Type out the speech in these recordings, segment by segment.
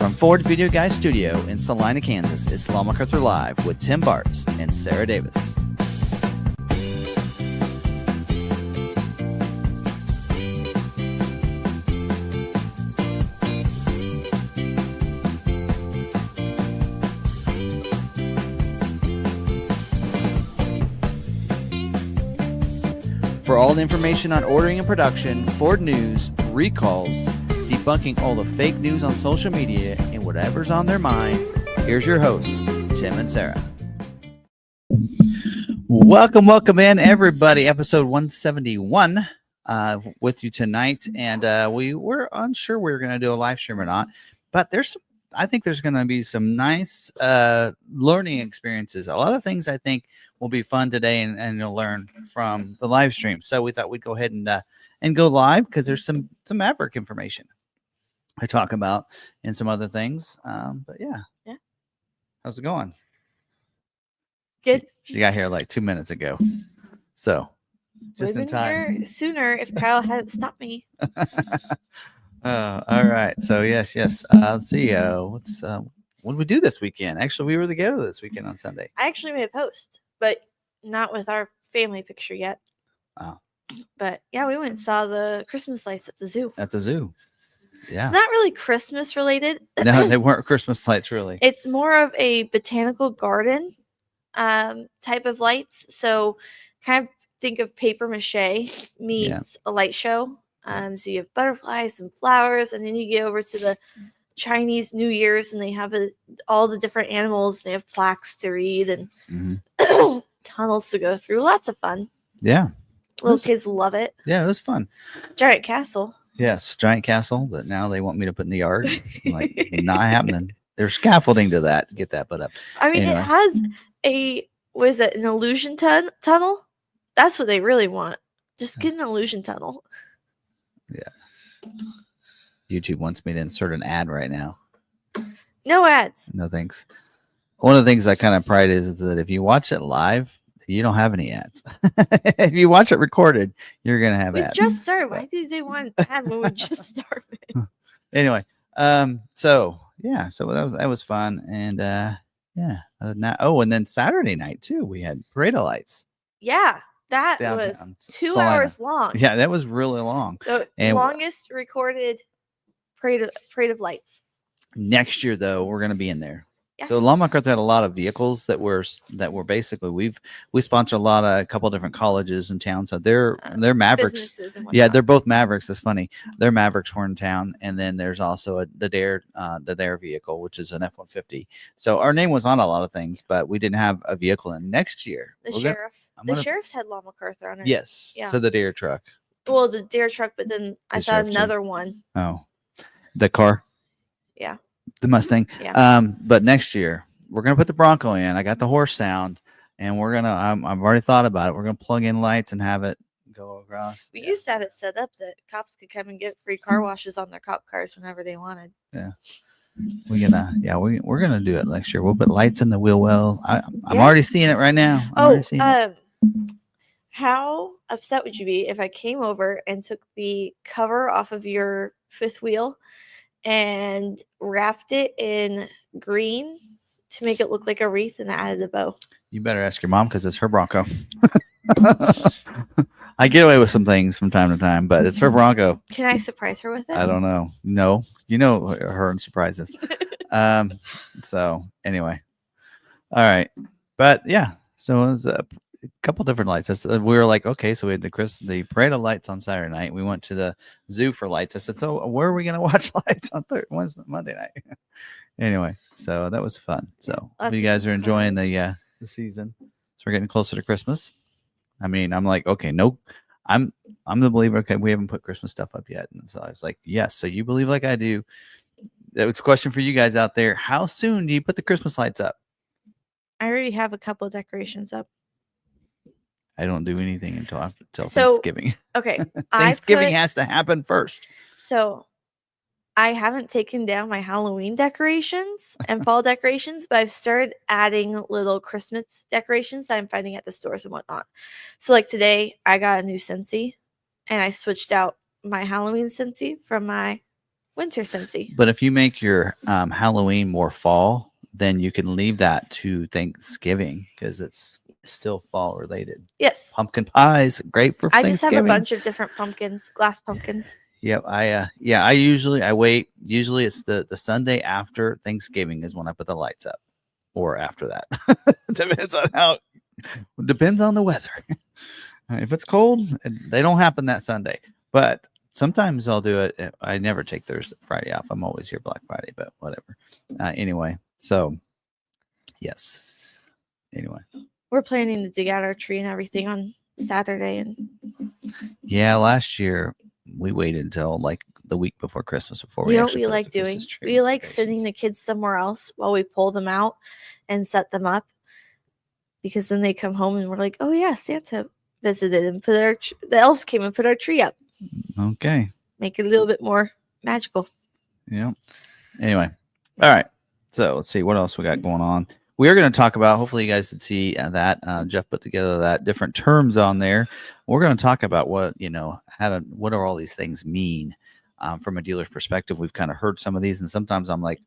From Ford Video Guy Studio in Salina, Kansas, it's McArthur Live with Tim Bartz and Sarah Davis. For all the information on ordering and production, Ford news, recalls, debunking all the fake news on social media, and whatever's on their mind, here's your hosts, Tim and Sarah. Welcome in, everybody. Episode 171 with you tonight. And we were unsure we were going to do a live stream or not, but I think there's going to be some nice learning experiences. A lot of things I think will be fun today, and you'll learn from the live stream. So we thought we'd go ahead and go live because there's some Maverick information I talk about and some other things. But yeah. How's it going? Good. She got here like 2 minutes ago. So just in time. Here sooner if Kyle hadn't stopped me. All right. So yes. Let's see. What did we do this weekend? Actually, we were together this weekend on Sunday. I actually made a post, but not with our family picture yet. Oh. But yeah, we went and saw the Christmas lights at the zoo. Yeah. It's not really Christmas related. No, they weren't Christmas lights, really. It's more of a botanical garden type of lights. So kind of think of paper mache meets a light show. So you have butterflies and flowers, and then you get over to the Chinese New Year's, and they have all the different animals. They have plaques to read and tunnels to go through. Lots of fun. Yeah. Little kids love it. Yeah, it was fun. Giant castle. Yes, giant castle that now they want me to put in the yard. I'm like, not happening. There's scaffolding to that. Get that put up. I mean, anyway. It has an illusion tunnel? That's what they really want. Just get an illusion tunnel. Yeah. YouTube wants me to insert an ad right now. No ads. No thanks. One of the things I kind of pride is that if you watch it live, you don't have any ads. If you watch it recorded, you're going to have ads. We just started. Why did they want an ad when we just started? Anyway, so that was fun. And and then Saturday night too, we had parade of lights. Yeah. That downtown, was 2 hours long. Yeah, that was really long. The longest recorded parade of lights. Next year, though, we're going to be in there. Yeah. So McArthur had a lot of vehicles that were basically we sponsor a couple different colleges in town. So they're Mavericks. Yeah, they're both Mavericks. It's funny. Their Mavericks were in town, and then there's also the Dare vehicle, which is an F-150. So our name was on a lot of things, but we didn't have a vehicle in next year. The sheriff's had McArthur on it. Yes. Yeah. So the Dare truck. Well, the Dare truck, but then I thought another one. Oh, the car. Yeah. The Mustang. Yeah. But next year we're gonna put the Bronco in. I got the horse sound, and we're gonna. I've already thought about it. We're gonna plug in lights and have it go across. We used to have it set up that cops could come and get free car washes on their cop cars whenever they wanted. Yeah. We're gonna do it next year. We'll put lights in the wheel well. I'm already seeing it right now. How upset would you be if I came over and took the cover off of your fifth wheel and wrapped it in green to make it look like a wreath and added a bow? You better ask your mom because it's her Bronco. I get away with some things from time to time, but it's her Bronco. Can I surprise her with it? I don't know. No, you know her and surprises. So anyway, all right, but yeah. So it was a couple different lights. We were like, okay, so we had the parade of lights on Saturday night. We went to the zoo for lights. I said, so where are we gonna watch lights on Monday night? Anyway, so that was fun. So if you guys are enjoying the season, so we're getting closer to Christmas. I mean, I'm like, okay, no, I'm the believer. Okay, we haven't put Christmas stuff up yet, and so I was like, yes. So you believe like I do. That was a question for you guys out there. How soon do you put the Christmas lights up? I already have a couple of decorations up. I don't do anything until Thanksgiving. Okay. Thanksgiving has to happen first. So I haven't taken down my Halloween decorations and fall decorations, but I've started adding little Christmas decorations that I'm finding at the stores and whatnot. So like today, I got a new Scentsy, and I switched out my Halloween Scentsy from my winter Scentsy. But if you make your Halloween more fall, then you can leave that to Thanksgiving because it's still fall related. Yes. Pumpkin pies, great for I just have a Thanksgiving. bunch of different pumpkins, glass pumpkins. Yep. I usually wait. Usually it's the Sunday after Thanksgiving is when I put the lights up, or after that. Depends on the weather. If it's cold, they don't happen that Sunday. But sometimes I'll do it. I never take Thursday, Friday off. I'm always here Black Friday, but whatever. Anyway, so yes. Anyway, we're planning to dig out our tree and everything on Saturday. And yeah, last year we waited until like the week before Christmas before you we know what actually we put up like the doing? Christmas tree We like decorations. sending the kids somewhere else while we pull them out and set them up, because then they come home and we're like, oh yeah, Santa visited and put the elves came and put our tree up. Okay. Make it a little bit more magical. Yeah. Anyway, all right. So let's see what else we got going on. We are going to talk about. Hopefully, you guys did see that Jeff put together that different terms on there. We're going to talk about what what do all these things mean from a dealer's perspective. We've kind of heard some of these, and sometimes I'm like,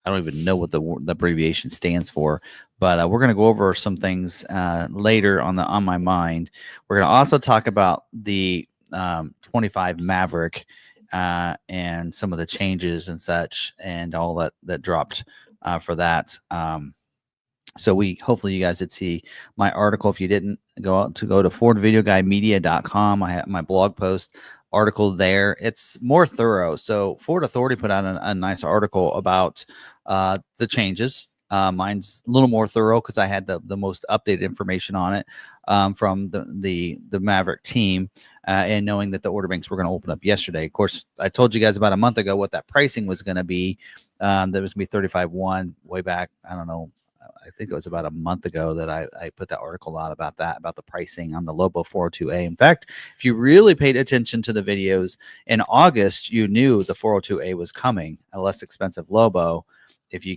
I don't even know what the abbreviation stands for. But we're going to go over some things later on my mind. We're going to also talk about the 25 Maverick. And some of the changes and such, and all that dropped for that. So hopefully you guys did see my article. If you didn't, go to FordVideoGuideMedia.com. I have my blog post article there. It's more thorough. So Ford Authority put out a nice article about the changes. Mine's a little more thorough because I had the most updated information on it from the Maverick team, and knowing that the order banks were going to open up yesterday. Of course, I told you guys about a month ago what that pricing was going to be. That was going to be 35.1 way back. I don't know. I think it was about a month ago that I put that article out about the pricing on the Lobo 402A. In fact, if you really paid attention to the videos in August, you knew the 402A was coming, a less expensive Lobo. If you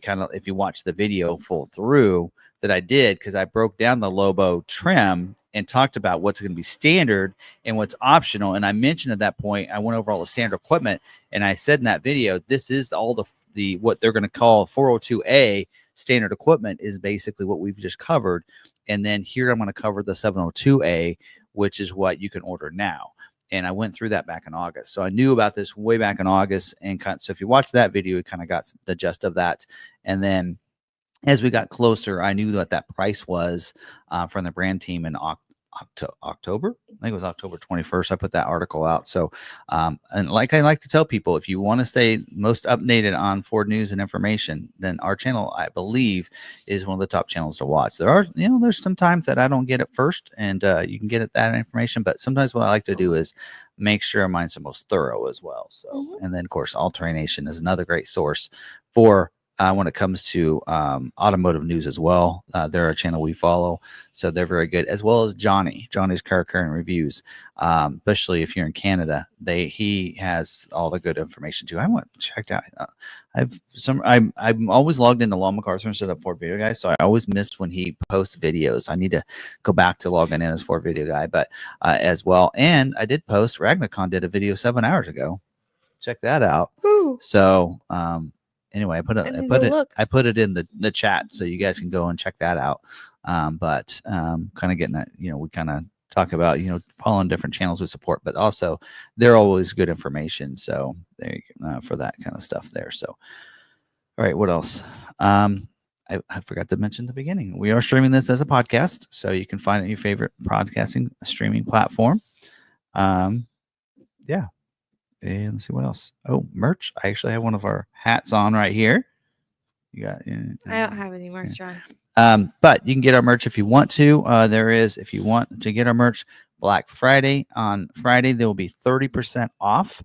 watch the video full through that I did, because I broke down the Lobo trim and talked about what's going to be standard and what's optional. And I mentioned at that point, I went over all the standard equipment, and I said in that video, this is all the what they're going to call 402A standard equipment is basically what we've just covered. And then here I'm going to cover the 702A, which is what you can order now. And I went through that back in August. So I knew about this way back in August. And so if you watch that video, you kind of got the gist of that. And then as we got closer, I knew what that price was from the brand team in October. I think it was October 21st. I put that article out. So, and like I like to tell people, if you want to stay most updated on Ford news and information, then our channel, I believe, is one of the top channels to watch. There's some times that I don't get it first, and you can get that information. But sometimes what I like to do is make sure mine's the most thorough as well. So, and then of course, All Terrain Nation is another great source for when it comes to automotive news as well. They're a channel we follow, so they're very good, as well as Johnny's Car Current Reviews, especially if you're in Canada. He has all the good information too. I went checked out. I'm always logged into McArthur instead of Ford Video Guy, so I always missed when he posts videos. I need to go back to logging in as Ford Video Guy, but as well. And I did post. Ragnacon did a video 7 hours ago. Check that out. Ooh. So anyway, I put it in the chat, so you guys can go and check that out. But kind of getting that, we kind of talk about, following different channels we support, but also they're always good information. So there you go, for that kind of stuff there. So, all right, what else? I forgot to mention at the beginning, we are streaming this as a podcast, so you can find it in your favorite podcasting streaming platform. Yeah. And let's see what else. Oh, merch. I actually have one of our hats on right here. You got? I don't have any merch, John. But you can get our merch if you want to. If you want to get our merch, Black Friday. On Friday, there will be 30% off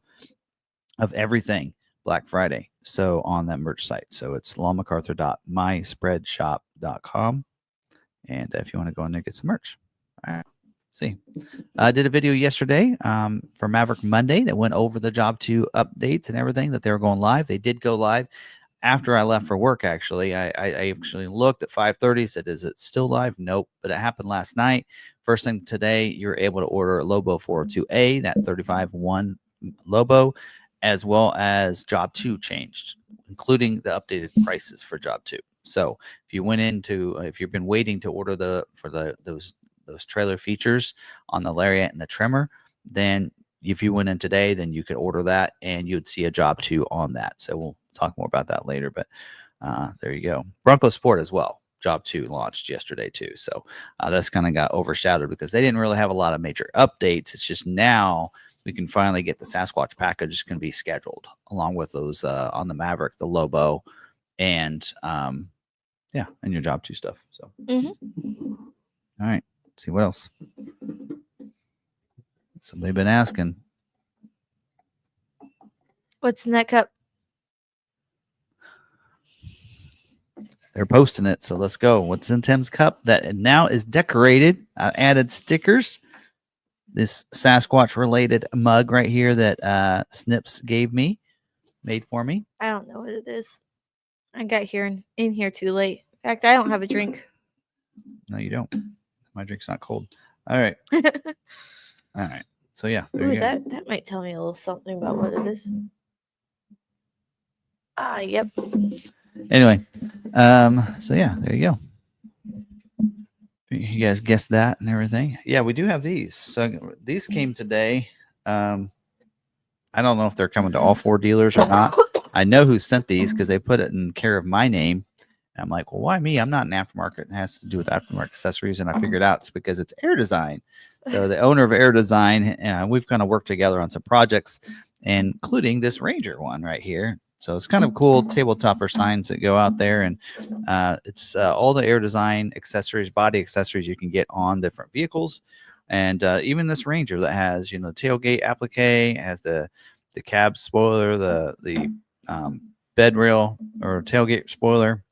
of everything Black Friday. So on that merch site. So it's lawmcarthur.myspreadshop.com. And if you want to go in there, get some merch. All right. See, I did a video yesterday for Maverick Monday that went over the job 2 updates and everything, that they were going live. They did go live after I left for work. Actually, I actually looked at 5:30, said, is it still live? Nope, but it happened last night. First thing today, you're able to order a Lobo 402A, that 35.1 Lobo, as well as Job 2 changed, including the updated prices for Job 2. So if you've been waiting to order those trailer features on the Lariat and the Tremor, then if you went in today, then you could order that and you'd see a Job 2 on that. So we'll talk more about that later, but there you go. Bronco Sport as well. Job 2 launched yesterday too. So that's kind of got overshadowed because they didn't really have a lot of major updates. It's just now we can finally get the Sasquatch package. It's going to be scheduled along with those on the Maverick, the Lobo, and and your Job 2 stuff. So, All right, let's see what else. Somebody been asking. What's in that cup? They're posting it, so let's go. What's in Tim's cup that now is decorated? I added stickers. This Sasquatch-related mug right here that Snips made for me. I don't know what it is. I got here in here too late. In fact, I don't have a drink. No, you don't. My drink's not cold. All right. All right. So yeah, there you go. That might tell me a little something about what it is. Yep. Anyway, so yeah, there you go. You guys guessed that and everything. Yeah, we do have these. So these came today. I don't know if they're coming to all 4 dealers or not. I know who sent these because they put it in care of my name. And I'm like, well, why me? I'm not an aftermarket. It has to do with aftermarket accessories. And I figured out it's because it's Air Design. So the owner of Air Design, we've kind of worked together on some projects, including this Ranger one right here. So it's kind of cool tabletopper signs that go out there, and it's all the Air Design accessories, body accessories you can get on different vehicles, and even this Ranger that has tailgate applique, has the cab spoiler, the bed rail or tailgate spoiler,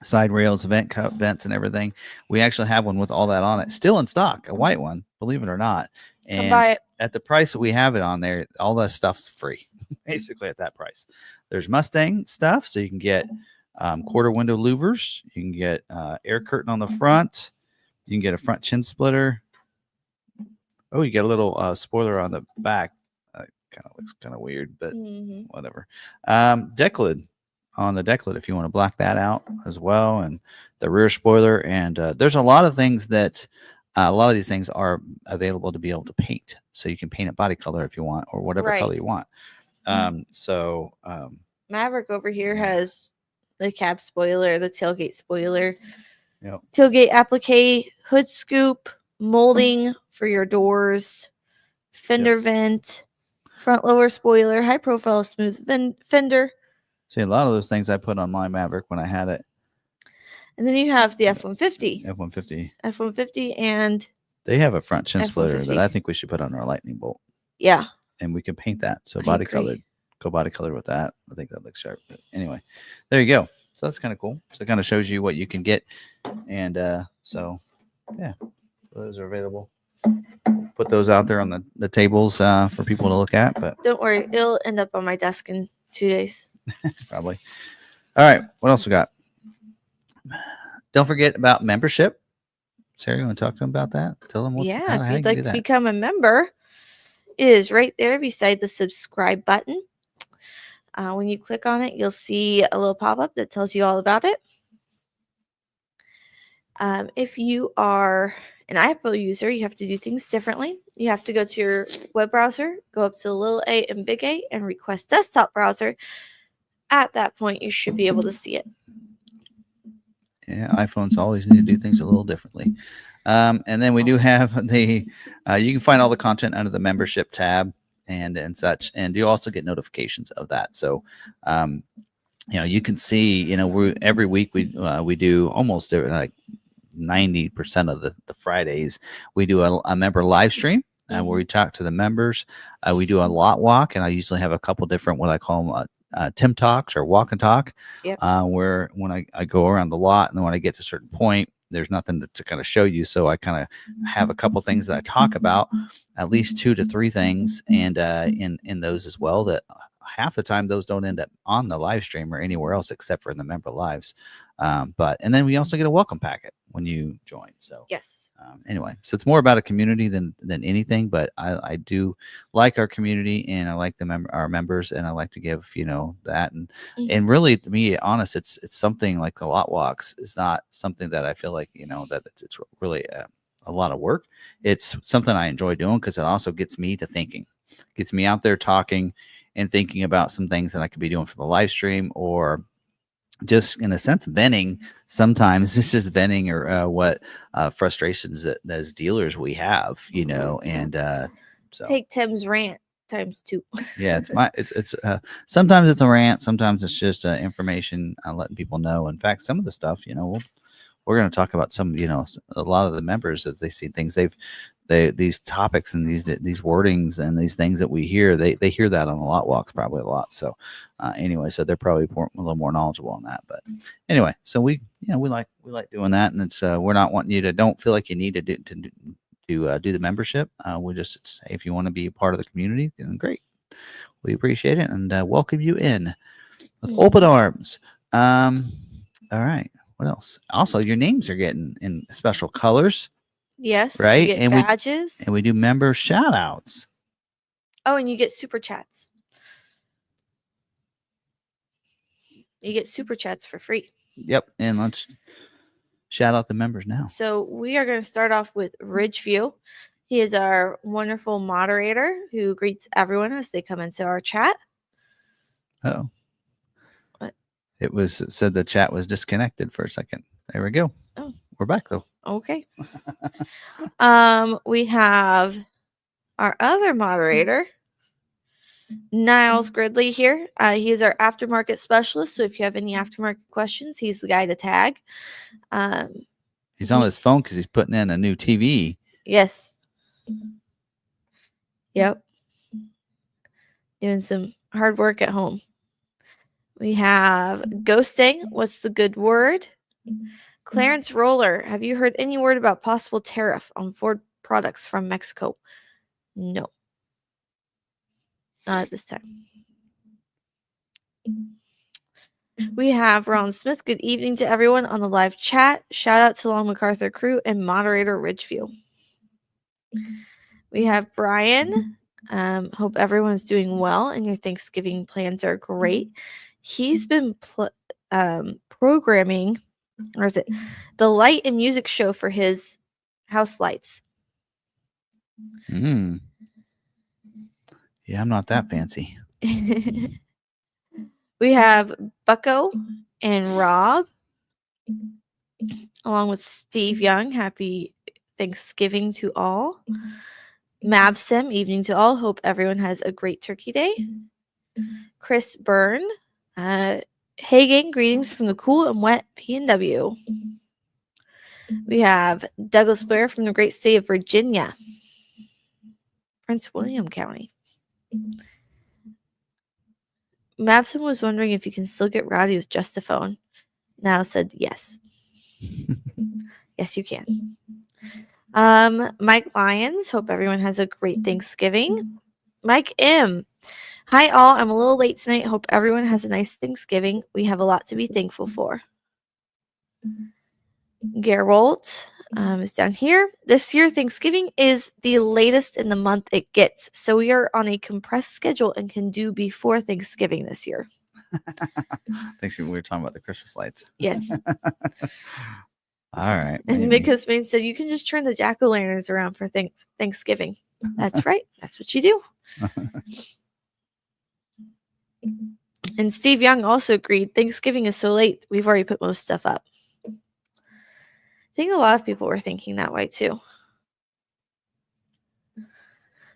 side rails, vent cup vents, and everything. We actually have one with all that on it, still in stock, a white one, believe it or not. And buy it. At the price that we have it on there, all that stuff's free, basically at that price. There's Mustang stuff, so you can get quarter window louvers. You can get air curtain on the front. You can get a front chin splitter. Oh, you get a little spoiler on the back. Kind of looks kind of weird, but whatever. Deck lid on the deck lid if you want to black that out as well, and the rear spoiler. And there's a lot of things that a lot of these things are available to be able to paint, so you can paint it body color if you want, or whatever color you want. Maverick over here has the cab spoiler, the tailgate spoiler, tailgate applique, hood scoop, molding for your doors, fender vent, front lower spoiler, high profile smooth fender. See, a lot of those things I put on my Maverick when I had it. And then you have the F-150. F-150. And they have a front chin splitter that I think we should put on our Lightning Bolt. Yeah. And we can paint that. So body colored. Go body color with that. I think that looks sharp. But anyway, there you go. So that's kind of cool. So it kind of shows you what you can get. And so those are available. Put those out there on the tables for people to look at. But don't worry, it'll end up on my desk in 2 days. Probably. All right. What else we got? Don't forget about membership. Sarah, you want to talk to them about that? Tell them what's if you'd like to become a member, it is right there beside the subscribe button. When you click on it, you'll see a little pop-up that tells you all about it. If you are an Apple user, you have to do things differently. You have to go to your web browser, go up to the little A and big A, and request desktop browser. At that point, you should be able to see it. Yeah, iPhones always need to do things a little differently. And then we do have you can find all the content under the membership tab and such. And you also get notifications of that. So, you can see, every week we do almost like 90% of the Fridays, we do a member live stream where we talk to the members. We do a lot walk, and I usually have a couple different, what I call them, Tim Talks or walk and talk, where when I go around the lot, and then when I get to a certain point, there's nothing to kind of show you. So I kind of have a couple things that I talk about, at least 2 to 3 things, and in those as well that half the time those don't end up on the live stream or anywhere else except for in the member lives. And then we also get a welcome packet when you join. So Yes. Anyway, so it's more about a community than anything. But I do like our community, and I like our members, and I like to give that. And really, to be honest, it's something like the lot walks is not something that I feel like that it's really a lot of work. It's something I enjoy doing because it also gets me to thinking, gets me out there talking and thinking about some things that I could be doing for the live stream, or just in a sense venting. Sometimes it's just venting or what frustrations that as dealers we have, and so take Tim's rant times 2. yeah, it's sometimes it's a rant, sometimes it's just information letting people know. In fact, some of the stuff we're going to talk about some a lot of the members that they see things these topics and these wordings and these things that we hear, they hear that on the lot walks probably a lot. So anyway, so they're probably a little more knowledgeable on that. But anyway, so we like doing that, and it's we're not wanting you to don't feel like you need to do the membership. We just say if you want to be a part of the community, then great, we appreciate it and welcome you in with open arms. All right, what else? Also, your names are getting in special colors. Yes, right. You get and badges. we do member shout outs. Oh, and you get super chats. You get super chats for free. Yep. And let's shout out the members now. So we are going to start off with Ridgeview. He is our wonderful moderator who greets everyone as they come into our chat. Oh. What? It said the chat was disconnected for a second. There we go. Oh. We're back though. Okay. We have our other moderator, Niles Gridley here. He is our aftermarket specialist. So if you have any aftermarket questions, he's the guy to tag. He's on his phone because he's putting in a new TV. Yes. Yep. Doing some hard work at home. We have Ghosting. What's the good word? Clarence Roller. Have you heard any word about possible tariff on Ford products from Mexico? No. Not at this time. We have Ron Smith. Good evening to everyone on the live chat. Shout out to Long McArthur crew and moderator Ridgeview. We have Brian. Hope everyone's doing well and your Thanksgiving plans are great. He's been programming, or is it the light and music show for his house lights? Yeah, I'm not that fancy. We have Bucko and Rob, along with Steve Young. Happy Thanksgiving to all. Mabsim, evening to all. Hope everyone has a great turkey day. Chris Byrne. Hey gang, greetings from the cool and wet PNW. We have Douglas Blair from the great state of Virginia, Prince William County. Mabson was wondering if you can still get rowdy with just a phone. Now said yes. Yes, you can. Mike Lyons, hope everyone has a great Thanksgiving. Mike M. Hi all, I'm a little late tonight. Hope everyone has a nice Thanksgiving. We have a lot to be thankful for. Geralt is down here. This year, Thanksgiving is the latest in the month it gets. So we are on a compressed schedule and can do before Thanksgiving this year. Thanks. We were talking about the Christmas lights. Yes. All right. And Miko Spain said you can just turn the jack-o'-lanterns around for Thanksgiving. That's right. That's what you do. And Steve Young also agreed. Thanksgiving is so late. We've already put most stuff up. I think a lot of people were thinking that way too.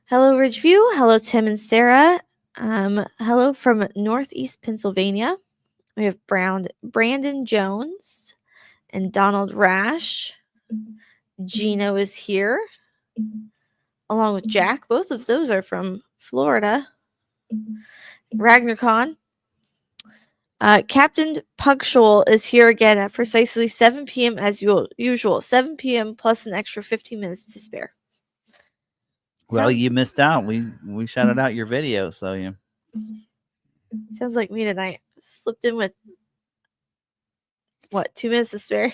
Hello, Ridgeview. Hello, Tim and Sarah. Hello from Northeast Pennsylvania. We have Brandon Jones and Donald Rash. Gino is here, along with Jack. Both of those are from Florida. RagnarCon. Captain Punctual is here again at precisely 7 p.m. as usual. 7 p.m. plus an extra 15 minutes to spare. Well, you missed out. We shouted out your video, so you. Sounds like me tonight. Slipped in with, what, 2 minutes to spare?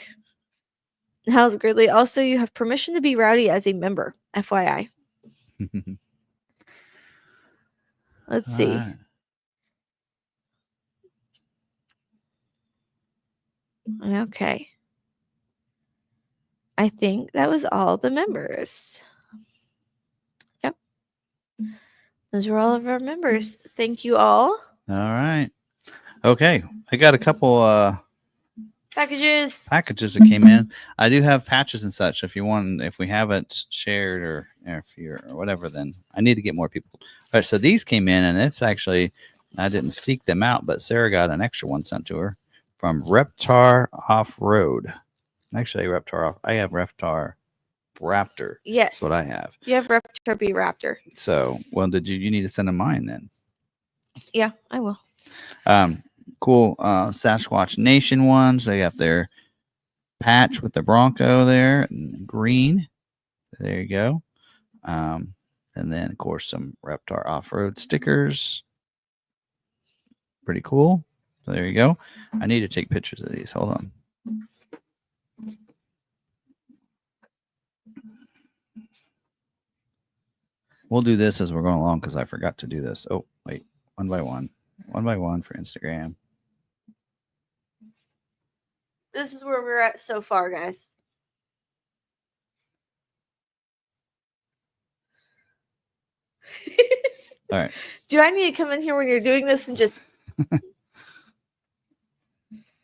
How's Gridley? Also, you have permission to be rowdy as a member, FYI. Let's see. Right. Okay. I think that was all the members. Yep. Those were all of our members. Thank you all. All right. Okay. I got a couple Packages that came in. I do have patches and such. If you want, if we haven't shared or if you're or whatever, then I need to get more people. All right. So these came in, and it's actually, I didn't seek them out, but Sarah got an extra one sent to her from Reptar Off Road. Actually, Reptar Off. I have Reptar Raptor. Yes. That's what I have. You have Reptar B Raptor. So, well, you need to send them mine then? Yeah, I will. Cool Sasquatch Nation ones. They got their patch with the Bronco there, and green. There you go. And then, of course, some Reptar off-road stickers. Pretty cool. So there you go. I need to take pictures of these. Hold on. We'll do this as we're going along because I forgot to do this. Oh, wait. One by one for Instagram. This is where we're at so far, guys. All right. Do I need to come in here when you're doing this and just...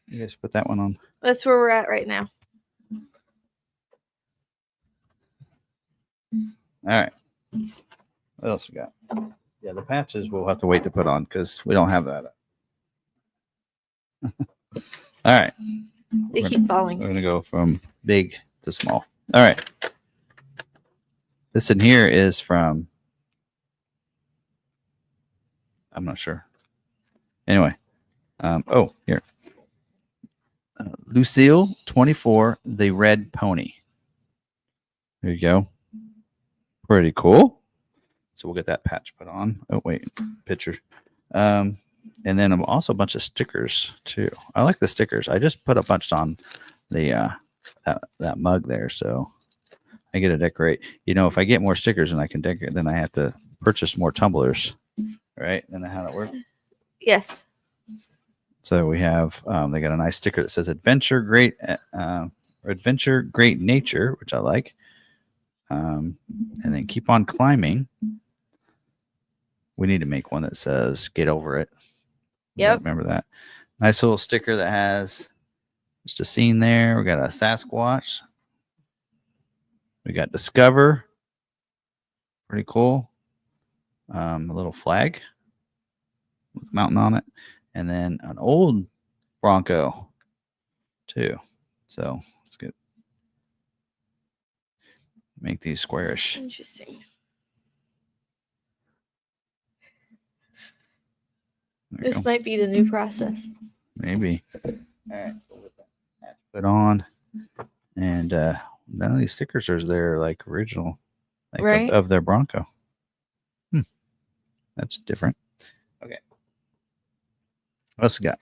You guys put that one on. That's where we're at right now. All right. What else we got? Yeah, the patches we'll have to wait to put on because we don't have that. All right. They keep falling. We're going to go from big to small. All right. This in here is from, I'm not sure. Anyway. Here. Lucille 24, the red pony. There you go. Pretty cool. So we'll get that patch put on. Oh, wait. Picture. And then also a bunch of stickers, too. I like the stickers. I just put a bunch on the that mug there, so I get to decorate. You know, if I get more stickers and I can decorate, then I have to purchase more tumblers, right? Isn't that how that works? Yes. So we have, they got a nice sticker that says Adventure Great Nature, which I like. And then Keep on Climbing. We need to make one that says Get Over It. Yep. Remember that. Nice little sticker that has just a scene there. We got a Sasquatch. We got Discover. Pretty cool. A little flag with a mountain on it. And then an old Bronco, too. So let's get make these squarish. Interesting. This might be the new process. Maybe. All right. Put on. And none of these stickers are there like original, like right? of their Bronco. That's different. Okay. What else we got?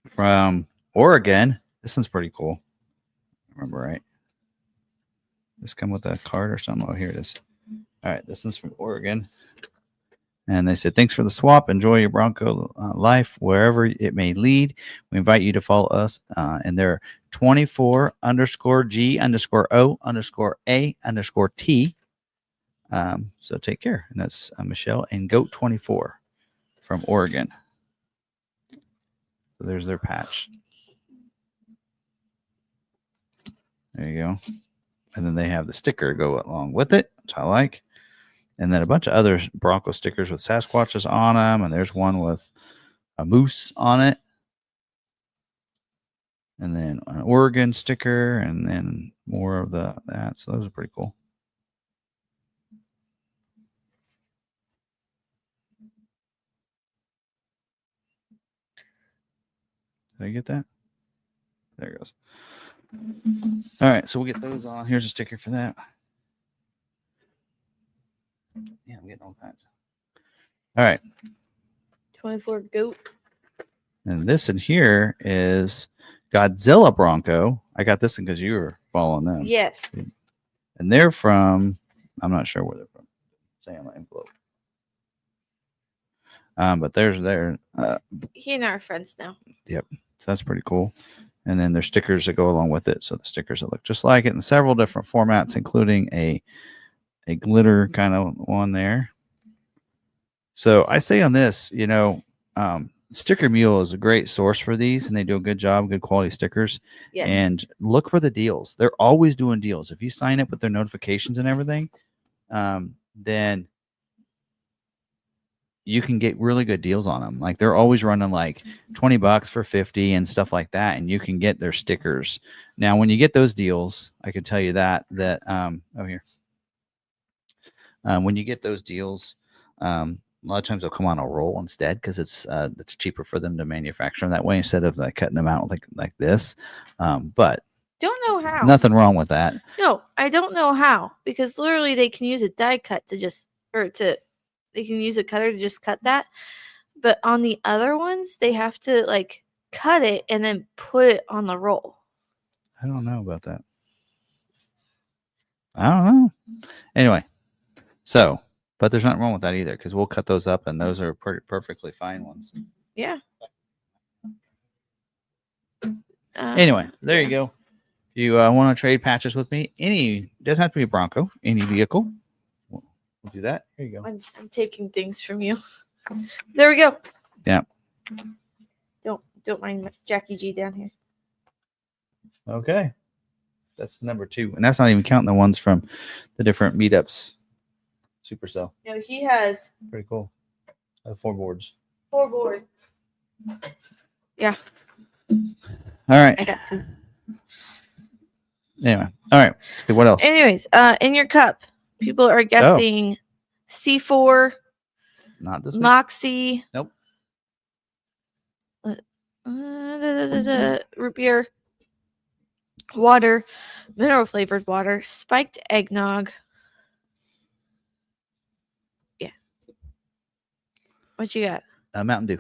From Oregon. This one's pretty cool. Remember, right? This come with a card or something. Oh, here it is. All right. This one's from Oregon. And they said, thanks for the swap. Enjoy your Bronco life wherever it may lead. We invite you to follow us in their 24_G_O_A_T. So take care. And that's Michelle and Goat24 from Oregon. So there's their patch. There you go. And then they have the sticker go along with it, which I like. And then a bunch of other Bronco stickers with Sasquatches on them. And there's one with a moose on it. And then an Oregon sticker. And then more of that. So those are pretty cool. Did I get that? There it goes. All right. So we'll get those on. Here's a sticker for that. Yeah, I'm getting all kinds. All right. 24 goat. And this in here is Godzilla Bronco. I got this one because you were following them. Yes. And they're from, I'm not sure where they're from. Say on the envelope. But there's their. He and I are friends now. Yep. So that's pretty cool. And then there's stickers that go along with it. So the stickers that look just like it in several different formats, including a glitter kind of one there. So I say on this, Sticker Mule is a great source for these, and they do a good job, good quality stickers. Yes. And look for the deals. They're always doing deals. If you sign up with their notifications and everything, then you can get really good deals on them. Like they're always running like $20 for 50 and stuff like that, and you can get their stickers. Now, when you get those deals, I can tell you that when you get those deals, a lot of times they'll come on a roll instead because it's cheaper for them to manufacture them that way instead of like cutting them out like this. But don't know how. Nothing wrong with that. No, I don't know how, because literally they can use a die cut they can use a cutter to just cut that. But on the other ones, they have to like cut it and then put it on the roll. I don't know about that. I don't know. Anyway, so, but there's nothing wrong with that either because we'll cut those up and those are perfectly fine ones. Yeah. Anyway, there you go. If you want to trade patches with me, doesn't have to be a Bronco, any vehicle. We'll do that. Here you go. I'm taking things from you. There we go. Yeah. Don't mind Jackie G down here. Okay. That's number 2. And that's not even counting the ones from the different meetups. Supercell. No, he has pretty cool. 4 boards. 4 boards. Yeah. All right. I got 2. Anyway. All right. See what else? Anyways, in your cup, people are guessing C4. Not this week. Mach-e. Nope. Root beer. Water. Mineral flavored water. Spiked eggnog. Yeah. What you got? Mountain Dew.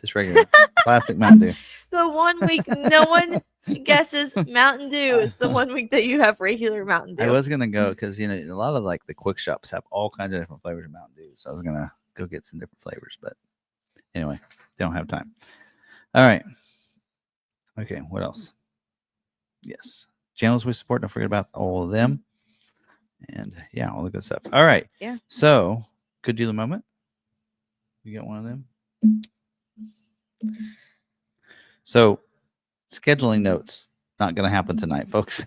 Just regular. Plastic Mountain Dew. The 1 week no one guesses Mountain Dew is the 1 week that you have regular Mountain Dew. I was going to go because, a lot of like the quick shops have all kinds of different flavors of Mountain Dew. So I was going to go get some different flavors. But anyway, don't have time. All right. Okay. What else? Yes. Channels we support. Don't forget about all of them. And yeah, all the good stuff. All right. Yeah. So, good dealer moment. You got one of them? So, scheduling notes not going to happen tonight, folks.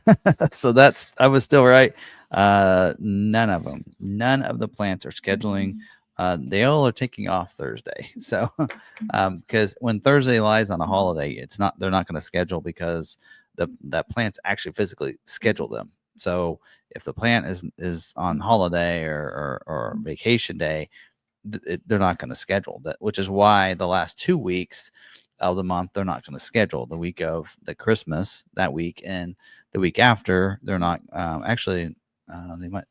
So I was still right. None of them, none of the plants are scheduling. They all are taking off Thursday. So, because when Thursday lies on a holiday, they're not going to schedule because that plant's actually physically schedule them. So if the plant is on holiday or vacation day, they're not going to schedule that, which is why the last 2 weeks of the month they're not going to schedule. The week of the Christmas that week and the week after they're not they might.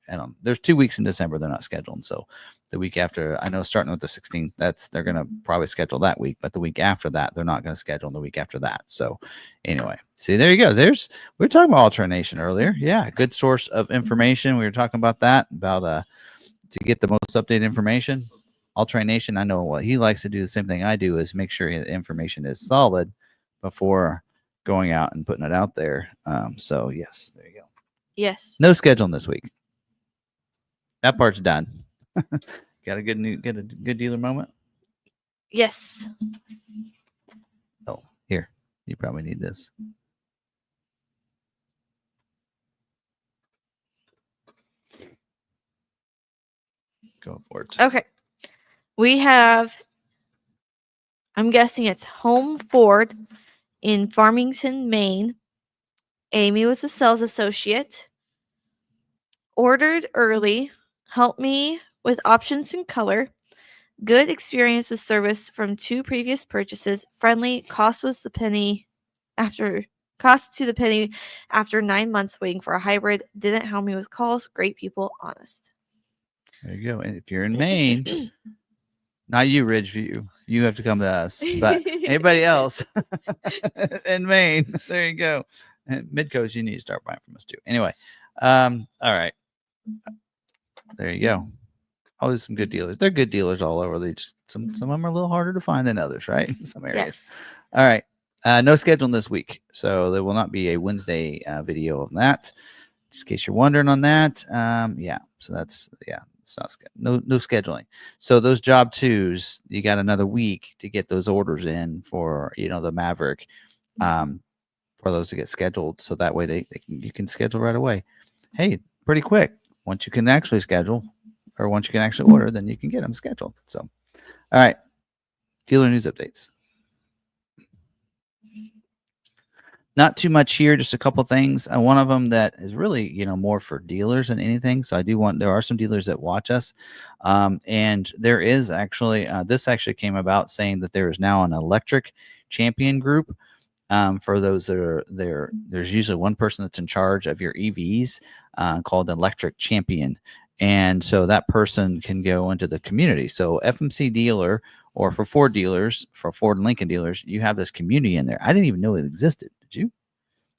I don't. There's 2 weeks in December they're not scheduled. So the week after, I know starting with the 16th, they're going to probably schedule that week. But the week after that, they're not going to schedule the week after that. So anyway, see, there you go. We were talking about alternation earlier. Yeah, good source of information. We were talking about that, to get the most updated information. Alternation, I know what he likes to do. The same thing I do is make sure the information is solid before going out and putting it out there. So yes, there you go. Yes. No scheduling this week. That part's done. Got a good dealer moment? Yes. Oh, here. You probably need this. Go for it. Okay. We have, I'm guessing it's Home Ford in Farmington, Maine. Amy was a sales associate. Ordered early. Helped me with options and color. Good experience with service from 2 previous purchases. Friendly. Cost to the penny after 9 months waiting for a hybrid. Didn't help me with calls. Great people. Honest. There you go. And if you're in Maine, not you, Ridgeview, you have to come to us. But anybody else in Maine, there you go. And Midcoast, you need to start buying from us too. Anyway, all right. There you go. Always some good dealers. They're good dealers all over. They just some of them are a little harder to find than others, right? In some areas. Yes. All right. No scheduling this week, so there will not be a Wednesday video of that. Just in case you're wondering on that. Yeah. So that's it's not no scheduling. So those job twos, you got another week to get those orders in for the Maverick, for those to get scheduled. So that way you can schedule right away. Hey, pretty quick. Once you can actually schedule, or once you can actually order, then you can get them scheduled. So, all right, dealer news updates. Not too much here, just a couple things. One of them that is really, more for dealers than anything. So there are some dealers that watch us. And there is actually, this actually came about saying that there is now an electric champion group. For those that are there, there's usually one person that's in charge of your EVs, called electric champion. And so that person can go into the community. So FMC dealer, or for Ford dealers, for Ford and Lincoln dealers, you have this community in there. I didn't even know it existed. Did you?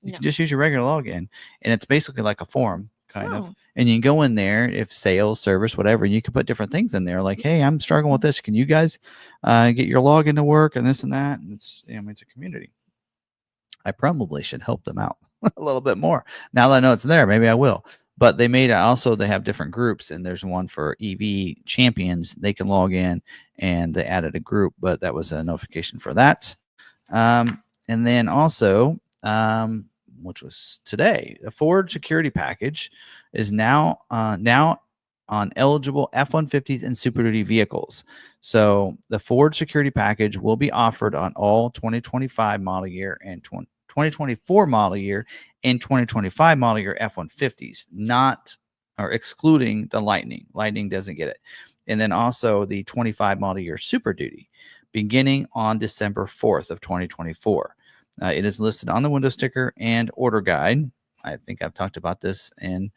You can just use your regular login, and it's basically like a forum kind of. And you can go in there, if sales, service, whatever, and you can put different things in there. Like, hey, I'm struggling with this. Can you guys get your login to work, and this and that? And it's a community. I probably should help them out a little bit more. Now that I know it's there, maybe I will. But they made they have different groups, and there's one for EV champions. They can log in, and they added a group, but that was a notification for that. And then also, which was today, the Ford security package is now on eligible F-150s and Super Duty vehicles. So the Ford security package will be offered on all 2025 model year and 2024 model year and 2025 model year F-150s, excluding the Lightning. Lightning doesn't get it. And then also the 25 model year Super Duty, beginning on December 4th of 2024. It is listed on the window sticker and order guide. I think I've talked about this in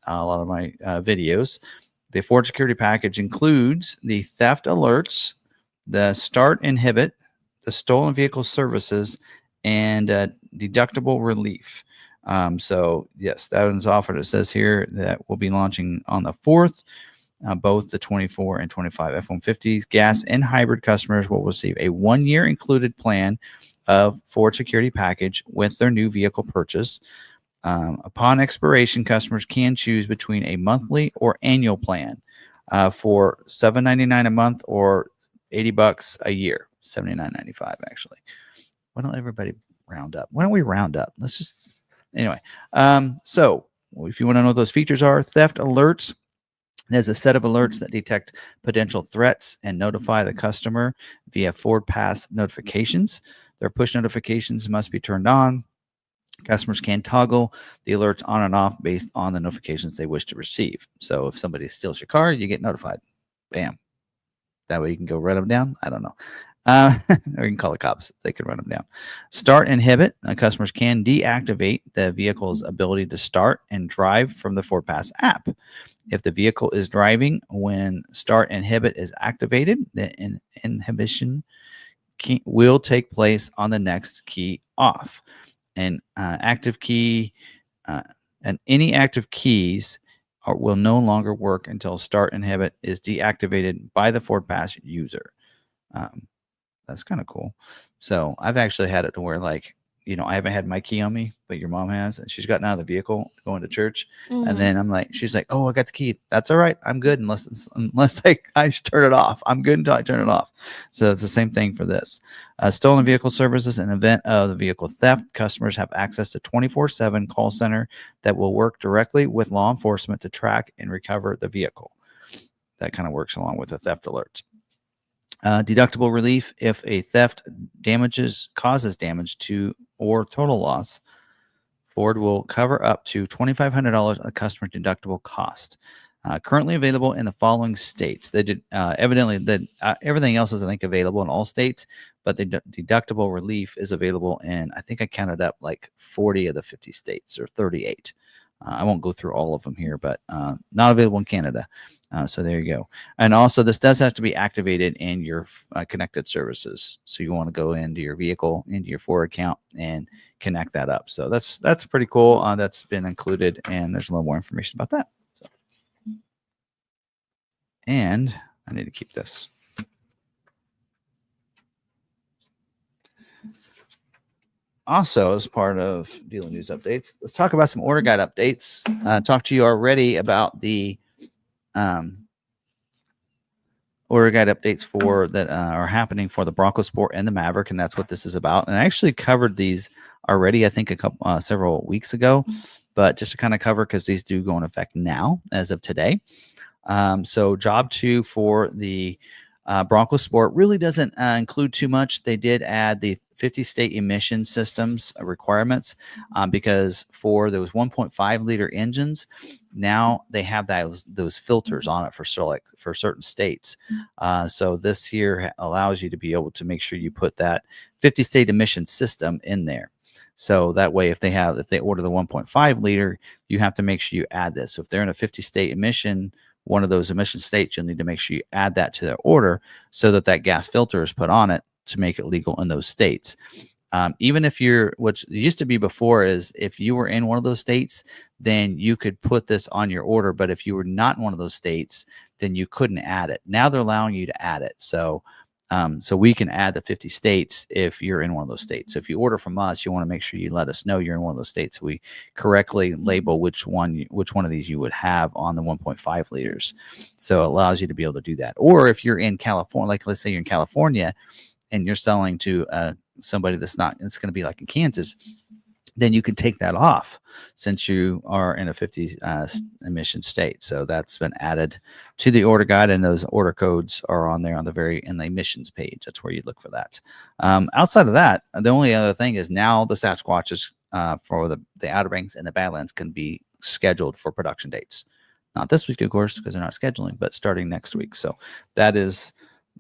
a lot of my videos. The Ford security package includes the theft alerts, the start inhibit, the stolen vehicle services, and deductible relief. So yes, that one's offered. It says here that we'll be launching on the 4th. Both the 24 and 25 F-150s gas and hybrid customers will receive a 1-year included plan of Ford security package with their new vehicle purchase. Upon expiration, customers can choose between a monthly or annual plan for $7.99 a month or $80 a year, $79.95 actually. Why don't everybody round up? Why don't we round up? Let's just anyway. So if you want to know what those features are, theft alerts. There's a set of alerts that detect potential threats and notify the customer via Ford Pass notifications. Their push notifications must be turned on. Customers can toggle the alerts on and off based on the notifications they wish to receive. So if somebody steals your car, you get notified. Bam. That way you can go run them down. I don't know. Or you can call the cops. They can run them down. Start inhibit. Customers can deactivate the vehicle's ability to start and drive from the Ford Pass app. If the vehicle is driving when start inhibit is activated, the inhibition will take place on the next key off. And active key and any active keys will no longer work until start inhibit is deactivated by the Ford Pass user. That's kind of cool. So I've actually had it to where, like, I haven't had my key on me, but your mom has, and she's gotten out of the vehicle going to church. Mm-hmm. And then she's like, oh, I got the key. That's all right. I'm good unless I turn it off. I'm good until I turn it off. So it's the same thing for this. Stolen vehicle services. In event of the vehicle theft, customers have access to 24/7 call center that will work directly with law enforcement to track and recover the vehicle. That kind of works along with the theft alerts. Deductible relief. If a theft causes damage to or total loss, Ford will cover up to $2,500 of customer deductible cost. Currently available in the following states. They did evidently that everything else is, I think, available in all states, but the deductible relief is available in, I think I counted up like 40 of the 50 states or 38. I won't go through all of them here, but not available in Canada. So there you go. And also, this does have to be activated in your connected services. So you want to go into your vehicle, into your Ford account, and connect that up. So that's pretty cool. That's been included, and there's a little more information about that. So. And I need to keep this. Also, as part of dealer news updates, let's talk about some order guide updates. Talked to you already about the order guide updates for that are happening for the Bronco Sport and the Maverick, and that's what this is about. And I actually covered these already, I think several weeks ago, but just to kind of cover, because these do go in effect now as of today. So job 2 for the Bronco Sport really doesn't include too much. They did add the 50 state emission systems requirements because for those 1.5 liter engines, now they have those filters on it for certain states. So this here allows you to be able to make sure you put that 50 state emission system in there. So that way, if they order the 1.5 liter, you have to make sure you add this. So if they're in a 50 state emission, one of those emission states, you'll need to make sure you add that to their order so that gas filter is put on it to make it legal in those states. Even if what used to be before is if you were in one of those states, then you could put this on your order. But if you were not in one of those states, then you couldn't add it. Now they're allowing you to add it. So we can add the 50 states if you're in one of those states. So if you order from us, you want to make sure you let us know you're in one of those states, so we correctly label which one of these you would have on the 1.5 liters. So it allows you to be able to do that. Or if you're in California, like let's say you're in California and you're selling to somebody it's going to be like in Kansas, then you can take that off since you are in a 50 emission state. So that's been added to the order guide, and those order codes are on there in the emissions page. That's where you look for that. Outside of that, the only other thing is now the Sasquatches for the Outer Banks and the Badlands can be scheduled for production dates. Not this week, of course, because they're not scheduling, but starting next week. So that is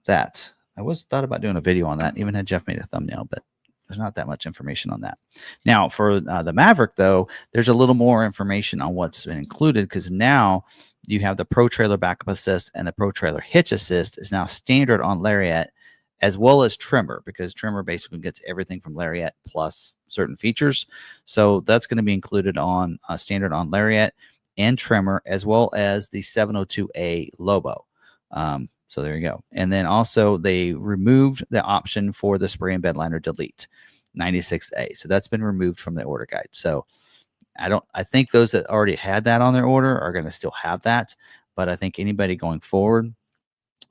that. I thought about doing a video on that. Even had Jeff made a thumbnail, but there's not that much information on that. Now, for the Maverick, though, there's a little more information on what's been included, because now you have the Pro Trailer Backup Assist and the Pro Trailer Hitch Assist is now standard on Lariat, as well as Trimmer, because Trimmer basically gets everything from Lariat plus certain features. So that's going to be included on standard on Lariat and Trimmer, as well as the 702A Lobo. So there you go. And then also they removed the option for the spray and bed liner delete 96A. So that's been removed from the order guide. So I think those that already had that on their order are going to still have that. But I think anybody going forward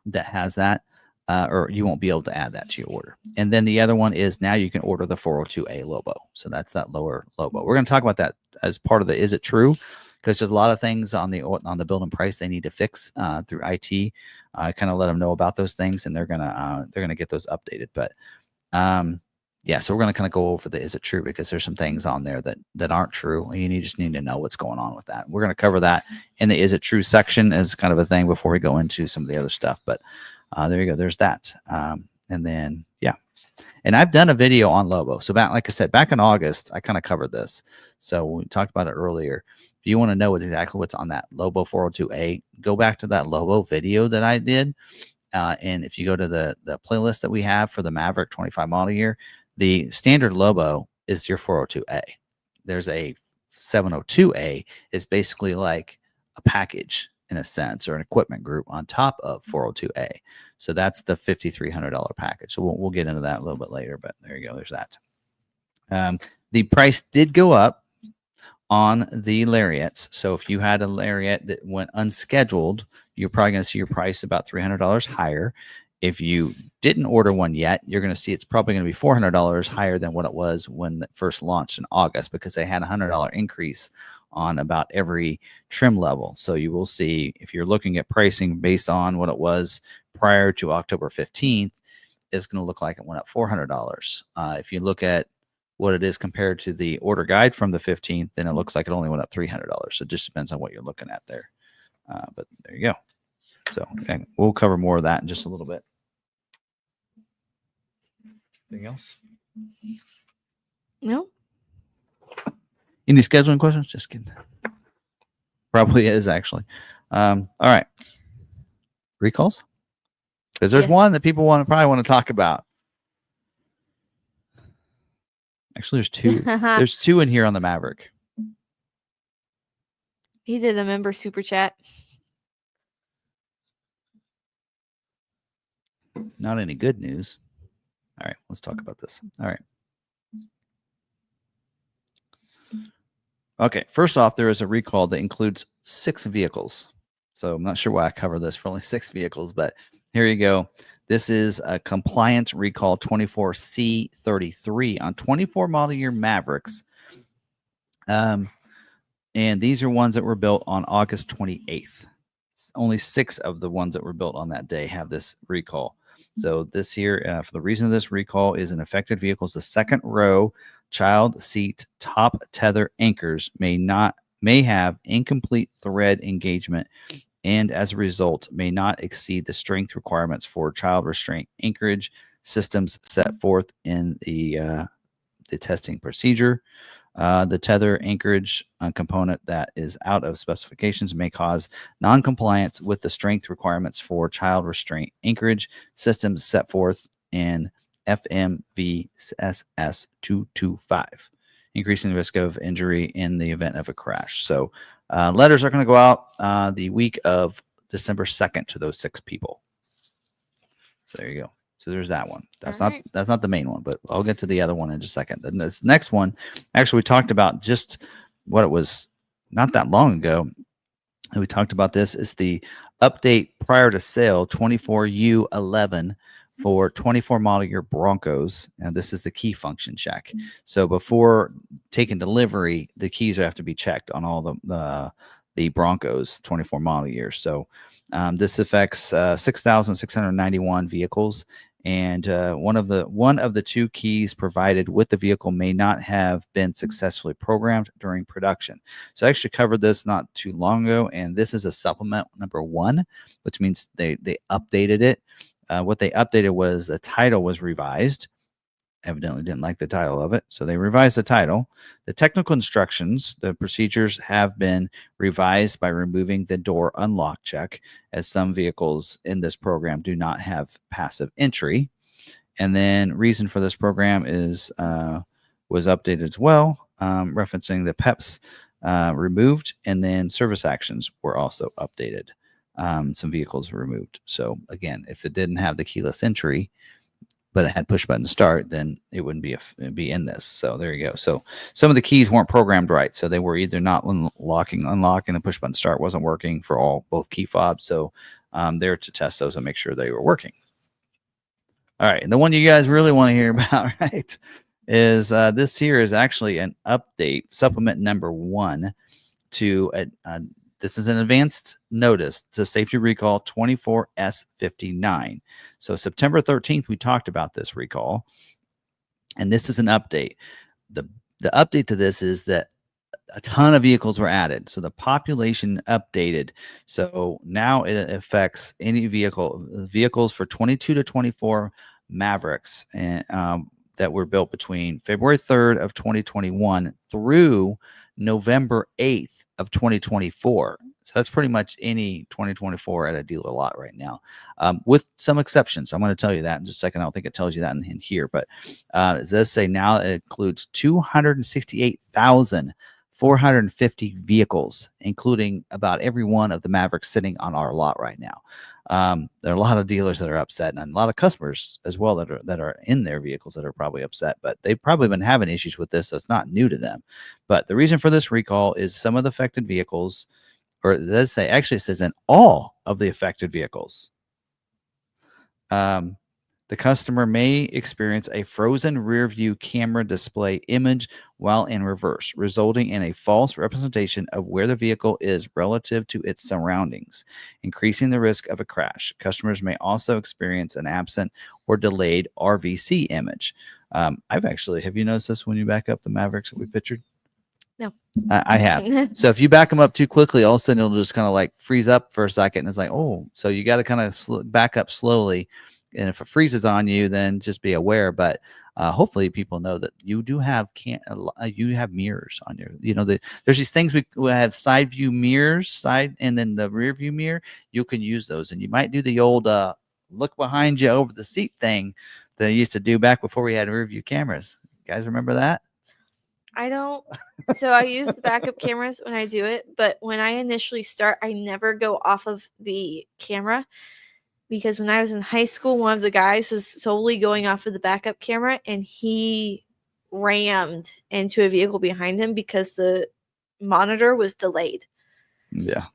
that has that, or you won't be able to add that to your order. And then the other one is now you can order the 402A Lobo. So that's that lower Lobo. We're going to talk about that as part of the Is It True? Because there's a lot of things on the build and price they need to fix through IT. I kind of let them know about those things, and they're gonna get those updated. But yeah, so we're gonna kind of go over the Is It True, because there's some things on there that aren't true, and you just need to know what's going on with that. We're gonna cover that in the Is It True section as kind of a thing before we go into some of the other stuff. But there you go. There's that. And then yeah. And I've done a video on Lobo. So like I said, back in August, I kind of covered this. So we talked about it earlier. If you want to know exactly what's on that Lobo 402A, go back to that Lobo video that I did. And if you go to the playlist that we have for the Maverick 25 model year, the standard Lobo is your 402A. There's a 702A is basically like a package in a sense, or an equipment group on top of 402A. So that's the $5,300 package. So we'll get into that a little bit later, but there you go. There's that. The price did go up on the Lariats. So if you had a Lariat that went unscheduled, you're probably going to see your price about $300 higher. If you didn't order one yet, you're going to see it's probably going to be $400 higher than what it was when it first launched in August, because they had a $100 increase on about every trim level. So you will see, if you're looking at pricing based on what it was prior to October 15th, it's going to look like it went up $400. If you look at what it is compared to the order guide from the 15th, then it looks like it only went up $300. So it just depends on what you're looking at there. But there you go. So we'll cover more of that in just a little bit. Anything else? No. Any scheduling questions? Just kidding. Probably is actually. All right. Recalls? Because there's one that people probably want to talk about. Actually, there's two. There's two in here on the Maverick. He did a member super chat. Not any good news. All right, let's talk about this. All right. Okay, first off, there is a recall that includes 6 vehicles. So I'm not sure why I cover this for only 6 vehicles, but here you go. This is a compliance recall 24C33 on 24 model year Mavericks. And these are ones that were built on August 28th. Only 6 of the ones that were built on that day have this recall. So this here, for the reason of this recall, is an affected vehicle's the second row child seat top tether anchors may have incomplete thread engagement, and as a result may not exceed the strength requirements for child restraint anchorage systems set forth in the testing procedure. The tether anchorage component that is out of specifications may cause non-compliance with the strength requirements for child restraint anchorage systems set forth in FMVSS 225, increasing the risk of injury in the event of a crash. So letters are going to go out the week of December 2nd to those 6 people. So there you go. So there's that one. That's not the main one, but I'll get to the other one in just a second. Then this next one, actually, we talked about just what it was not that long ago. And we talked about this is the update prior to sale 24U11 for 24 model year Broncos. And this is the key function check. So before taking delivery, the keys have to be checked on all the Broncos 24 model year. So this affects 6,691 vehicles, and one of the 2 keys provided with the vehicle may not have been successfully programmed during production. So I actually covered this not too long ago, and this is a supplement number 1, which means they updated it. What they updated was the title was revised. Evidently didn't like the title of it, so they revised the title. The technical instructions, the procedures have been revised by removing the door unlock check, as some vehicles in this program do not have passive entry. And then reason for this program was updated as well, referencing the PEPs removed, and then service actions were also updated. Some vehicles were removed. So again, if it didn't have the keyless entry, but it had push button start, then it wouldn't be in this. So there you go. So some of the keys weren't programmed right. So they were either not unlocking, the push button start wasn't working for both key fobs. So there to test those and make sure they were working. All right. And the one you guys really want to hear about, right, is this here is actually an update, supplement number 1 to this is an advanced notice to safety recall 24S59. So September 13th, we talked about this recall, and this is an update. The update to this is that a ton of vehicles were added. So the population updated. So now it affects any vehicles for 22 to 24 Mavericks and that were built between February 3rd of 2021 through November 8th of 2024. So that's pretty much any 2024 at a dealer lot right now, with some exceptions. I'm going to tell you that in just a second. I don't think it tells you that in here, but it does say now it includes 268,450 vehicles, including about every one of the Mavericks sitting on our lot right now. There are a lot of dealers that are upset, and a lot of customers as well that are in their vehicles that are probably upset, but they've probably been having issues with this. So it's not new to them. But the reason for this recall is some of the affected vehicles, or it says in all of the affected vehicles, the customer may experience a frozen rear view camera display image while in reverse, resulting in a false representation of where the vehicle is relative to its surroundings, increasing the risk of a crash. Customers may also experience an absent or delayed RVC image. Have you noticed this when you back up the Mavericks that we pictured? No. I have. So if you back them up too quickly, all of a sudden it'll just kind of like freeze up for a second. And it's like, oh, so you got to kind of back up slowly. And if it freezes on you, then just be aware. But hopefully people know that you do have you have mirrors on your, there's these things we have side view mirrors, and then the rear view mirror. You can use those, and you might do the old look behind you over the seat thing that I used to do back before we had rear view cameras. You guys remember that? I don't. So I use the backup cameras when I do it, but when I initially start, I never go off of the camera, because when I was in high school, one of the guys was solely going off of the backup camera, and he rammed into a vehicle behind him because the monitor was delayed. Yeah.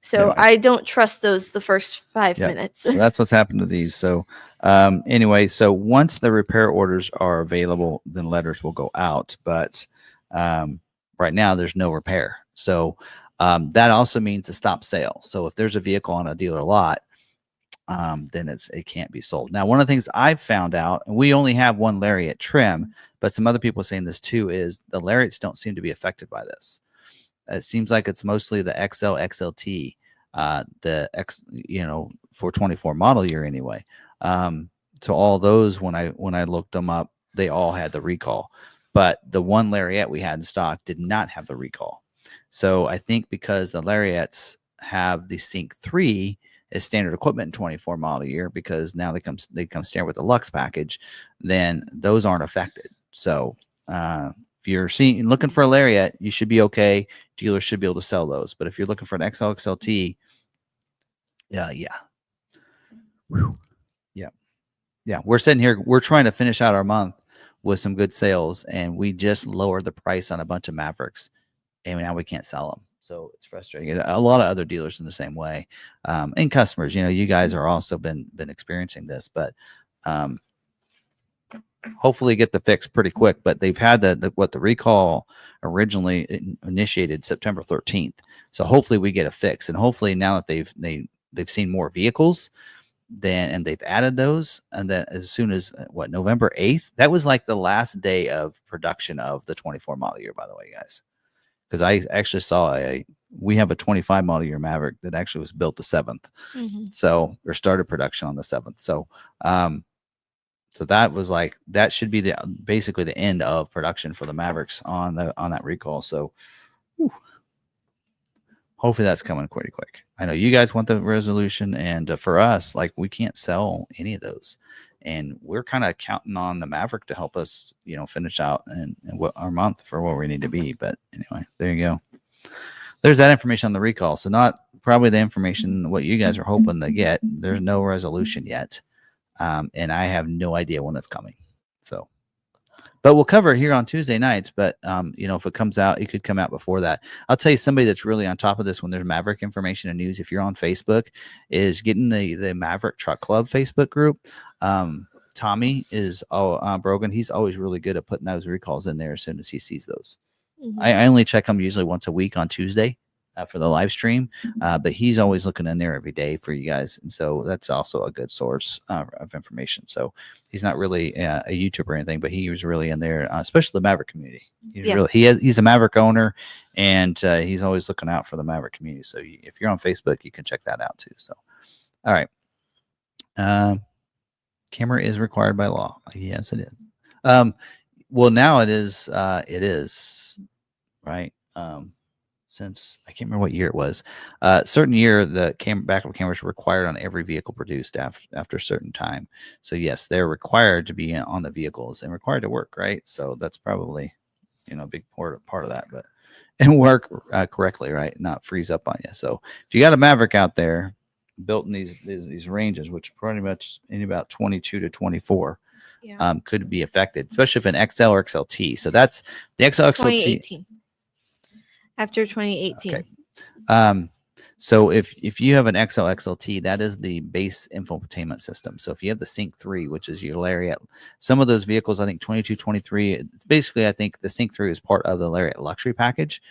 So Anyway. I don't trust those the first 5 minutes. So that's what's happened to these. So anyway, so once the repair orders are available, then letters will go out. But right now there's no repair. So that also means a stop sale. So if there's a vehicle on a dealer lot, then it can't be sold. Now, one of the things I've found out, and we only have one Lariat trim, but some other people are saying this too, is the Lariats don't seem to be affected by this. It seems like it's mostly the XL, XLT, the X, for 24 model year anyway. So all those, when I looked them up, they all had the recall, but the one Lariat we had in stock did not have the recall. So I think because the Lariats have the Sync 3 as standard equipment in 24 model year, because now they come standard with the Lux package, then those aren't affected. So if you're looking for a Lariat, you should be okay. Dealers should be able to sell those. But if you're looking for an XL, XLT, yeah. We're sitting here. We're trying to finish out our month with some good sales, and we just lowered the price on a bunch of Mavericks, and now we can't sell them. So it's frustrating. A lot of other dealers in the same way, and customers. You guys are also been experiencing this, but hopefully get the fix pretty quick. But they've had the recall originally initiated September 13th. So hopefully we get a fix, and hopefully now that they've seen more vehicles, and they've added those, and then as soon as November 8th, that was like the last day of production of the 24 model year, by the way, guys, because I actually saw we have a 25 model year Maverick that actually was built the 7th. So or started production on the 7th. So so that was that should be basically the end of production for the Mavericks on that recall. So hopefully that's coming pretty quick. I know you guys want the resolution, and for us, we can't sell any of those, and we're kind of counting on the Maverick to help us, finish out and what our month for where we need to be. But anyway, there you go. There's that information on the recall. So not probably the information what you guys are hoping to get. There's no resolution yet, and I have no idea when it's coming. So. But we'll cover it here on Tuesday nights. But, if it comes out, it could come out before that. I'll tell you, somebody that's really on top of this when there's Maverick information and news, if you're on Facebook, is getting the Maverick Truck Club Facebook group. Tommy is Brogan. He's always really good at putting those recalls in there as soon as he sees those. I only check them usually once a week on Tuesday for the live stream, but he's always looking in there every day for you guys, and so that's also a good source of information. So he's not really a YouTuber or anything, but he was really in there, especially the Maverick community. He's a Maverick owner, and he's always looking out for the Maverick community. So if you're on Facebook, you can check that out too. So, all right, camera is required by law. Yes, it is. Well, now it is. It is right. Since I can't remember what year it was, certain year the backup cameras were required on every vehicle produced after a certain time. So yes, they're required to be on the vehicles and required to work, right? So that's probably a big part of that, but and work correctly, right? Not freeze up on you. So if you got a Maverick out there built in these ranges, which pretty much in about 22 to 24, could be affected, especially if an XL or XLT. So that's the XL, XLT. 2018. After 2018. Okay. So if you have an XL, XLT, that is the base infotainment system. So if you have the Sync 3, which is your Lariat, some of those vehicles, I think 22, 23, basically I think the Sync 3 is part of the Lariat luxury package.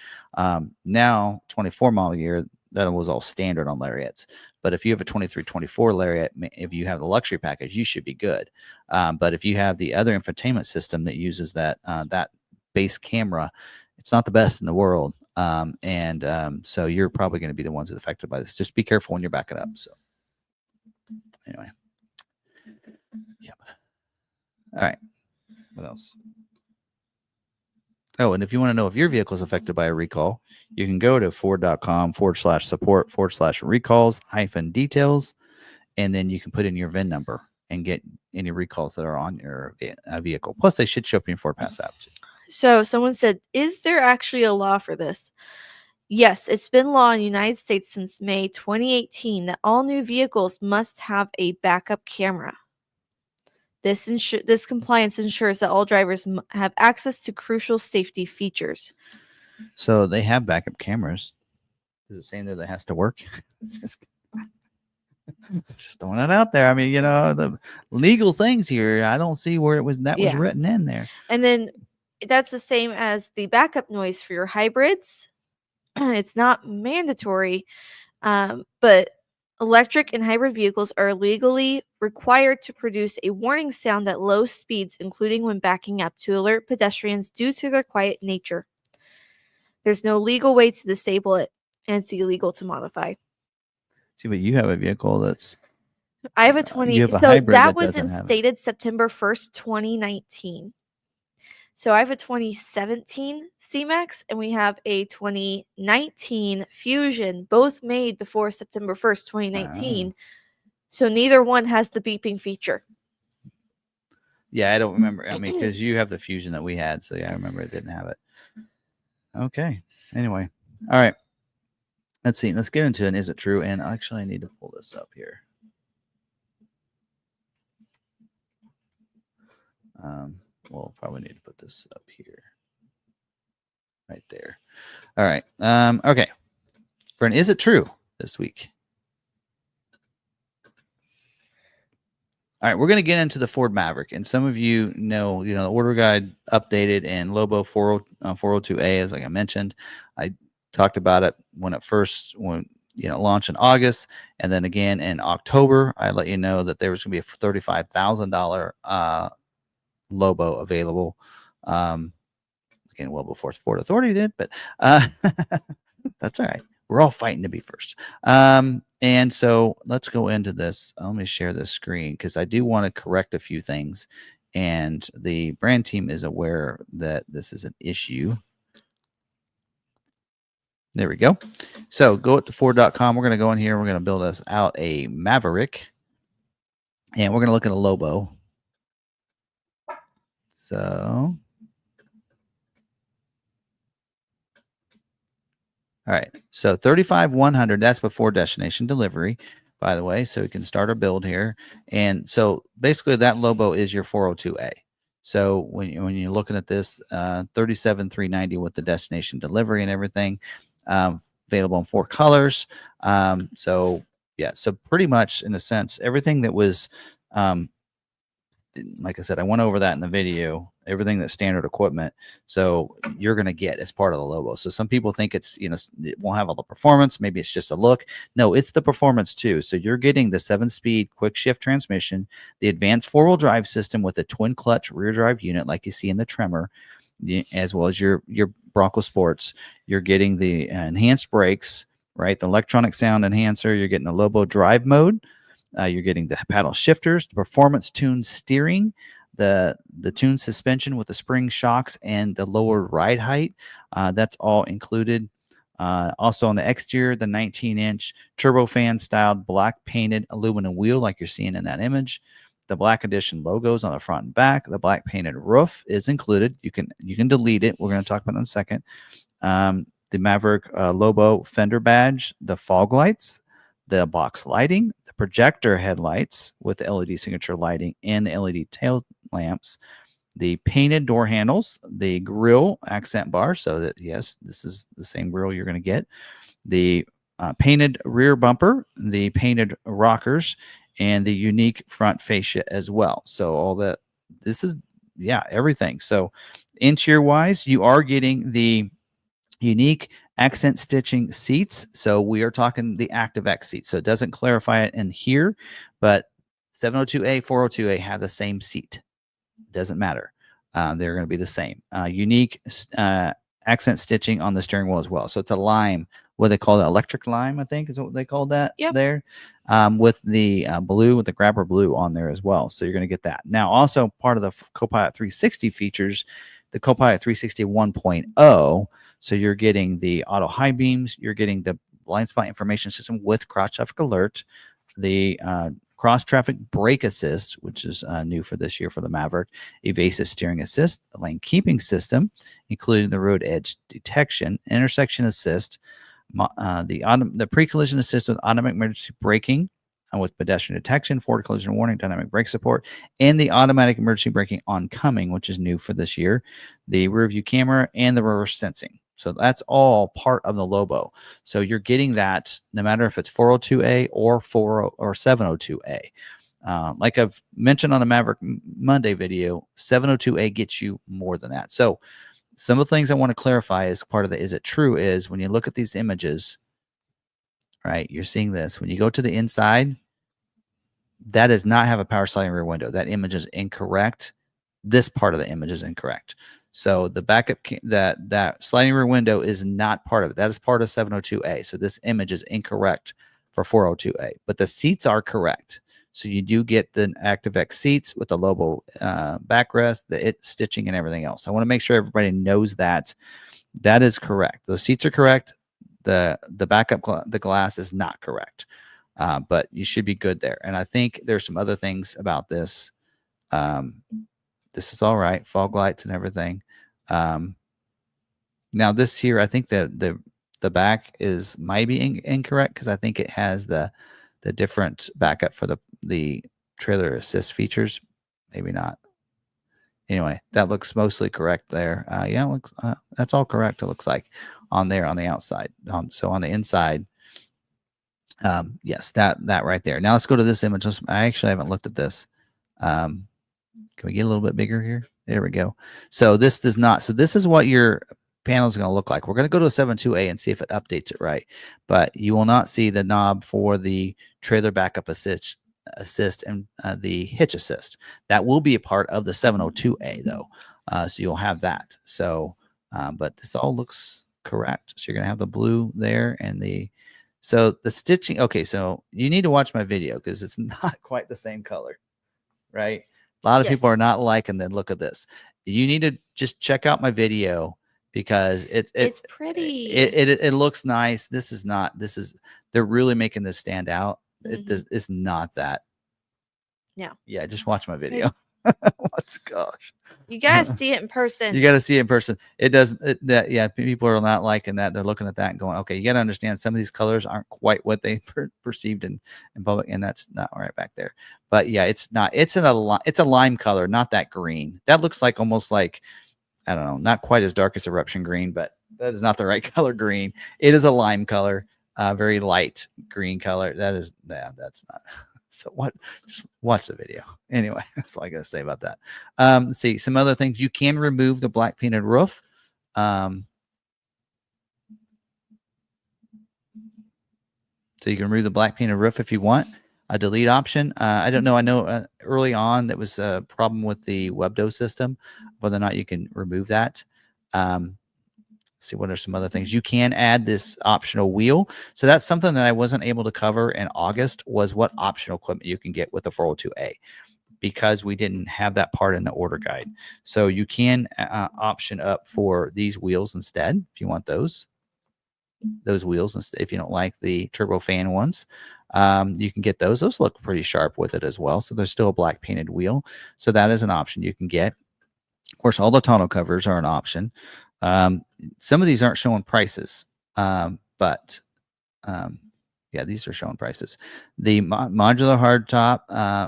Now 24 model year, that was all standard on Lariats. But if you have a 23, 24 Lariat, if you have the luxury package, you should be good. But if you have the other infotainment system that uses that base camera, it's not the best in the world. So you're probably going to be the ones that are affected by this. Just be careful when you're backing up. So anyway. Yep. All right. What else? Oh, and if you want to know if your vehicle is affected by a recall, you can go to ford.com/support/recalls-details, and then you can put in your VIN number and get any recalls that are on your vehicle. Plus, they should show up in your Ford Pass app. So someone said, is there actually a law for this? Yes, it's been law in the United States since May 2018 that all new vehicles must have a backup camera. This compliance ensures that all drivers have access to crucial safety features. So they have backup cameras. Is it saying that it has to work? Just throwing it out there. I mean, the legal things here. I don't see where was written in there. And then that's the same as the backup noise for your hybrids. It's not mandatory, but electric and hybrid vehicles are legally required to produce a warning sound at low speeds, including when backing up, to alert pedestrians due to their quiet nature. There's no legal way to disable it, and it's illegal to modify. See, but you have a vehicle that's... I have a 20... You have a so hybrid that that was doesn't have it. instated September 1st, 2019. So I have a 2017 C-Max, and we have a 2019 Fusion, both made before September 1st, 2019. So neither one has the beeping feature. Yeah, I don't remember. I mean, because you have the Fusion that we had. So, yeah, I remember it didn't have it. Okay. Anyway. All right. Let's see. Let's get into it. Is it true? And actually, I need to pull this up here. We'll probably need to put this up here. Right there. All right. Okay. Brent, is it true this week? All right, we're going to get into the Ford Maverick, and some of you know, the order guide updated, and Lobo 402A, as like I mentioned. I talked about it when it first launched in August, and then again in October. I let you know that there was going to be a $35,000 Lobo available. Again, well before Ford Authority did, but that's all right. We're all fighting to be first. And so let's go into this. Let me share this screen because I do want to correct a few things. And the brand team is aware that this is an issue. There we go. So go to Ford.com. We're going to go in here. We're going to build us out a Maverick. And we're going to look at a Lobo. So... All right, so 35,100, that's before destination delivery, by the way, so we can start our build here. And so basically that Lobo is your 402A. So when you're looking at this, 37,390 with the destination delivery and everything, available in 4 colors. So yeah, so pretty much in a sense, everything that was, like I said, I went over that in the video, everything that's standard equipment. So you're going to get as part of the Lobo. So some people think it's, it won't have all the performance. Maybe it's just a look. No, it's the performance too. So you're getting the 7-speed quick shift transmission, the advanced 4-wheel drive system with a twin clutch rear drive unit, like you see in the Tremor, as well as your Bronco Sports. You're getting the enhanced brakes, right? The electronic sound enhancer. You're getting the Lobo drive mode. You're getting the paddle shifters, the performance tuned steering, the tuned suspension with the spring shocks, and the lower ride height. That's all included. Also on the exterior, the 19-inch turbofan styled black painted aluminum wheel like you're seeing in that image. The black edition logos on the front and back. The black painted roof is included. You can delete it. We're going to talk about that in a second. The Maverick Lobo fender badge, the fog lights, the box lighting, the projector headlights with the LED signature lighting, and the LED tail lamps, the painted door handles, the grille accent bar, so that, yes, this is the same grille you're going to get, the painted rear bumper, the painted rockers, and the unique front fascia as well. So all that, this is, yeah, everything. So interior wise, you are getting the unique accent stitching seats. So we are talking the ActiveX seats. So it doesn't clarify it in here, but 702A, 402A have the same seat. Doesn't matter. They're going to be the same. Unique accent stitching on the steering wheel as well. So it's a lime what they call it, electric lime, I think is what they call that Yep. there, with the blue, with the grabber blue on there as well. So you're going to get that. Now, also part of the Copilot 360 features, the Copilot 360 1.0. So you're getting the auto high beams, you're getting the blind spot information system with cross traffic alert, the cross traffic brake assist, which is new for this year for the Maverick, evasive steering assist, the lane keeping system, including the road edge detection, intersection assist, the pre-collision assist with automatic emergency braking, with pedestrian detection, forward collision warning, dynamic brake support, and the automatic emergency braking oncoming, which is new for this year, the rear view camera, and the reverse sensing. So that's all part of the Lobo. So you're getting that no matter if it's 402A or 702A. Like I've mentioned on the Maverick Monday video, 702A gets you more than that. So some of the things I want to clarify as part of the is it true is when you look at these images, right, you're seeing this. When you go to the inside, that does not have a power sliding rear window. That image is incorrect. This part of the image is incorrect. So the backup, that sliding rear window is not part of it. That is part of 702A. So this image is incorrect for 402A, but the seats are correct. So you do get the ActiveX seats with the Lobo backrest, the stitching, and everything else. I want to make sure everybody knows that that is correct. Those seats are correct. The backup, the glass is not correct, but you should be good there. And I think there's some other things about this. This is all right, fog lights and everything. Now this here, I think the back is might be incorrect because I think it has the different backup for the trailer assist features. Maybe not. Anyway, that looks mostly correct there. Yeah, looks that's all correct. It looks like on there on the outside. So on the inside, yes, that right there. Now let's go to this image. I actually haven't looked at this. Can we get a little bit bigger here? There we go. So this does not. So this is what your panel is going to look like. We're going to go to a 7.2a and see if it updates it right. But you will not see the knob for the trailer backup assist and the hitch assist. That will be a part of the 702A though. So you'll have that. So, but this all looks correct. So you're going to have the blue there and so the stitching. Okay. So you need to watch my video because it's not quite the same color, right? A lot of people are not liking that. Look at this. You need to just check out my video because it's pretty. It looks nice. This is not. They're really making this stand out. It's not that. No. Yeah, just watch my video. Gosh. You gotta see it in person. You gotta see it in person. It does that. Yeah, people are not liking that. They're looking at that and going, okay, you gotta understand some of these colors aren't quite what they perceived in public, and that's not right back there. But yeah, it's not. It's a lime color, not that green. That looks like almost like, I don't know, not quite as dark as eruption green, but that is not the right color green. It is a lime color, very light green color. That's not. So just watch the video. Anyway, that's all I got to say about that. Let's see some other things. You can remove the black painted roof. So you can remove the black painted roof if you want. A delete option. I don't know. I know early on that was a problem with the WebDo system, whether or not you can remove that. See what are some other things. You can add this optional wheel. So that's something that I wasn't able to cover in August, was what optional equipment you can get with the 402A, because we didn't have that part in the order guide. So you can option up for these wheels instead if you want those wheels. If you don't like the turbo fan ones, you can get those. Those look pretty sharp with it as well. So there's still a black painted wheel. So that is an option you can get. Of course, all the tonneau covers are an option. Some of these aren't showing prices, but yeah, these are showing prices. The modular hardtop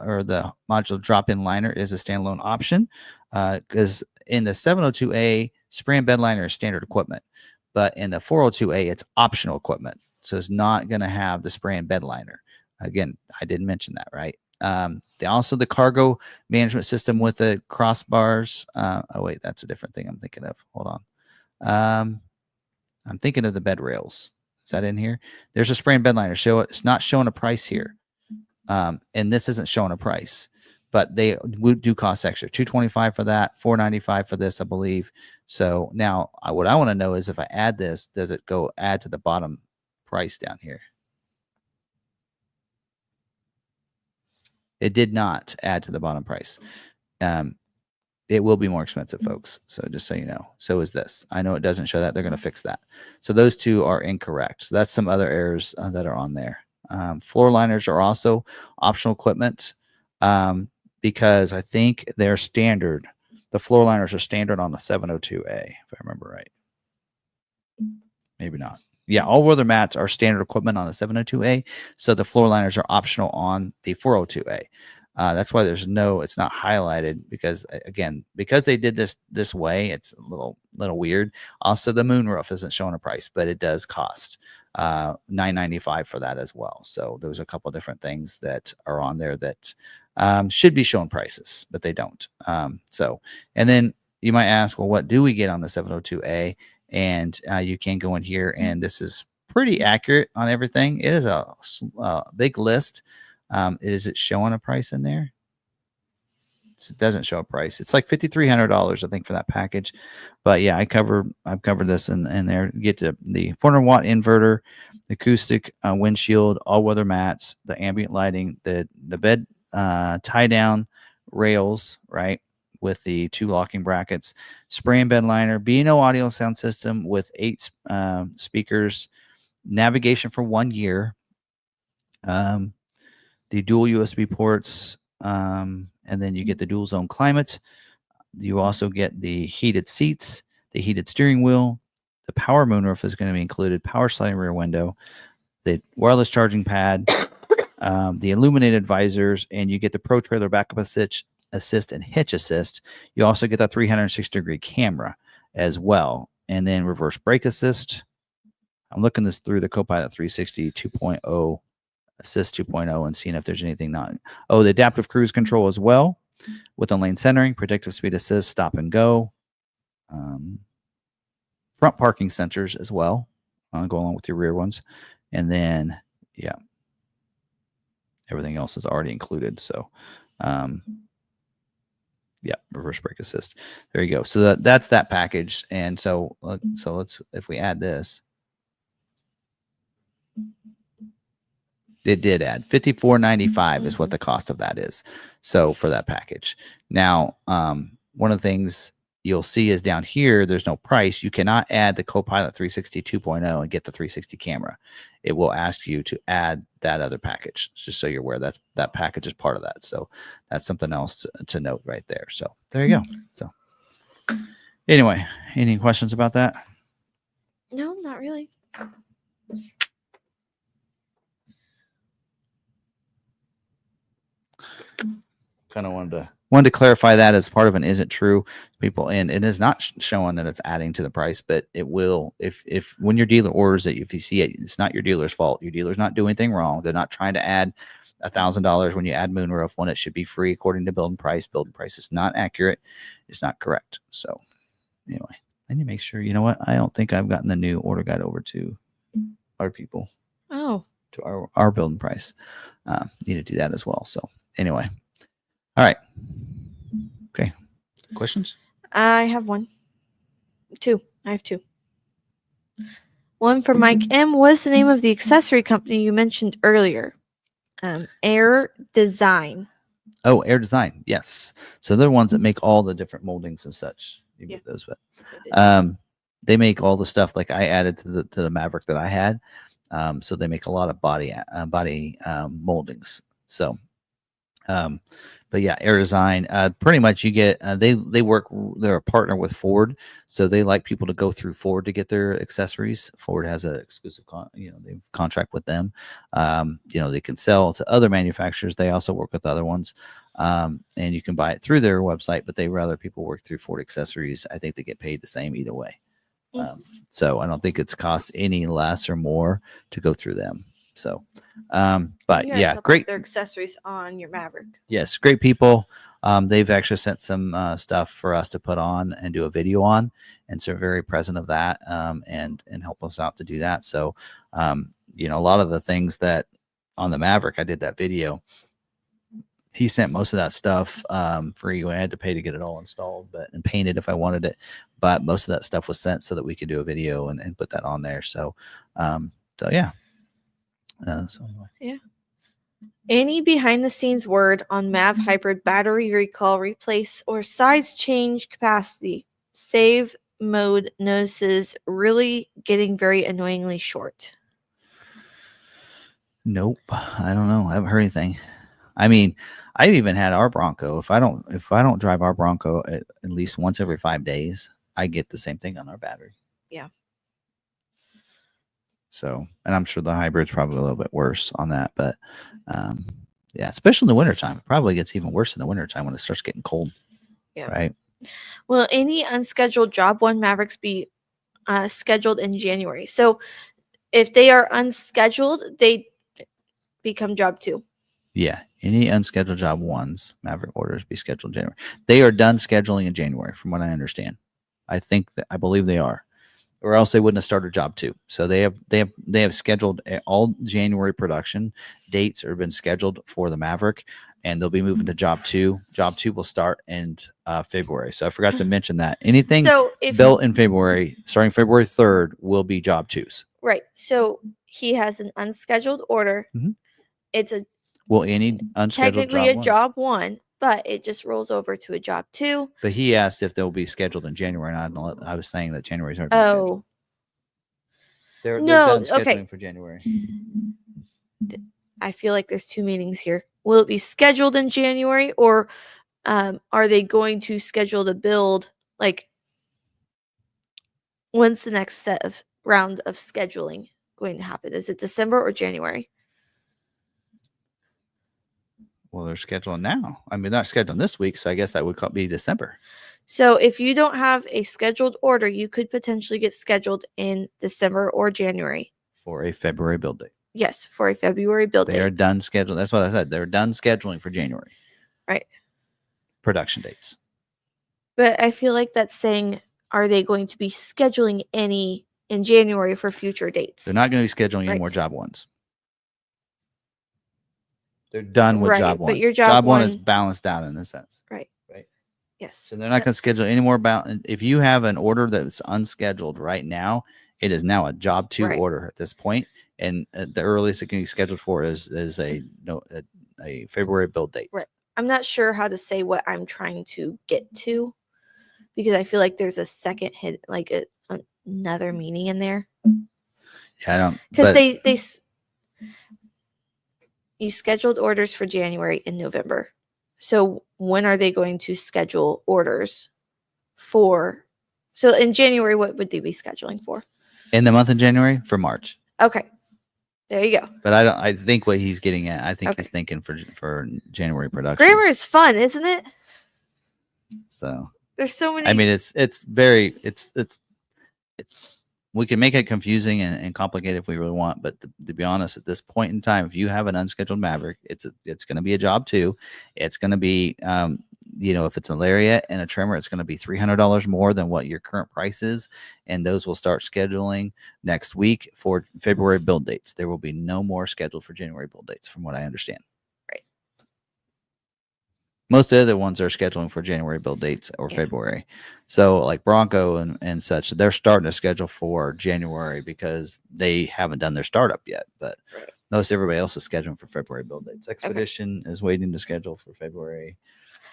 or the modular drop-in liner is a standalone option because in the 702A, spray and bed liner is standard equipment, but in the 402A, it's optional equipment. So it's not going to have the spray and bed liner. Again, I didn't mention that, right? Also the cargo management system with the crossbars. Oh wait, that's a different thing I'm thinking of. Hold on. I'm thinking of the bed rails. Is that in here? There's a spray and bed liner. It's not showing a price here. And this isn't showing a price, but they do cost extra. $225 for that, $495 for this, I believe. So now what I want to know is if I add this, does it go add to the bottom price down here. It did not add to the bottom price. It will be more expensive, folks. So just so you know. So is this. I know it doesn't show that. They're going to fix that. So those two are incorrect. So that's some other errors that are on there. Floor liners are also optional equipment because I think they're standard. The floor liners are standard on the 702A, if I remember right. Maybe not. Yeah, all weather mats are standard equipment on the 702A. So the floor liners are optional on the 402A. That's why it's not highlighted because again, because they did this way, it's a little weird. Also, the moonroof isn't showing a price, but it does cost $995 for that as well. So there's a couple different things that are on there that should be showing prices, but they don't. So, and then you might ask, well, what do we get on the 702A? And you can go in here, and this is pretty accurate on everything. It is a big list. Is it showing a price in there? It doesn't show a price. It's like $5,300, I think, for that package. But yeah, I've covered this in there. You get to the 400-watt inverter, the acoustic windshield, all-weather mats, the ambient lighting, the bed tie-down rails, right, with the 2 locking brackets, spray and bed liner, B&O audio sound system with 8 speakers, navigation for 1 year, the dual USB ports, and then you get the dual zone climate. You also get the heated seats, the heated steering wheel, the power moonroof is going to be included, power sliding rear window, the wireless charging pad, the illuminated visors, and you get the Pro Trailer backup assist and hitch assist. You also get that 360-degree camera as well, and then reverse brake assist. I'm looking this through the Copilot 360 2.0. Assist 2.0 and seeing if there's anything not. Oh, the adaptive cruise control as well with lane centering, predictive speed assist, stop and go, front parking sensors as well, go along with your rear ones, and then yeah, everything else is already included. So, yeah, reverse brake assist. There you go. So that's that package, and so let's if we add this. It did add $54.95 is what the cost of that is. So for that package. Now, one of the things you'll see is down here, there's no price. You cannot add the Copilot 360 2.0 and get the 360 camera. It will ask you to add that other package, just so you're aware that package is part of that. So that's something else to note right there. So there you go. So anyway, any questions about that? No, not really. Kind of wanted to clarify that as part of an isn't true people, and it is not showing that it's adding to the price, but it will if when your dealer orders it, if you see it, it's not your dealer's fault. Your dealer's not doing anything wrong. They're not trying to add $1,000 when you add moonroof when it should be free according to building price. Building price is not accurate. It's not correct. So anyway, I need to make sure. You know what? I don't think I've gotten the new order guide over to our people. Oh, to our building price. Need to do that as well. So anyway. All right. Okay. Questions? I have one. 2. I have 2. One for Mike M. What's the name of the accessory company you mentioned earlier? Air Design. Oh, Air Design. Yes. So they're the ones that make all the different moldings and such. You get those, but they make all the stuff like I added to the Maverick that I had. So they make a lot of body moldings. So. But yeah, Air Design, pretty much you get, they're a partner with Ford. So they like people to go through Ford to get their accessories. Ford has an exclusive, they've contract with them. They can sell to other manufacturers. They also work with other ones. And you can buy it through their website, but they rather people work through Ford accessories. I think they get paid the same either way. So I don't think it's cost any less or more to go through them. So, but yeah, great. Their accessories on your Maverick. Yes, great people. They've actually sent some stuff for us to put on and do a video on, and so very present of that, and help us out to do that. So, a lot of the things that on the Maverick, I did that video. He sent most of that stuff free. I had to pay to get it all installed, and painted if I wanted it. But most of that stuff was sent so that we could do a video and put that on there. So, yeah. So anyway. Yeah. Any behind-the-scenes word on MAV hybrid battery recall, replace, or size change capacity? Save mode notices really getting very annoyingly short. Nope. I don't know. I haven't heard anything. I mean, I've even had our Bronco. If I don't drive our Bronco at least once every 5 days, I get the same thing on our battery. Yeah. So, and I'm sure the hybrid's probably a little bit worse on that, but yeah, especially in the wintertime. It probably gets even worse in the wintertime when it starts getting cold. Yeah. Right. Will any unscheduled Job 1 Mavericks be scheduled in January? So if they are unscheduled, they become Job 2. Yeah. Any unscheduled Job 1s, Maverick orders be scheduled in January. They are done scheduling in January, from what I understand. I believe they are, or else they wouldn't have started Job 2. So they have scheduled all January production dates have been scheduled for the Maverick, and they'll be moving to Job 2. Job 2 will start in February. So I forgot to mention that anything built in February, starting February 3rd, will be Job 2s. Right. So he has an unscheduled order. Mm-hmm. It's a any unscheduled technically a Job 1, but it just rolls over to a Job 2. But he asked if they'll be scheduled in January, and I was saying that January's already been scheduled. They're done scheduling for January. I feel like there's two meanings here. Will it be scheduled in January, or are they going to schedule the build? Like, when's the next round of scheduling going to happen? Is it December or January? Well, they're scheduling now. I mean, they're not scheduling this week, so I guess that would be December. So if you don't have a scheduled order, you could potentially get scheduled in December or January. For a February build date. Yes, for a February build date. They are done scheduling. That's what I said. They're done scheduling for January. Right. Production dates. But I feel like that's saying, are they going to be scheduling any in January for future dates? They're not going to be scheduling any more Job 1s. They're done with Job 1. But your Job 1 is balanced out in a sense. Right. Yes. So they're not going to schedule any more if you have an order that's unscheduled right now, it is now a Job 2 order at this point, and the earliest it can be scheduled for is a February build date. Right. I'm not sure how to say what I'm trying to get to, because I feel like there's a second hit, like another meaning in there. Yeah, I don't. Because you scheduled orders for January and November. So when are they going to schedule orders for? So in January, what would they be scheduling for? In the month of January, for March. Okay, there you go. But I think what he's getting at, I think he's thinking for January production. Grammar is fun, isn't it? So there's so many. I mean, it's very we can make it confusing and complicated if we really want, but to be honest, at this point in time, if you have an unscheduled Maverick, it's going to be a Job 2. It's going to be, if it's a lariat and a trimmer, it's going to be $300 more than what your current price is, and those will start scheduling next week for February build dates. There will be no more scheduled for January build dates, from what I understand. Right. Most of the other ones are scheduling for January build dates or February. So like Bronco and such, they're starting to schedule for January because they haven't done their startup yet. But most everybody else is scheduling for February build dates. Expedition is waiting to schedule for February.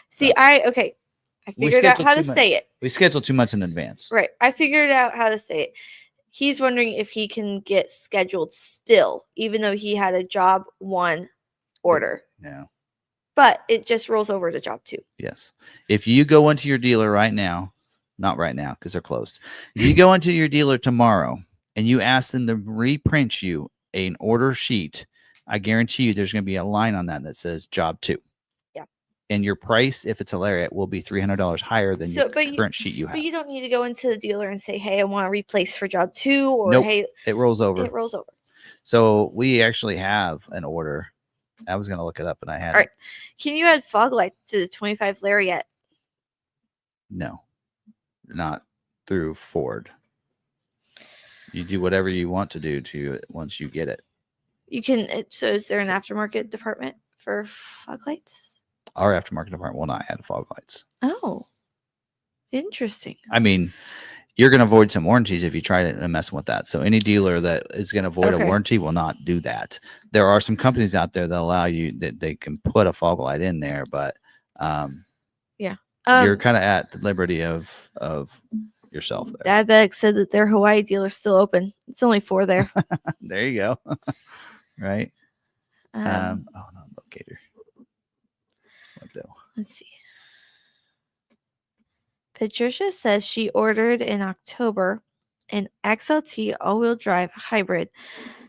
See, I figured out how to say it. We schedule 2 months in advance. Right. I figured out how to say it. He's wondering if he can get scheduled still, even though he had a Job 1 order. Yeah. But it just rolls over to Job 2. Yes. If you go into your dealer right now, not right now because they're closed. If you go into your dealer tomorrow and you ask them to reprint you an order sheet, I guarantee you there's going to be a line on that says Job 2. Yeah. And your price, if it's a lariat, will be $300 higher than your current sheet you have. But you don't need to go into the dealer and say, hey, I want to replace for Job 2. Or nope. Hey, it rolls over. It rolls over. So we actually have an order. I was going to look it up, and I had. All right. Can you add fog lights to the 25 lariat? No, not through Ford. You do whatever you want to do to it once you get it. You can. So is there an aftermarket department for fog lights? Our aftermarket department will not add fog lights. Oh, interesting. I mean, you're going to avoid some warranties if you try to mess with that. So any dealer that is going to avoid a warranty will not do that. There are some companies out there that allow you that they can put a fog light in there, but you're kind of at the liberty of yourself there. Dad Beg said that their Hawaii dealer's still open. It's only 4 there. There you go. Right. Oh no, locator. Let's see. Patricia says she ordered in October an XLT all-wheel drive hybrid.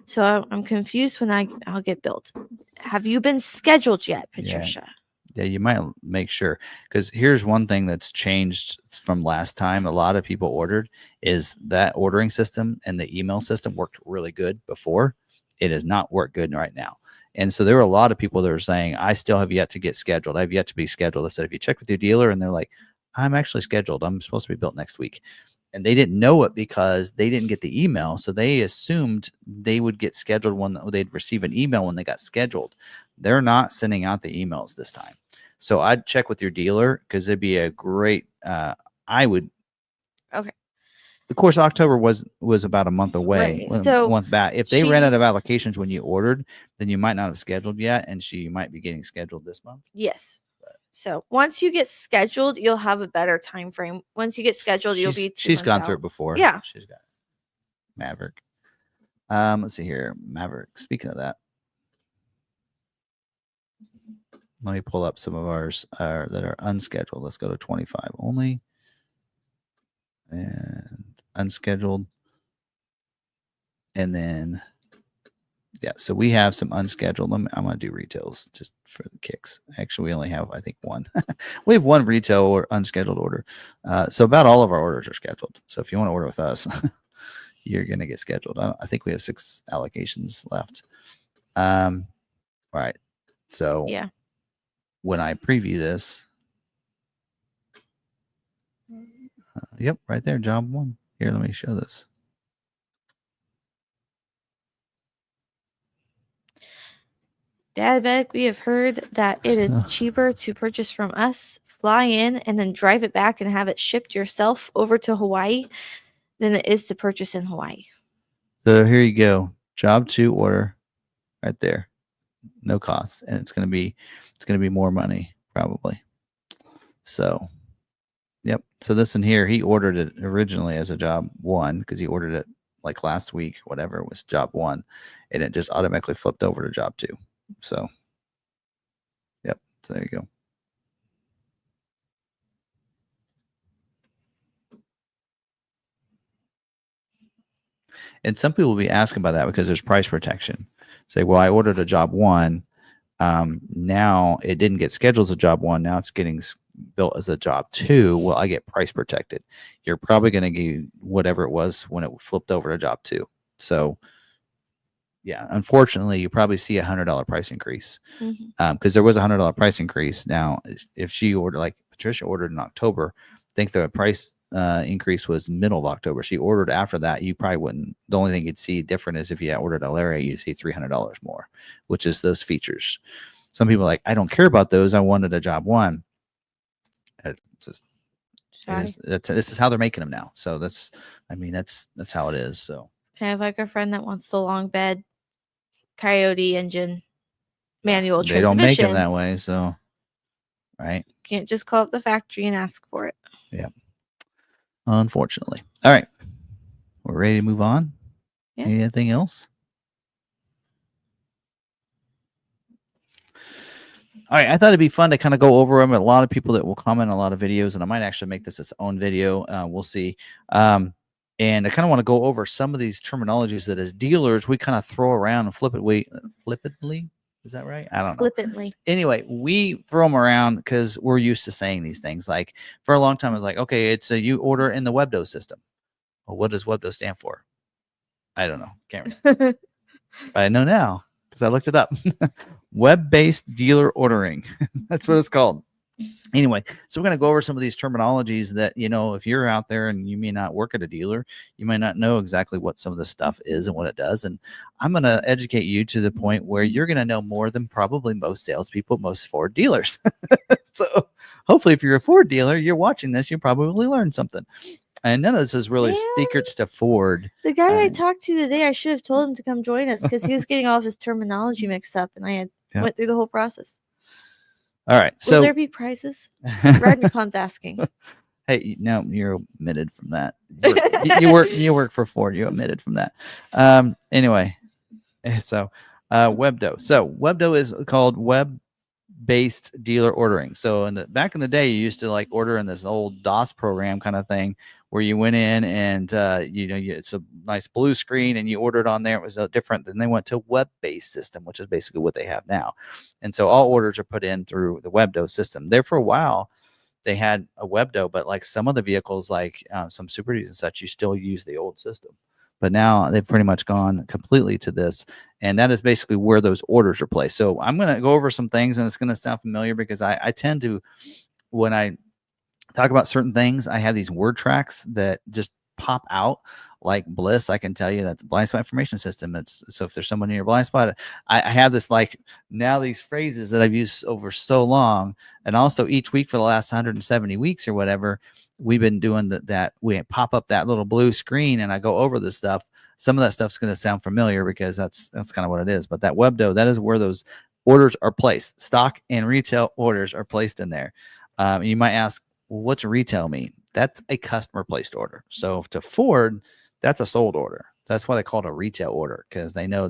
So I'm confused when I'll get built. Have you been scheduled yet, Patricia? Yeah, you might make sure, because here's one thing that's changed from last time. A lot of people ordered is that ordering system and the email system worked really good before. It does not work good right now. And so there were a lot of people that are saying, I still have yet to get scheduled. I've yet to be scheduled. I said, if you check with your dealer, and they're like, I'm actually scheduled. I'm supposed to be built next week. And they didn't know it because they didn't get the email. So they assumed they would get scheduled when they'd receive an email when they got scheduled. They're not sending out the emails this time. So I'd check with your dealer, because it'd be a great, I would. Okay. Of course, October was about a month away. Right. So a month back. If they ran out of applications when you ordered, then you might not have scheduled yet, and she might be getting scheduled this month. Yes. So once you get scheduled, you'll have a better time frame. Once you get scheduled, you'll be 2 She's months gone out. through it before. Yeah. She's got Maverick. Let's see here. Maverick. Speaking of that, let me pull up some of ours that are unscheduled. Let's go to 25 only. And unscheduled. And then, yeah, so we have some unscheduled. I'm going to do retails just for the kicks. Actually, we only have, I think, one. We have one retail or unscheduled order. So about all of our orders are scheduled. So if you want to order with us, you're going to get scheduled. I think we have 6 allocations left. All right. So when I preview this, yep, right there, job 1. Here, let me show this. Dad Beck, we have heard that it is cheaper to purchase from us, fly in, and then drive it back and have it shipped yourself over to Hawaii than it is to purchase in Hawaii. So here you go. Job 2 order right there. No cost. And it's going to be more money probably. So, yep. So this in here, he ordered it originally as a job 1 because he ordered it like last week, whatever, it was job 1, and it just automatically flipped over to job 2. So, yep. So there you go. And some people will be asking about that because there's price protection. Say, well, I ordered a job 1. Now it didn't get scheduled as a job 1. Now it's getting built as a job 2. Well, I get price protected. You're probably going to get whatever it was when it flipped over to job 2. So, yeah, unfortunately, you probably see $100 price increase because there was a $100 price increase. Now, if she ordered, like Patricia ordered in October, I think the price increase was middle of October. She ordered after that. You probably wouldn't. The only thing you'd see different is if you ordered a Lariat, you'd see $300 more, which is those features. Some people are like, I don't care about those. I wanted a job 1. This is how they're making them now. So that's how it is. So it's kind of like a friend that wants the long bed Coyote engine manual transmission. They don't make them that way, so right. Can't just call up the factory and ask for it. Yeah. Unfortunately. All right. We're ready to move on. Yeah. Anything else? All right. I thought it'd be fun to kind of go over them. A lot of people that will comment on a lot of videos, and I might actually make this its own video. We'll see. And I kind of want to go over some of these terminologies that as dealers, we kind of throw around and flippantly. Is that right? I don't know. Flippantly. Anyway, we throw them around because we're used to saying these things. Like for a long time, it's like, okay, it's you order in the WebDo system. Well, what does WebDo stand for? I don't know. Can't remember. But I know now because I looked it up. Web-based dealer ordering. That's what it's called. Anyway, so we're going to go over some of these terminologies that, if you're out there and you may not work at a dealer, you might not know exactly what some of this stuff is and what it does. And I'm going to educate you to the point where you're going to know more than probably most salespeople, most Ford dealers. So hopefully if you're a Ford dealer, you're watching this, you probably learned something. And none of this is really Man. secrets to Ford. The guy I talked to today, I should have told him to come join us because he was getting all of his terminology mixed up, and I had went through the whole process. All right. Will there be prizes? Radnicon's asking. Hey, no, you're omitted from that. You work for Ford. You omitted from that. Anyway, so Webdo. So Webdo is called web-based dealer ordering. So back in the day, you used to like order in this old DOS program kind of thing where you went in and it's a nice blue screen and you ordered on there. It was different. Then they went to a web-based system, which is basically what they have now. And so all orders are put in through the Webdo system. There for a while, they had a Webdo, but like some of the vehicles, like some Super Duties and such, you still use the old system. But now they've pretty much gone completely to this, and that is basically where those orders are placed. So I'm going to go over some things, and it's going to sound familiar because I tend to, when I talk about certain things, I have these word tracks that just pop out like Bliss. I can tell you that the blind spot information system. So if there's someone in your blind spot, I have this like now these phrases that I've used over so long, and also each week for the last 170 weeks or whatever, we've been doing that. We pop up that little blue screen, and I go over this stuff. Some of that stuff's going to sound familiar because that's kind of what it is. But that Webdo, that is where those orders are placed. Stock and retail orders are placed in there. You might ask, well, what's retail mean? That's a customer placed order. So to Ford, that's a sold order. That's why they call it a retail order, because they know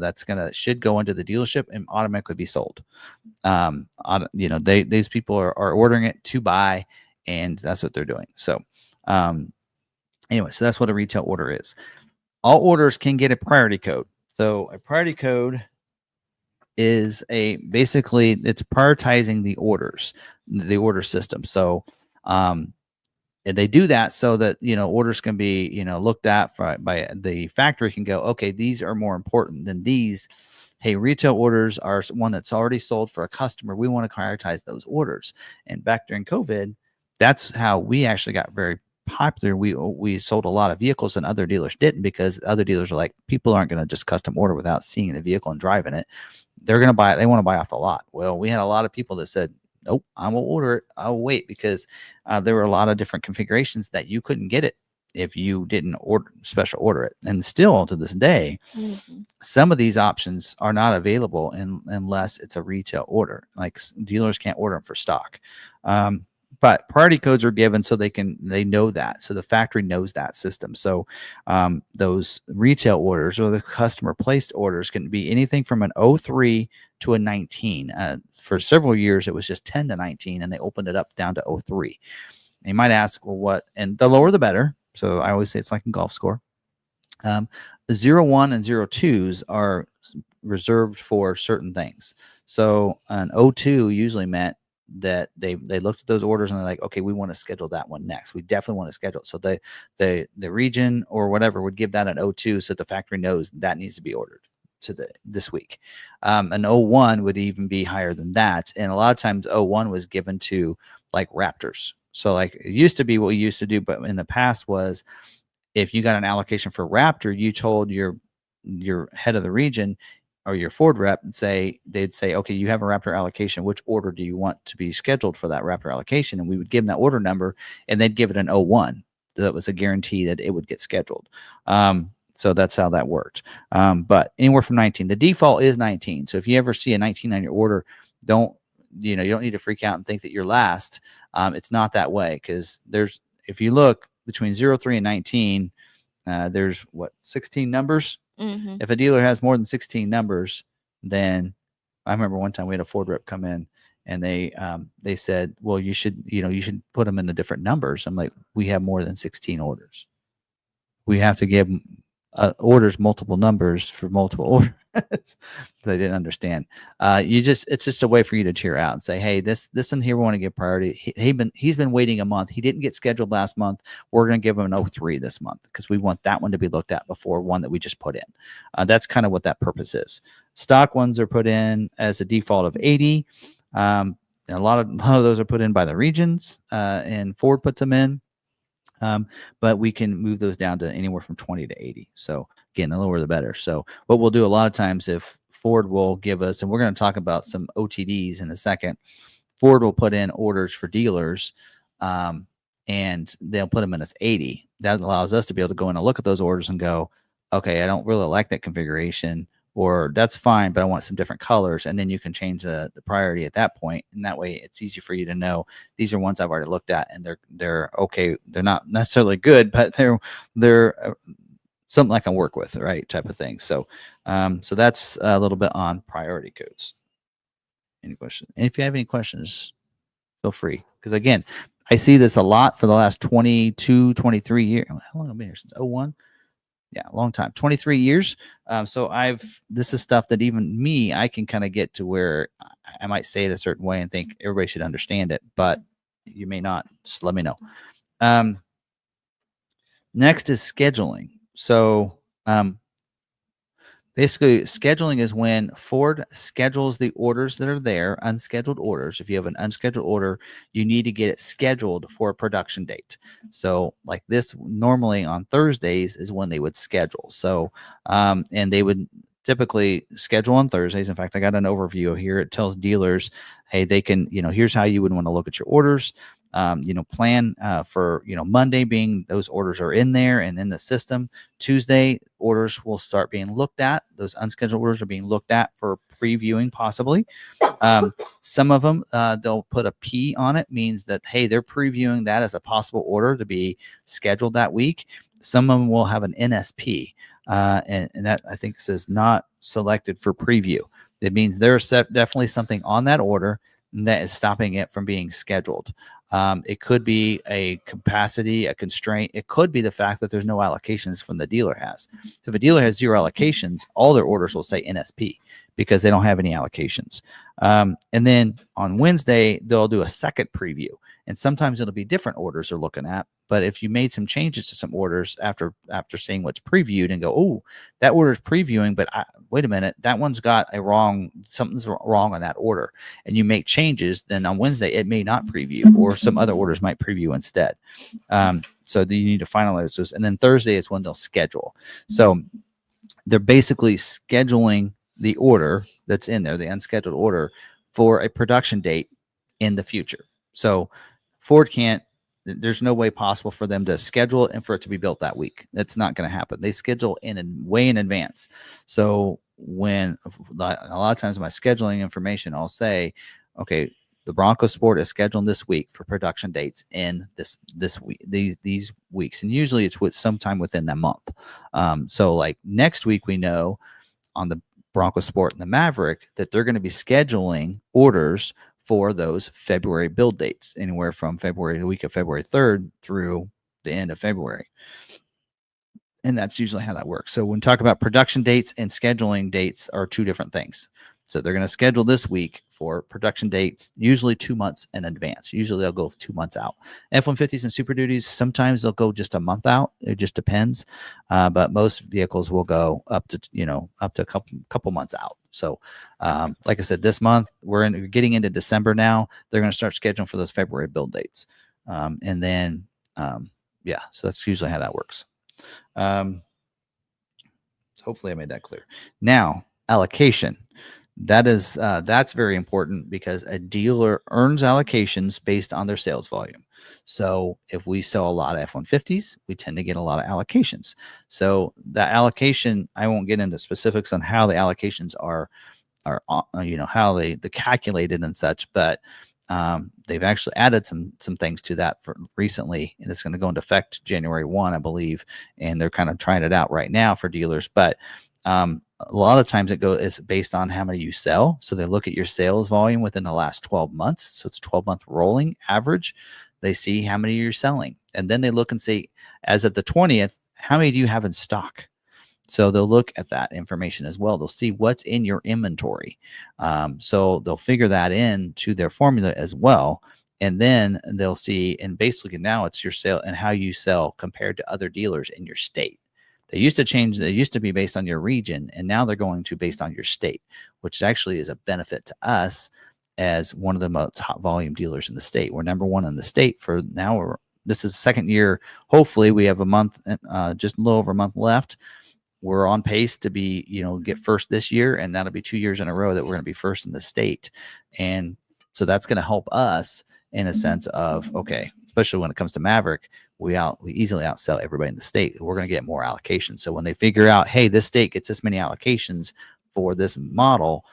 should go into the dealership and automatically be sold. These people are ordering it to buy, and that's what they're doing. So anyway, so that's what a retail order is. All orders can get a priority code. So a priority code is basically it's prioritizing the orders, the order system. So and they do that so that orders can be looked at by the factory, can go, okay, these are more important than these. Hey, retail orders are one that's already sold for a customer. We want to prioritize those orders. And back during COVID, that's how we actually got very popular. We sold a lot of vehicles and other dealers didn't, because other dealers are like, people aren't going to just custom order without seeing the vehicle and driving it. They're going to buy it. They want to buy off the lot. Well, we had a lot of people that said, nope, I will order it. I'll wait, because there were a lot of different configurations that you couldn't get it if you didn't special order it. And still to this day, some of these options are not available unless it's a retail order. Like dealers can't order them for stock. But priority codes are given so they know that. So the factory knows that system. So those retail orders or the customer placed orders can be anything from an 03 to a 19. For several years, it was just 10 to 19, and they opened it up down to 03. And you might ask, well, what? And the lower the better. So I always say it's like a golf score. 01 and 02s are reserved for certain things. So an 02 usually meant that they looked at those orders and they're like, okay, we want to schedule that one next. We definitely want to schedule it. So the region or whatever would give that an 02 so the factory knows that needs to be ordered to this week. An 01 would even be higher than that. And a lot of times 01 was given to like Raptors. So like it used to be what we used to do, but in the past was if you got an allocation for Raptor, you told your head of the region or your Ford rep and they'd say, okay, you have a Raptor allocation. Which order do you want to be scheduled for that Raptor allocation? And we would give them that order number, and they'd give it an 01. That was a guarantee that it would get scheduled. So that's how that worked. But anywhere from 19, the default is 19. So if you ever see a 19 on your order, you don't need to freak out and think that you're last. It's not that way, because if you look between 03 and 19, there's 16 numbers. Mm-hmm. If a dealer has more than 16 numbers, then I remember one time we had a Ford rep come in and they said, well, you should put them in the different numbers. I'm like, we have more than 16 orders. We have to give orders multiple numbers for multiple orders. They didn't understand. It's just a way for you to cheer out and say, hey, this in here we want to give priority. He's been waiting a month. He didn't get scheduled last month. We're going to give him an 03 this month because we want that one to be looked at before one that we just put in. That's kind of what that purpose is. Stock ones are put in as a default of 80. And a lot of those are put in by the regions, and Ford puts them in. But we can move those down to anywhere from 20 to 80. So again, the lower the better. So what we'll do a lot of times, if Ford will give us, and we're going to talk about some OTDs in a second, Ford will put in orders for dealers and they'll put them in as 80. That allows us to be able to go in and look at those orders and go, okay, I don't really like that configuration, or that's fine, but I want some different colors. And then you can change the priority at that point. And that way it's easy for you to know these are ones I've already looked at and they're okay. They're not necessarily good, but they're something I can work with, right? Type of thing. So, so that's a little bit on priority codes. Any questions? And if you have any questions, feel free. Because again, I see this a lot for the last 22, 23 years. How long have I been here? Since 01? Yeah, a long time, 23 years. So this is stuff that even me, I can kind of get to where I might say it a certain way and think everybody should understand it, but you may not. Just let me know. Next is scheduling. So basically, scheduling is when Ford schedules the orders that are there, unscheduled orders. If you have an unscheduled order, you need to get it scheduled for a production date. So like this, normally on Thursdays is when they would schedule. So, and they would typically schedule on Thursdays. In fact, I got an overview here. It tells dealers, hey, they can, here's how you would want to look at your orders. Plan for, Monday being those orders are in there and in the system. Tuesday, orders will start being looked at. Those unscheduled orders are being looked at for previewing possibly. Some of them, they'll put a P on it, means that, hey, they're previewing that as a possible order to be scheduled that week. Some of them will have an NSP, and that I think says not selected for preview. It means there's definitely something on that order that is stopping it from being scheduled. It could be a capacity, a constraint. It could be the fact that there's no allocations from the dealer has. So if a dealer has 0 allocations, all their orders will say NSP because they don't have any allocations. And then on Wednesday, they'll do a second preview. And sometimes it'll be different orders they're looking at. But if you made some changes to some orders after seeing what's previewed and go, oh, that order is previewing, but wait a minute, that one's got something's wrong on that order. And you make changes, then on Wednesday, it may not preview, or some other orders might preview instead. So you need to finalize those. And then Thursday is when they'll schedule. So they're basically scheduling the order that's in there, the unscheduled order, for a production date in the future. So Ford there's no way possible for them to schedule it and for it to be built that week. That's not going to happen. They schedule way in advance. So when a lot of times my scheduling information, I'll say, okay, the Bronco Sport is scheduled this week for production dates in this week, these weeks. And usually it's sometime within that month. So like next week, we know on the Bronco Sport and the Maverick that they're going to be scheduling orders for those February build dates, anywhere from the week of February 3rd through the end of February. And that's usually how that works. So when we talk about production dates and scheduling dates are two different things. So they're going to schedule this week for production dates, usually 2 months in advance. Usually they'll go 2 months out. F-150s and Super Duties, sometimes they'll go just a month out. It just depends. But most vehicles will go up to a couple months out. So like I said, this month we're getting into December now. They're going to start scheduling for those February build dates. And then, so that's usually how that works. Hopefully I made that clear. Now, allocation. That's very important because a dealer earns allocations based on their sales volume. So if we sell a lot of F-150s, we tend to get a lot of allocations. So the allocation, I won't get into specifics on how the allocations are how they calculated and such, but they've actually added some things to that for recently, and it's going to go into effect January 1, I believe, and they're kind of trying it out right now for dealers. But a lot of times it's based on how many you sell. So they look at your sales volume within the last 12 months. So it's 12-month rolling average. They see how many you're selling. And then they look and see, as of the 20th, how many do you have in stock? So they'll look at that information as well. They'll see what's in your inventory. So they'll figure that into their formula as well. And then they'll see, and basically now it's your sale and how you sell compared to other dealers in your state. They used to be based on your region, and now they're going to based on your state, which actually is a benefit to us as one of the most top volume dealers in the state. We're number 1 in the state for now. This is the second year. Hopefully we have a month, just a little over a month left. We're on pace to be, get first this year, and that'll be 2 years in a row that we're going to be first in the state. And so that's going to help us in a sense of, okay, especially when it comes to Maverick, we easily outsell everybody in the state. We're going to get more allocations. So when they figure out, hey, this state gets this many allocations for this model,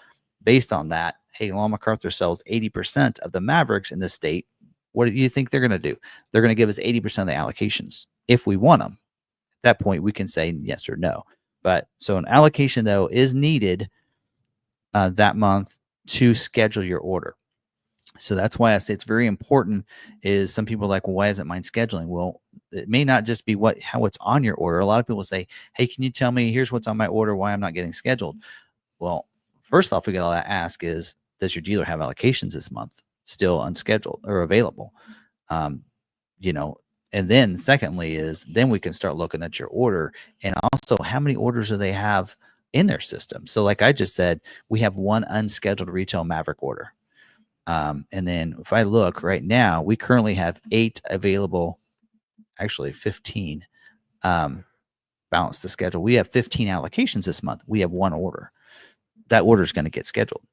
based on that, hey, McArthur sells 80% of the Mavericks in this state. What do you think they're going to do? They're going to give us 80% of the allocations if we want them. At that point, we can say yes or no. But so an allocation, though, is needed that month to schedule your order. So that's why I say it's very important. Is some people are like, well, why isn't mine scheduling? Well, it may not just be how it's on your order. A lot of people say, hey, can you tell me, here's what's on my order, why I'm not getting scheduled? Well, first off, we got to ask is, does your dealer have allocations this month still unscheduled or available? You know, and then secondly is then we can start looking at your order, and also how many orders do they have in their system. So like I just said, we have one unscheduled retail Maverick order. And then if I look right now, we currently have 8 available, actually 15 balance to schedule. We have 15 allocations this month. We have one order. That order is going to get scheduled.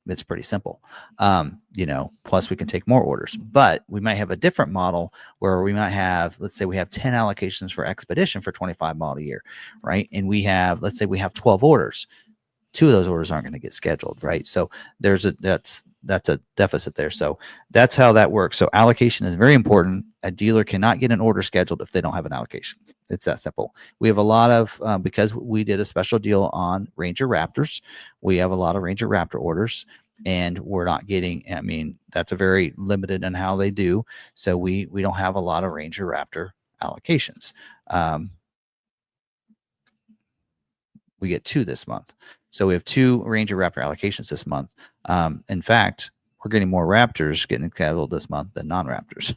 It's pretty simple. You know, plus we can take more orders, but we might have a different model where we might have, let's say we have 10 allocations for Expedition for 25 model year, right? And we have, let's say we have 12 orders. 2 of those orders aren't going to get scheduled, right? So that's a deficit there. So that's how that works. So allocation is very important. A dealer cannot get an order scheduled if they don't have an allocation. It's that simple. We have a lot of, because we did a special deal on Ranger Raptors, we have a lot of Ranger Raptor orders, and we're not getting, I mean, that's a very limited in how they do. So we don't have a lot of Ranger Raptor allocations. We get 2 this month. So we have 2 Ranger Raptor allocations this month. In fact, we're getting more Raptors getting scheduled this month than non-Raptors.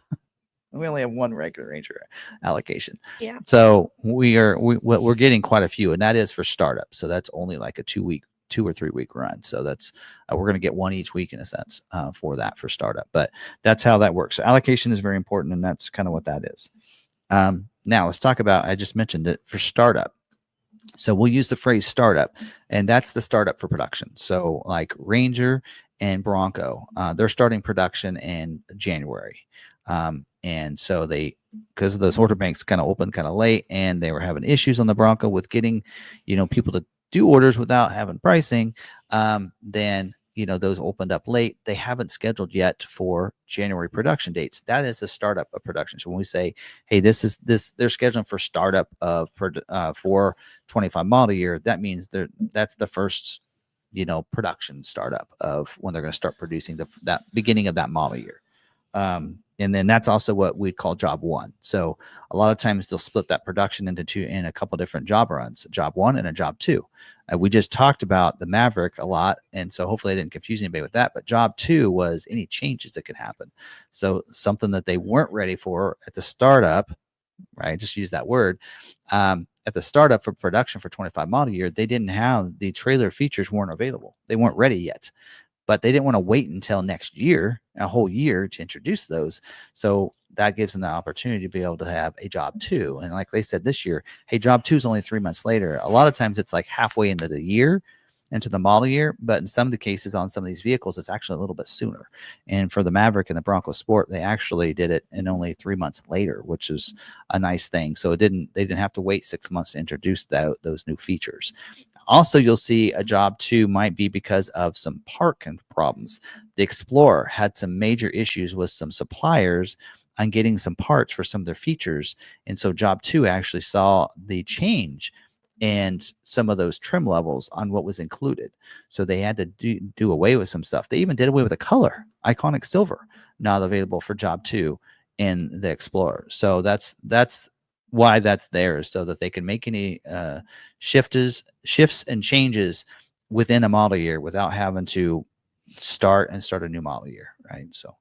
We only have 1 regular Ranger allocation. Yeah. So we're getting quite a few, and that is for startup. So that's only like a 2 or 3 week run. So that's we're going to get 1 each week in a sense for startup. But that's how that works. So allocation is very important, and that's kind of what that is. Now let's talk about. I just mentioned it for startup. So we'll use the phrase startup, and that's the startup for production. So like Ranger and Bronco, they're starting production in January. And so because of those order banks kind of opened kind of late, and they were having issues on the Bronco with getting, people to do orders without having pricing, then, those opened up late. They haven't scheduled yet for January production dates. That is the startup of production. So when we say, hey, they're scheduling for startup of for 25 model year, that means that's the first, production startup of when they're going to start producing that beginning of that model year. And then that's also what we'd call job 1. So a lot of times they'll split that production in a couple different job runs, job 1 and a job 2. We just talked about the Maverick a lot, and so hopefully I didn't confuse anybody with that. But job 2 was any changes that could happen. So something that they weren't ready for at the startup, right? Just use that word. At the startup for production for 25 model year, they didn't have the trailer features weren't available. They weren't ready yet. But they didn't want to wait until next year, a whole year, to introduce those. So that gives them the opportunity to be able to have a job 2. And like they said this year, hey, job 2 is only 3 months later. A lot of times it's like halfway into the year, into the model year. But in some of the cases on some of these vehicles, it's actually a little bit sooner. And for the Maverick and the Bronco Sport, they actually did it in only 3 months later, which is a nice thing. So they didn't have to wait 6 months to introduce those new features. Also, you'll see a job 2 might be because of some part problems. The Explorer had some major issues with some suppliers on getting some parts for some of their features. And so job 2 actually saw the change and some of those trim levels on what was included. So they had to do away with some stuff. They even did away with the color, iconic silver, not available for job 2 in the Explorer. So that's why that's there, is so that they can make any shifts and changes within a model year without having to start a new model year, right? So,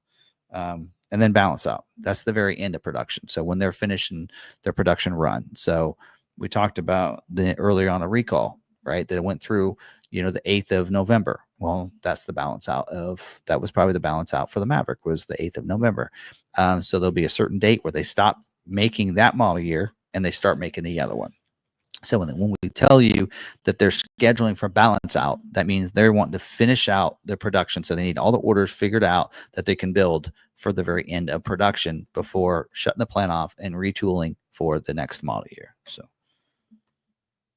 and then balance out. That's the very end of production. So when they're finishing their production run. So we talked about earlier on a recall, right? That it went through, the 8th of November. Well, that's the balance out that was probably the balance out for the Maverick, was the 8th of November. So there'll be a certain date where they stop making that model year and they start making the other one. So when we tell you that they're scheduling for balance out, that means they're wanting to finish out their production. So they need all the orders figured out that they can build for the very end of production before shutting the plant off and retooling for the next model year. So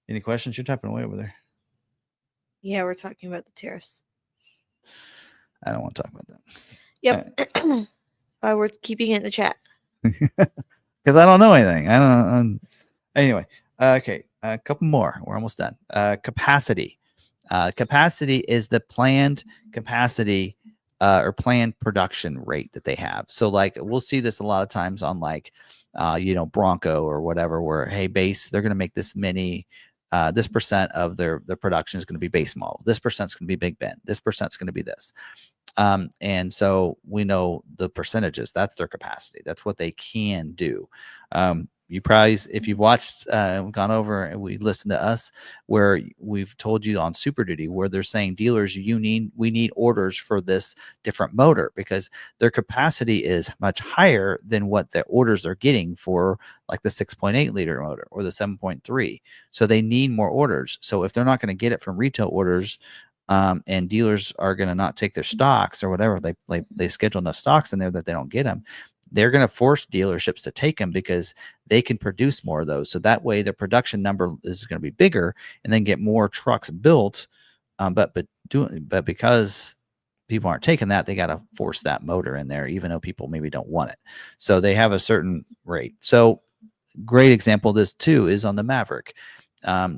any questions? You're typing away over there. Yeah, we're talking about the tariffs. I don't want to talk about that. Yep. Why we're keeping it in the chat. Because I don't know anything. I don't. Anyway, okay, a couple more. We're almost done. Capacity. Capacity is the planned capacity or planned production rate that they have. So, like, we'll see this a lot of times on, like, Bronco or whatever, where, hey, base, they're going to make this many. This percent of their production is going to be base model. This percent is going to be Big Ben. This percent is going to be this. And so we know the percentages. That's their capacity. That's what they can do. You probably, if you've watched, gone over and we listened to us, where we've told you on Super Duty, where they're saying, dealers, we need orders for this different motor, because their capacity is much higher than what the orders are getting for, like, the 6.8 liter motor or the 7.3. So they need more orders. So if they're not going to get it from retail orders, and dealers are going to not take their stocks or whatever, they schedule enough stocks in there that they don't get them, they're going to force dealerships to take them because they can produce more of those. So that way their production number is going to be bigger and then get more trucks built. But because people aren't taking that, they got to force that motor in there, even though people maybe don't want it. So they have a certain rate. So great example of this too is on the Maverick.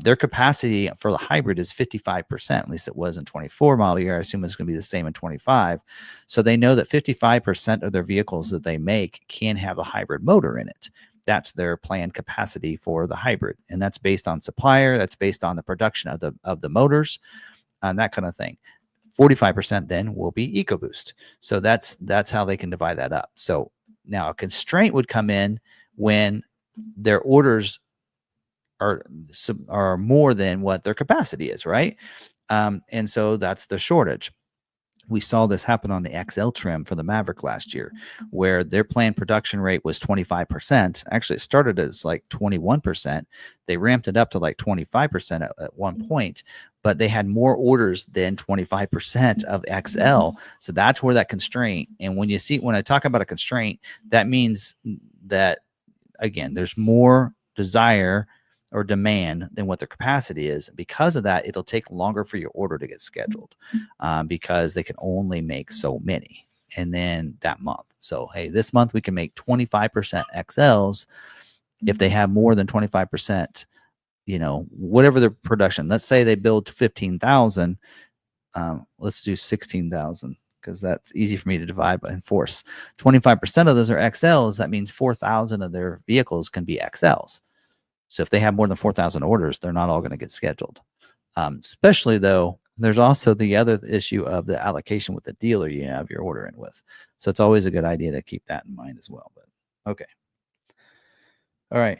Their capacity for the hybrid is 55%. At least it was in 24 model year. I assume it's going to be the same in 25. So they know that 55% of their vehicles that they make can have a hybrid motor in it. That's their planned capacity for the hybrid, and that's based on supplier. That's based on the production of the motors, and that kind of thing. 45% then will be EcoBoost. So that's how they can divide that up. So now a constraint would come in when their orders are more than what their capacity is, right? And so that's the shortage. We saw this happen on the XL trim for the Maverick last year, where their planned production rate was 25%. Actually, it started as like 21%. They ramped it up to like 25% at one point, but they had more orders than 25% of XL. So that's where that constraint. And when I talk about a constraint, that means that, again, there's more desire or demand than what their capacity is. Because of that, it'll take longer for your order to get scheduled, because they can only make so many. And then that month, so hey, this month we can make 25% XLs. If they have more than 25%, whatever their production, let's say they build 15,000, let's do 16,000, because that's easy for me to divide by and force. 25% of those are XLs. That means 4,000 of their vehicles can be XLs. So if they have more than 4,000 orders, they're not all going to get scheduled. Especially though, there's also the other issue of the allocation with the dealer you have your order in with. So it's always a good idea to keep that in mind as well. But okay. All right.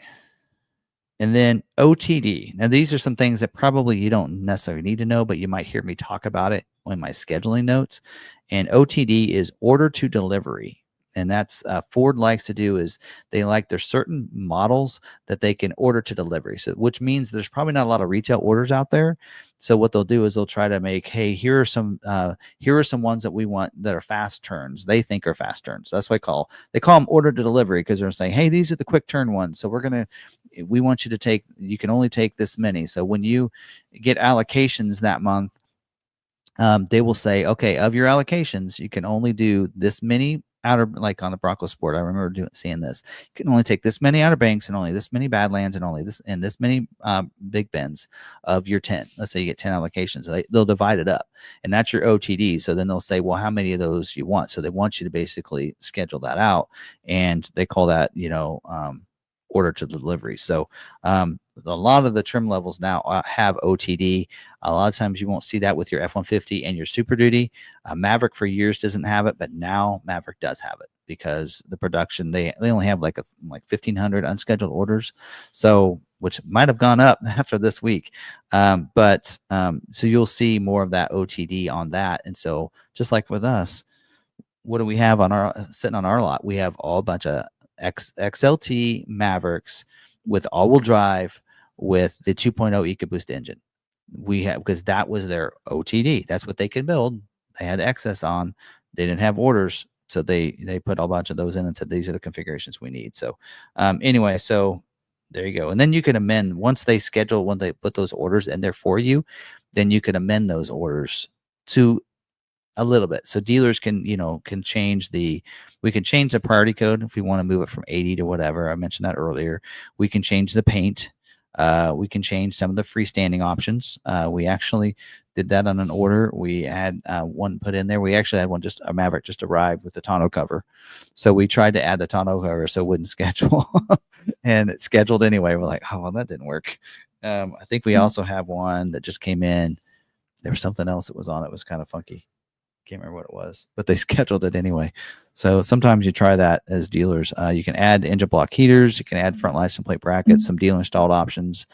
And then OTD. Now, these are some things that probably you don't necessarily need to know, but you might hear me talk about it in my scheduling notes. And OTD is order to delivery. And that's Ford likes to do is there's certain models that they can order to delivery. So which means there's probably not a lot of retail orders out there. So what they'll do is they'll try to make, hey, here are some ones that we want that are fast turns. They think are fast turns. So that's what they call them order to delivery, because they're saying, hey, these are the quick turn ones. So we want you to you can only take this many. So when you get allocations that month, they will say, okay, of your allocations, you can only do this many outer, like on the Bronco Sport. I remember seeing this. You can only take this many Outer Banks and only this many Badlands and only this many Big Bends of your 10. Let's say you get 10 allocations. They'll divide it up, and that's your OTD. So then they'll say, well, how many of those you want? So they want you to basically schedule that out, and they call that, order to delivery. So a lot of the trim levels now have OTD. A lot of times you won't see that with your F-150 and your Super Duty. Maverick for years doesn't have it, but now Maverick does have it, because the production, they only have like 1,500 unscheduled orders. So, which might have gone up after this week. So you'll see more of that OTD on that. And so just like with us, what do we have sitting on our lot? We have all a bunch of XLT Mavericks with all-wheel drive, with the 2.0 EcoBoost engine. We have, because that was their OTD. That's what they could build. They had excess on. They didn't have orders, so they put a bunch of those in and said these are the configurations we need. So anyway, so there you go. And then you can amend once they schedule, when they put those orders in there for you, then you can amend those orders to a little bit. So dealers can, can change we can change the priority code if we want to move it from 80 to whatever. I mentioned that earlier. We can change the paint. We can change some of the freestanding options. We actually did that on an order. We had one put in there. We actually had one, just a Maverick just arrived with the tonneau cover. So we tried to add the tonneau cover so it wouldn't schedule. And it scheduled anyway. We're like, oh, well, that didn't work. I think we also have one that just came in. There was something else that was on it. It was kind of funky. Can't remember what it was, but they scheduled it anyway. So sometimes you try that as dealers. You can add engine block heaters. You can add front license plate brackets, some dealer installed options.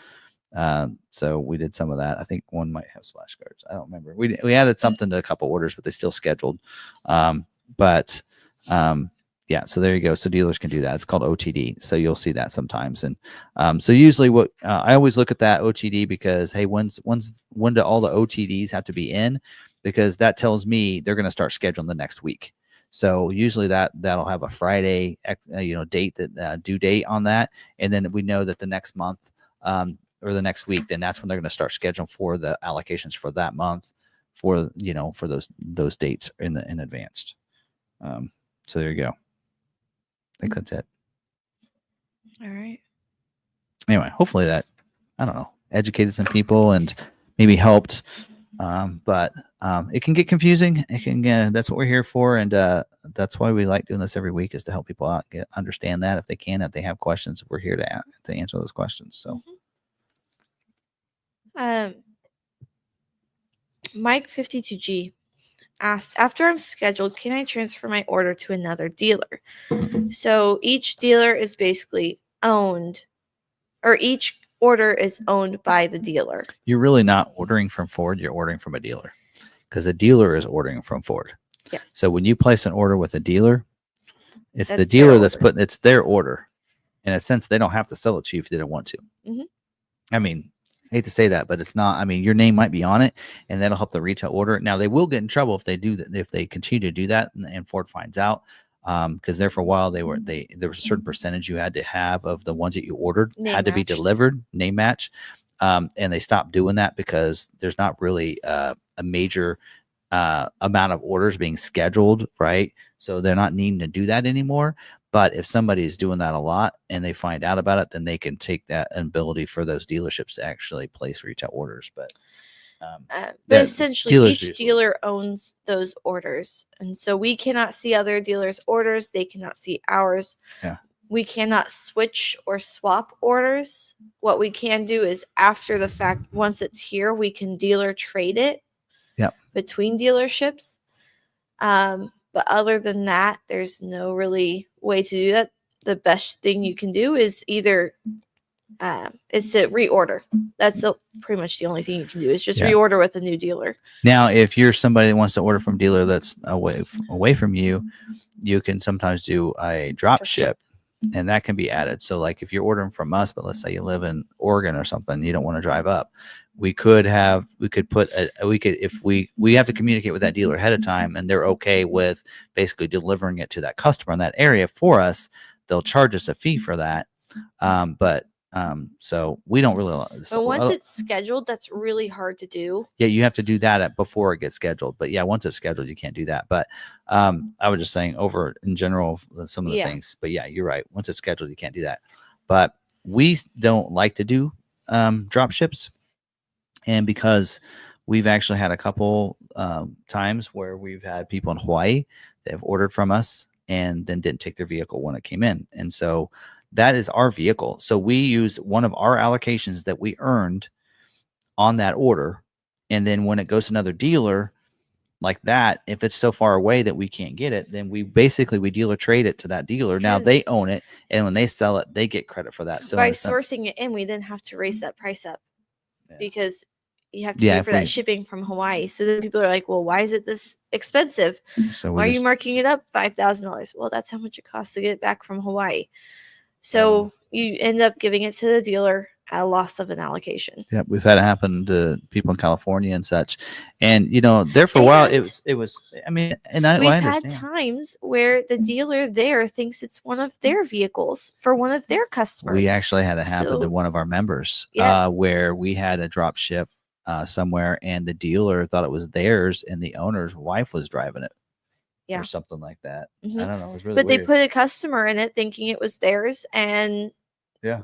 So we did some of that. I think one might have splash guards. I don't remember. We added something to a couple orders, but they still scheduled. Yeah, so there you go. So dealers can do that. It's called OTD. So you'll see that sometimes. And so usually what I always look at that OTD because, hey, when do all the OTDs have to be in? Because that tells me they're going to start scheduling the next week. So usually that'll have a Friday, date, that due date on that. And then we know that the next month or the next week, then that's when they're going to start scheduling for the allocations for that month for those dates in advance. So there you go. I think that's it. All right. Anyway, hopefully that, I don't know, educated some people and maybe helped. But it can get confusing. It can that's what we're here for, and that's why we like doing this every week, is to help people out, understand that if they have questions, we're here to answer those questions. So, Mike 52G asks, after I'm scheduled, can I transfer my order to another dealer? So each dealer is basically owned, or each order is owned by the dealer. You're really not ordering from Ford, you're ordering from a dealer, because a dealer is ordering from Ford. Yes. So when you place an order with a dealer, it's That's the dealer their order. it's their order. In a sense, they don't have to sell it to you if they don't want to. Mm-hmm. I mean, I hate to say that, but it's not. I mean, your name might be on it, and that'll help the retail order. Now, they will get in trouble if they do that, if they continue to do that, and Ford finds out. Because there for a while there was a certain percentage you had to have of the ones that you ordered had to be delivered, name match, and they stopped doing that because there's not really a major amount of orders being scheduled, right? So they're not needing to do that anymore. But if somebody is doing that a lot and they find out about it, then they can take that ability for those dealerships to actually place retail orders. But essentially each dealer owns those orders, and so we cannot see other dealers' orders. They cannot see ours. Yeah. We cannot switch or swap orders. What we can do is, after the fact, once it's here, we can dealer trade it between dealerships. But other than that, there's no really way to do that. The best thing you can do is either is to reorder. That's pretty much the only thing you can do, is just reorder with a new dealer. Now, if you're somebody that wants to order from a dealer that's away from you, you can sometimes do a drop ship, and that can be added. So like if you're ordering from us, but let's say you live in Oregon or something, you don't want to drive up, we could have to communicate with that dealer ahead of time, and they're okay with basically delivering it to that customer in that area for us. They'll charge us a fee for that. So we don't really. But once it's scheduled, that's really hard to do. Yeah, you have to do that before it gets scheduled. But yeah, once it's scheduled, you can't do that. But I was just saying over in general some of the things. But yeah, you're right. Once it's scheduled, you can't do that. But we don't like to do drop ships, and because we've actually had a couple times where we've had people in Hawaii that have ordered from us and then didn't take their vehicle when it came in, and so that is our vehicle. So we use one of our allocations that we earned on that order. And then when it goes to another dealer like that, if it's so far away that we can't get it, then we dealer trade it to that dealer. Now they own it. And when they sell it, they get credit for that. So by sourcing it in, we then have to raise that price up because you have to pay for that shipping from Hawaii. So then people are like, well, why is it this expensive? So why are you marking it up $5,000? Well, that's how much it costs to get it back from Hawaii. So you end up giving it to the dealer. at a loss of an allocation. Yeah, we've had it happen to people in California and such, and there for a while it was. I mean, and I We've understand. had times where the dealer there thinks it's one of their vehicles for one of their customers. We actually had it happen to one of our members, where we had a drop ship somewhere, and the dealer thought it was theirs, and the owner's wife was driving it, or something like that. I don't know. It was really but weird. they put a customer in it thinking it was theirs, and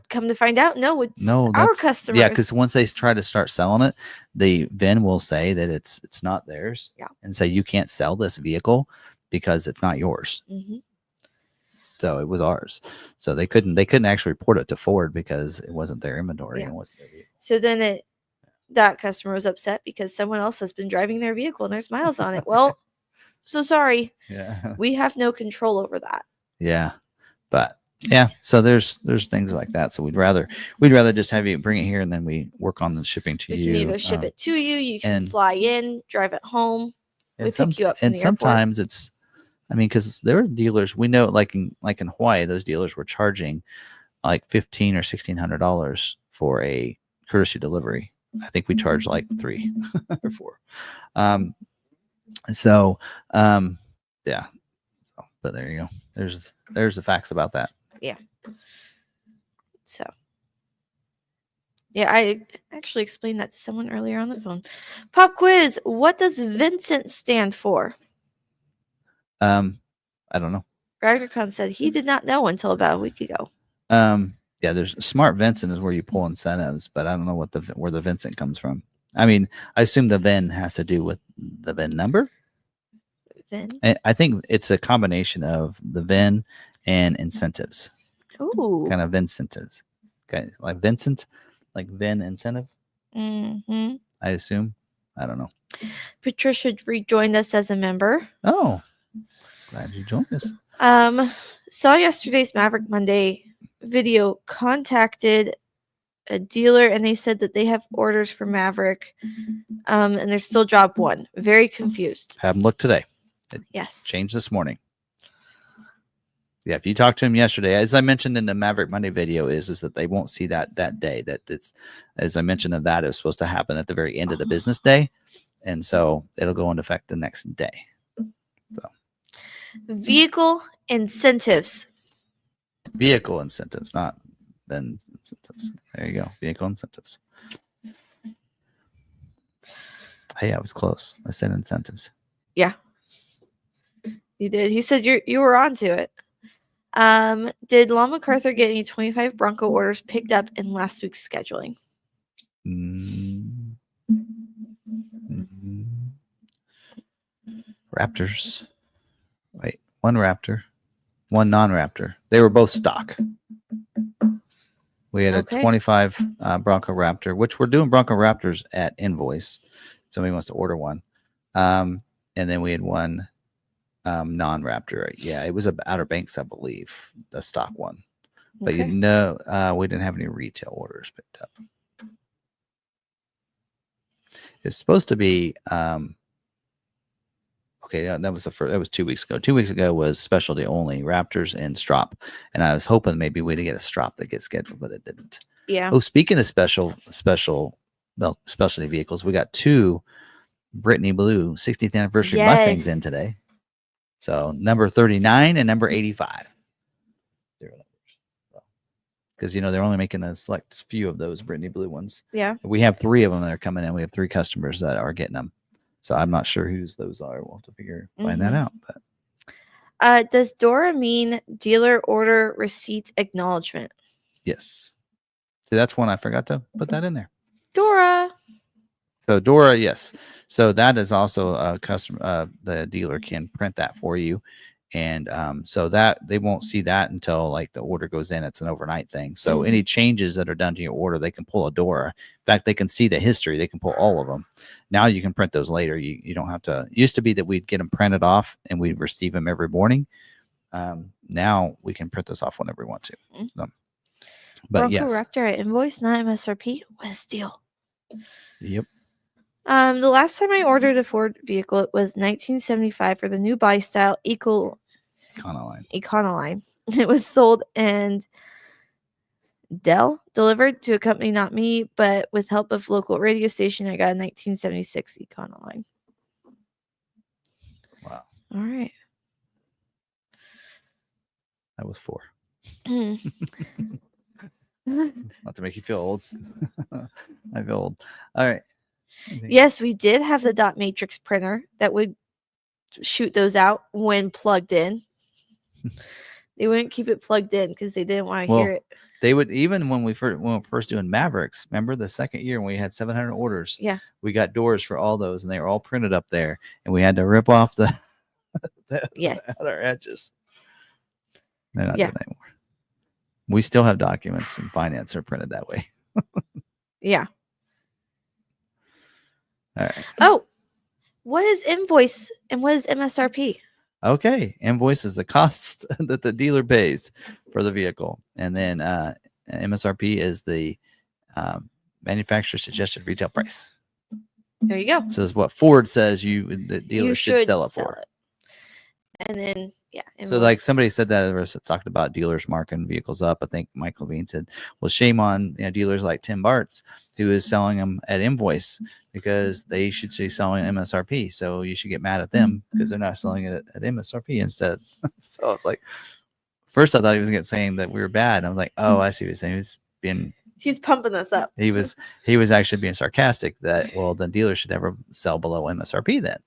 come to find out, no, it's our customers. Yeah, because once they try to start selling it, the VIN will say that it's not theirs, and say you can't sell this vehicle because it's not yours. So it was ours. So they couldn't actually report it to Ford because it wasn't their inventory. It wasn't their vehicle. So then that customer was upset because someone else has been driving their vehicle and there's miles on it. Well, so sorry. Yeah. We have no control over that. Yeah. But yeah, so there's things like that. So we'd rather just have you bring it here, and then we work on the shipping to you. We can either ship it to you, you can fly in, drive it home. We pick you up from the airport. Sometimes it's, I mean, because there are dealers we know, like in Hawaii, those dealers were charging like $1,500 or $1,600 for a courtesy delivery. I think we charged like $3 or $4. Yeah. But there you go. There's the facts about that. Yeah. So. Yeah, I actually explained that to someone earlier on the phone. Pop quiz. What does Vincent stand for? I don't know. Ragnar said he did not know until about a week ago. Yeah, there's Smart Vincent is where you pull incentives, but I don't know where the Vincent comes from. I mean, I assume the VIN has to do with the VIN number. VIN? I think it's a combination of the VIN and incentives. Ooh. Kind of Vincentives. Okay, like Vincent, like VIN incentive. I assume. I don't know. Patricia rejoined us as a member. Oh, glad you joined us. Saw yesterday's Maverick Monday video, contacted a dealer, and they said that they have orders for Maverick, and they're still job one. Very confused. Have them look today. It changed this morning. Yeah, if you talk to him yesterday, as I mentioned in the Maverick Monday video, is that they won't see that day. That it's, as I mentioned, that is supposed to happen at the very end of the business day, and so it'll go into effect the next day. So, vehicle incentives. Vehicle incentives, not VIN incentives. There you go. Vehicle incentives. Hey, I was close. I said incentives. Yeah, you did. He said you were onto it. Did McArthur get any 25 Bronco orders picked up in last week's scheduling? Raptors. Wait, one Raptor, one non-Raptor. They were both stock. We had a 25 Bronco Raptor, which we're doing Bronco Raptors at invoice. Somebody wants to order one. And then we had one non-Raptor. Yeah, it was Outer Banks, I believe, the stock one. But we didn't have any retail orders picked up. It's supposed to be that was that was 2 weeks ago. 2 weeks ago was specialty only, Raptors and Strop. And I was hoping maybe we'd get a Strop that gets scheduled, but it didn't. Yeah. Oh, speaking of specialty vehicles, we got 2 Brittany Blue 60th anniversary Mustangs in today. So number 39 and number 85. Because they're only making a select few of those Brittany Blue ones. Yeah. We have 3 of them that are coming in. We have 3 customers that are getting them. So I'm not sure whose those are. We'll have to find that out. But does DORA mean dealer order receipt acknowledgement? Yes. See, that's one I forgot to put that in there. DORA. So DORA, yes. So that is also a customer. The dealer can print that for you, and so that they won't see that until like the order goes in. It's an overnight thing. So any changes that are done to your order, they can pull a DORA. In fact, they can see the history. They can pull all of them. Now you can print those later. You don't have to. It used to be that we'd get them printed off and we'd receive them every morning. Now we can print those off whenever we want to. So, but Bronco Raptor at invoice, not MSRP. What a steal! Yep. The last time I ordered a Ford vehicle, it was 1975 for the new body style Econoline. It was sold and Dell delivered to a company, not me, but with help of local radio station, I got a 1976 Econoline. Wow. All right. That was 4. Not to make you feel old. I feel old. All right. Yes, we did have the dot matrix printer that would shoot those out when plugged in. They wouldn't keep it plugged in because they didn't want to hear it. They would, even when we were first doing Mavericks, remember the second year when we had 700 orders? Yeah. We got doors for all those, and they were all printed up there, and we had to rip off the Yes. other edges. They're not Yeah. doing that anymore. We still have documents and finance are printed that way. Yeah. All right. Oh, what is invoice and what is MSRP? Okay. Invoice is the cost that the dealer pays for the vehicle. And then MSRP is the manufacturer suggested retail price. There you go. So it's what Ford says the dealer should sell it for. And then, yeah. Invoice. So like somebody said that was talked about dealers marking vehicles up. I think Mike Levine said, well, shame on dealers like Tim Bartz, who is selling them at invoice because they should be selling MSRP. So you should get mad at them because they're not selling it at MSRP instead. So it's like, first I thought he was saying that we were bad. I was like, oh, I see what he's saying. He's pumping us up. He was actually being sarcastic that, well, the dealer should never sell below MSRP then.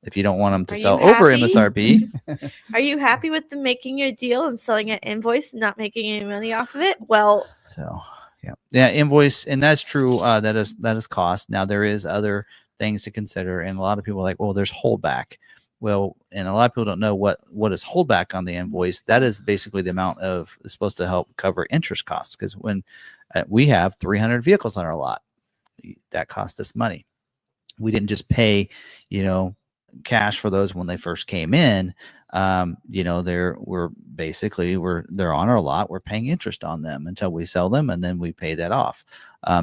If you don't want them to sell over MSRP. Are you happy with them making a deal and selling an invoice and not making any money off of it? Well, so yeah, invoice, and that's true. That is cost. Now there is other things to consider, and a lot of people are like, well, there's holdback. Well, and a lot of people don't know what is holdback on the invoice. That is basically the amount it's supposed to help cover interest costs, because when we have 300 vehicles on our lot, that cost us money. We didn't just pay, cash for those when they first came in. They're on our lot. We're paying interest on them until we sell them, and then we pay that off.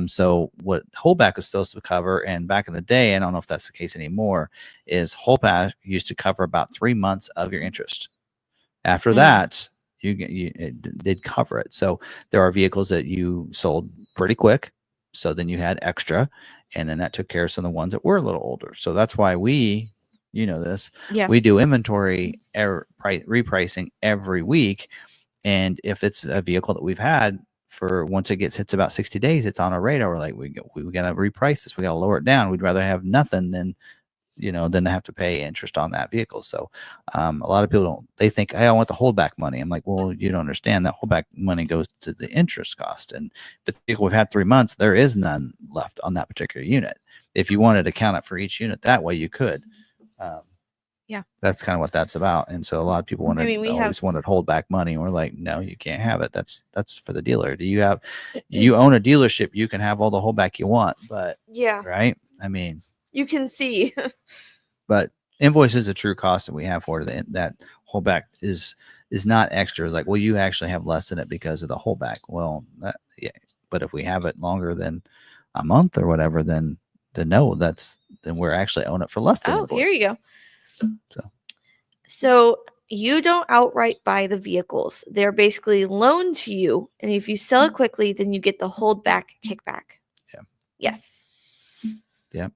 So what holdback is supposed to cover, and back in the day, I don't know if that's the case anymore, is holdback used to cover about 3 months of your interest. After that, it did cover it. So there are vehicles that you sold pretty quick, so then you had extra, and then that took care of some of the ones that were a little older. So that's why we do inventory repricing every week. And if it's a vehicle that we've had for once it hits about 60 days, it's on our radar. We're like, we got to reprice this. We got to lower it down. We'd rather have nothing than have to pay interest on that vehicle. So a lot of people they think, hey, I want the holdback money. I'm like, well, you don't understand that holdback money goes to the interest cost. And the vehicle we've had 3 months, there is none left on that particular unit. If you wanted to count it for each unit that way, you could. That's kind of what that's about. And so a lot of people wanted holdback money, and we're like, no, you can't have it. That's for the dealer. You own a dealership, you can have all the holdback you want, but right? I mean, you can see. But invoice is a true cost that we have for it. That holdback is not extra. It's like, well, you actually have less in it because of the holdback. Well, but if we have it longer than a month or whatever, then no, then we're actually own it for less than invoice. Here you go. So you don't outright buy the vehicles. They're basically loaned to you. And if you sell it quickly, then you get the holdback kickback. Yeah. Yes. Yeah.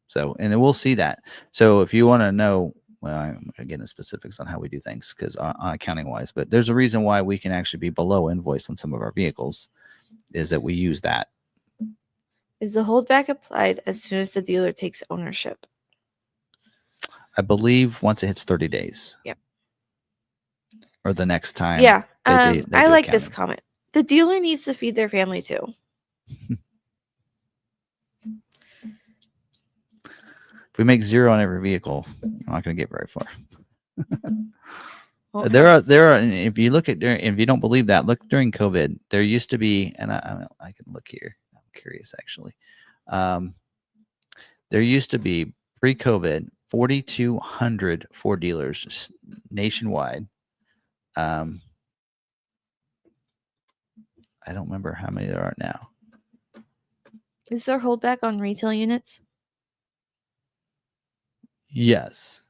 So, and we'll see that. So if you want to know, well, I'm going to get into specifics on how we do things because on accounting wise, but there's a reason why we can actually be below invoice on some of our vehicles is that we use that. Is the holdback applied as soon as the dealer takes ownership? I believe once it hits 30 days. Yep. Or the next time. Yeah. They I like this comment. The dealer needs to feed their family too. If we make 0 on every vehicle, we're not going to get very far. Okay. There are. If you look at, if you don't believe that, look during COVID. There used to be, and I can look here. I'm curious actually. There used to be pre-COVID 4,200 Ford dealers nationwide. I don't remember how many there are now. Is there holdback on retail units? Yes.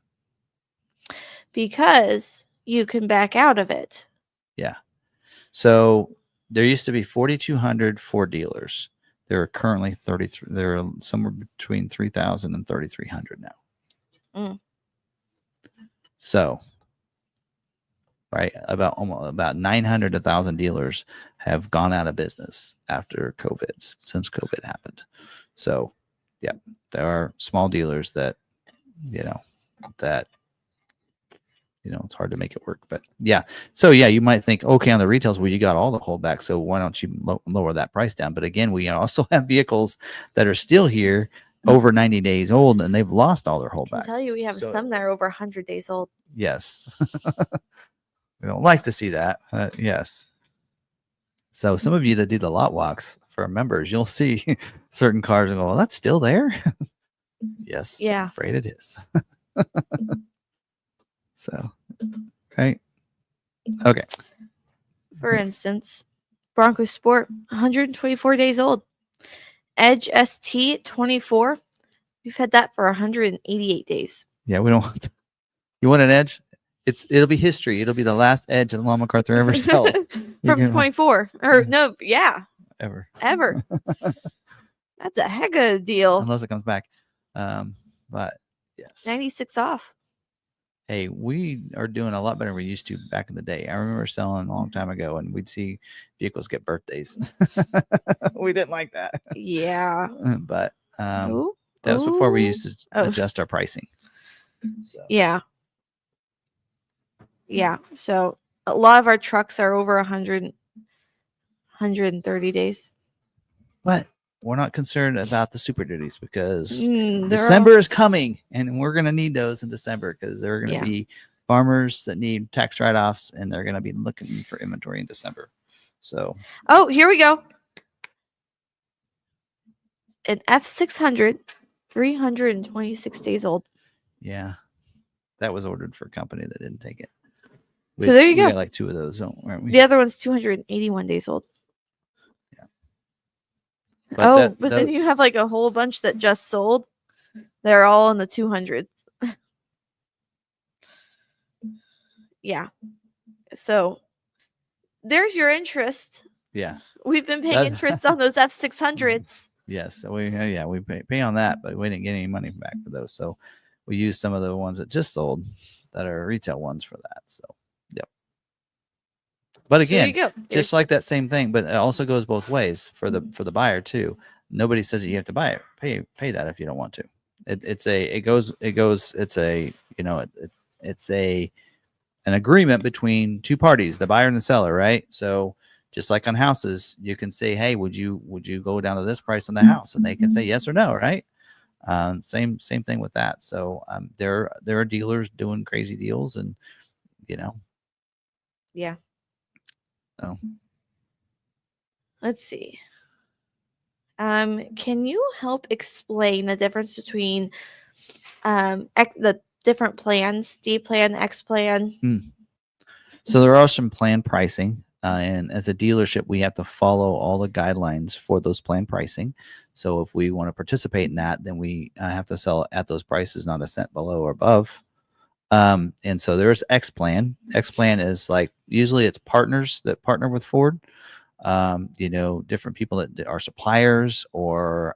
Because you can back out of it. Yeah. So there used to be 4,200 Ford dealers. There are currently 33. There are somewhere between 3,000 and 3,300 now. Mm. So, right, about 900 to 1,000 dealers have gone out of business after COVID, since COVID happened. So, yeah, there are small dealers that, it's hard to make it work. But yeah, so yeah, you might think, okay, on the retails, well, you got all the holdback, so why don't you lower that price down? But again, we also have vehicles that are still here over 90 days old, and they've lost all their I can holdback. tell you, we have some that are over 100 days old. Yes. We don't like to see that. Yes. So some of you that do the lot walks for members, you'll see certain cars and go, well, that's still there? Yes. Yeah. I'm afraid it is. So, right. Okay. For instance, Bronco Sport, 124 days old. Edge ST, 24. We've had that for 188 days. Yeah, we don't want to. You want an Edge? It'll be history. It'll be the last Edge that Mom McArthur ever sells. From 24. Or no, yeah. Ever. That's a heck of a deal. Unless it comes back. But yes. 96 off. Hey, we are doing a lot better than we used to back in the day. I remember selling a long time ago, and we'd see vehicles get birthdays. We didn't like that. Yeah. But that was before we used to adjust our pricing. So. Yeah. Yeah. So a lot of our trucks are over 130 days. But we're not concerned about the super duties because December is coming, and we're going to need those in December because there are going to be farmers that need tax write-offs, and they're going to be looking for inventory in December. So, here we go. An F600, 326 days old. Yeah, that was ordered for a company that didn't take it. So there you go. We got like 2 of those, aren't we? The other one's 281 days old. But then you have like a whole bunch that just sold. They're all in the 200s. Yeah. So there's your interest. Yeah. We've been paying interest on those F600s. Yes. So we pay on that, but we didn't get any money back for those. So we used some of the ones that just sold that are retail ones for that. So, yep. But again, just like that same thing, but it also goes both ways for the buyer too. Nobody says that you have to buy it. Pay that if you don't want to. It's an agreement between two parties, the buyer and the seller, right? So just like on houses, you can say, hey, would you go down to this price on the house? And they can say yes or no, right? Same thing with that. So there are dealers doing crazy deals, and yeah. Oh. Let's see. Can you help explain the difference between the different plans, D plan, X plan? So there are some plan pricing, and as a dealership, we have to follow all the guidelines for those plan pricing. So if we want to participate in that, then we have to sell at those prices, not a cent below or above. And so there's X plan. X plan is like, usually it's partners that partner with Ford, different people that are suppliers or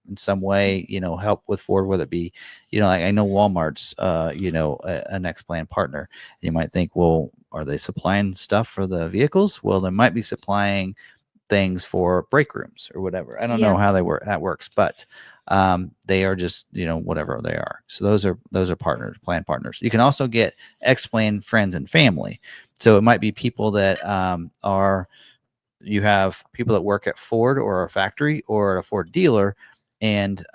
in some way, help with Ford, whether it be, like I know Walmart's, an X plan partner. You might think, well, are they supplying stuff for the vehicles? Well, they might be supplying things for break rooms or whatever. I don't know how that works, but they are just, whatever they are. So those are partners, plan partners. You can also get X-Plan friends and family. So it might be people that you have people that work at Ford or a factory or at a Ford dealer, and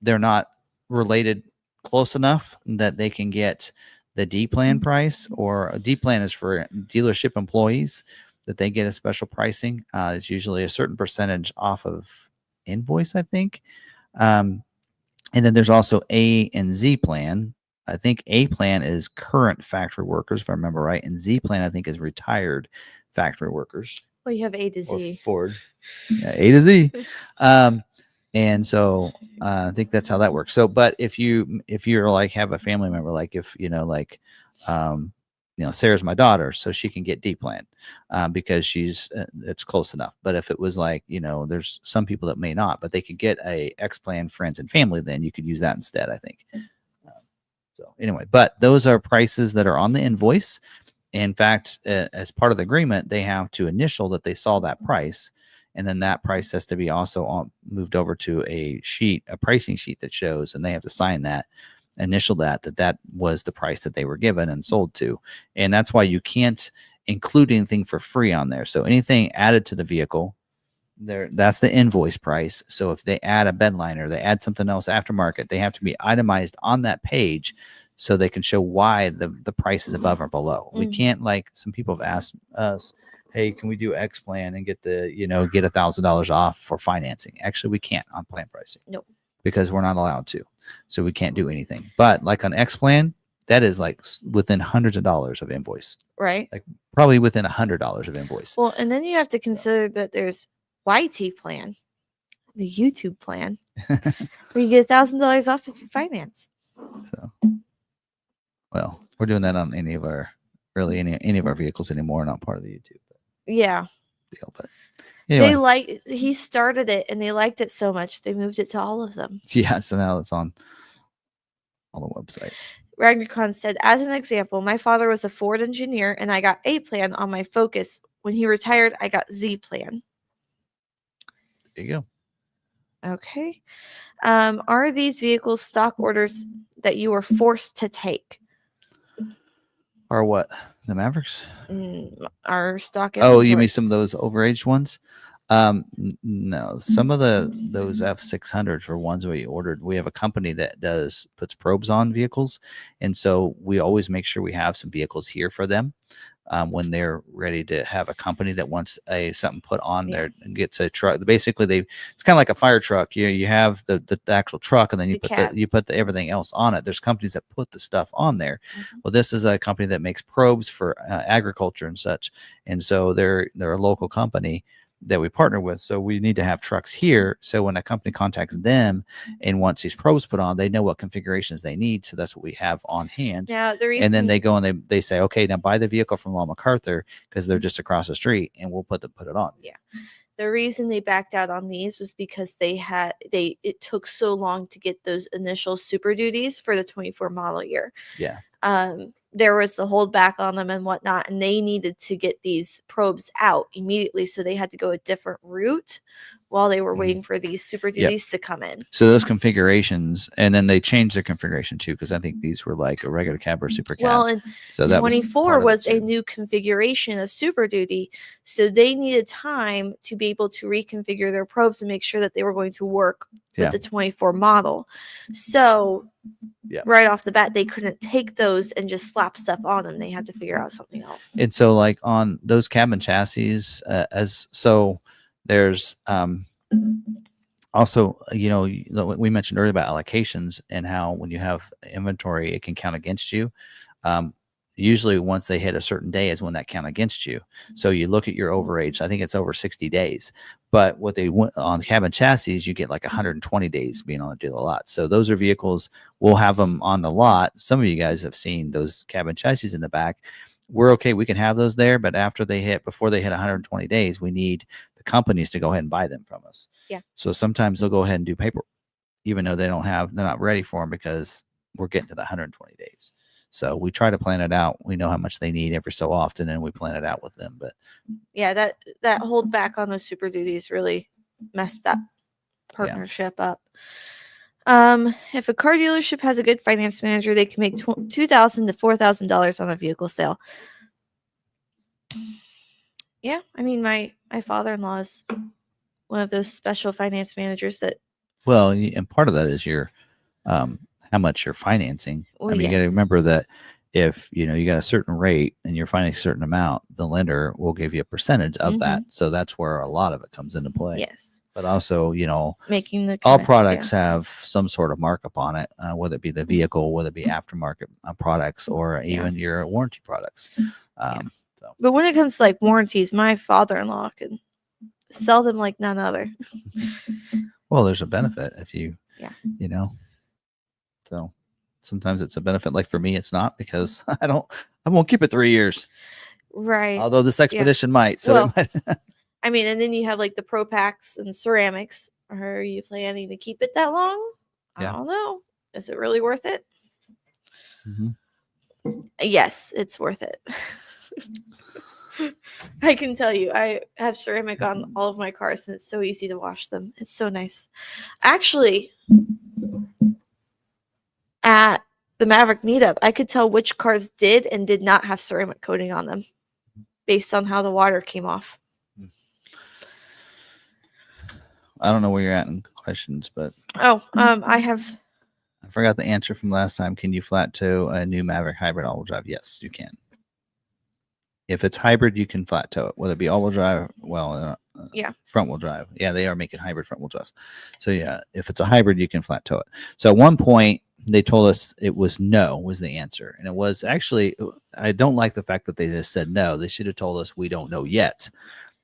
they're not related close enough that they can get the D plan price, or a D plan is for dealership employees that they get a special pricing. It's usually a certain percentage off of invoice, I think. And then there's also A and Z plan. I think A plan is current factory workers, if I remember right, and Z plan I think is retired factory workers. Well, you have A to Z. Ford. Yeah, A to Z. And so I think that's how that works. So, but if you're like have a family member, like if Sarah's my daughter, so she can get D plan because it's close enough. But if it was like, there's some people that may not, but they could get a X plan, friends and family, then you could use that instead, I think. So anyway, but those are prices that are on the invoice. In fact, as part of the agreement, they have to initial that they saw that price. And then that price has to be also moved over to a pricing sheet that shows, and they have to sign that, initial that was the price that they were given and sold to. And that's why you can't include anything for free on there. So anything added to the vehicle, that's the invoice price. So if they add a bed liner, they add something else aftermarket, they have to be itemized on that page so they can show why the price is above or below. We can't, like some people have asked us, hey, can we do X plan and get get $1,000 off for financing? Actually, we can't on plan pricing. No. Because we're not allowed to. So we can't do anything. But like on X plan, that is like within hundreds of dollars of invoice. Right. Like probably within $100 of invoice. Well, and then you have to consider that there's YT plan, the YouTube plan, where you get $1,000 off if you finance. So, well, we're doing that on any of our vehicles anymore, not part of the YouTube. Yeah. Deal, but anyway. He started it and they liked it so much they moved it to all of them. Yeah, so now it's on the website. Ragnarcon said, as an example, my father was a Ford engineer and I got A plan on my Focus. When he retired, I got Z plan. There you go. Okay. Are these vehicles stock orders that you were forced to take? Or what? The Mavericks? Our stock inventory. Oh, you mean some of those overaged ones? No, some of those F600s were ones we ordered. We have a company that puts probes on vehicles, and so we always make sure we have some vehicles here for them when they're ready to have a company that wants something put on there and gets a truck. Basically, it's kind of like a fire truck. You have the actual truck, and then you put everything else on it. There's companies that put the stuff on there. Well, this is a company that makes probes for agriculture and such, and so they're a local company that we partner with. So we need to have trucks here. So when a company contacts them and wants these probes put on, they know what configurations they need. So that's what we have on hand. Now, and then they go and they say, okay, now buy the vehicle from McArthur because they're just across the street, and we'll put it on. Yeah. The reason they backed out on these was because it took so long to get those initial Super Duties for the 24 model year. Yeah. There was the holdback on them and whatnot, and they needed to get these probes out immediately, so they had to go a different route while they were waiting for these Super Duties to come in. So those configurations, and then they changed their configuration too, because I think these were like a regular cab or super cab. Well, and so that 24 was a new configuration of Super Duty, so they needed time to be able to reconfigure their probes and make sure that they were going to work with the 24 model. So right off the bat, they couldn't take those and just slap stuff on them. They had to figure out something else. And so like on those cabin chassis, there's also, we mentioned earlier about allocations and how when you have inventory, it can count against you. Usually once they hit a certain day is when that count against you. So you look at your overage. I think it's over 60 days. But what they want on cabin chassis, you get like 120 days being on the dealer lot. So those are vehicles, we'll have them on the lot. Some of you guys have seen those cabin chassis in the back. We're okay. We can have those there. But before they hit 120 days, we need the companies to go ahead and buy them from us. Yeah. So sometimes they'll go ahead and do paper, even though they're not ready for them because we're getting to the 120 days. So we try to plan it out. We know how much they need every so often, and we plan it out with them. But yeah, that hold back on those Super Duties really messed that partnership up. If a car dealership has a good finance manager, they can make $2,000 to $4,000 on a vehicle sale. Yeah, I mean, my father-in-law is one of those special finance managers that. Well, and part of that is your how much you're financing. Well, you got to remember that if you got a certain rate and you're financing a certain amount, the lender will give you a percentage of that. So that's where a lot of it comes into play. Yes. But also, making all products have some sort of markup on it, whether it be the vehicle, whether it be aftermarket products, or even your warranty products. But when it comes to like warranties, my father-in-law can sell them like none other. Well, there's a benefit if you, So sometimes it's a benefit. Like for me, it's not, because I won't keep it 3 years. Right. Although this expedition might. So Well, it might. I mean, and then you have like the Pro Packs and ceramics. Are you planning to keep it that long? Yeah. I don't know. Is it really worth it? Mm-hmm. Yes, it's worth it. I can tell you, I have ceramic on all of my cars, and it's so easy to wash them. It's so nice. Actually, at the Maverick meetup, I could tell which cars did and did not have ceramic coating on them based on how the water came off. I don't know where you're at in questions, but I forgot the answer from last time. Can you flat tow a new Maverick hybrid all-wheel drive? Yes, you can. If it's hybrid, you can flat tow it. Whether it be all-wheel drive, front-wheel drive. Yeah, they are making hybrid front-wheel drives. So yeah, if it's a hybrid, you can flat tow it. So at one point, they told us it was no was the answer, and it was actually. I don't like the fact that they just said no. They should have told us we don't know yet,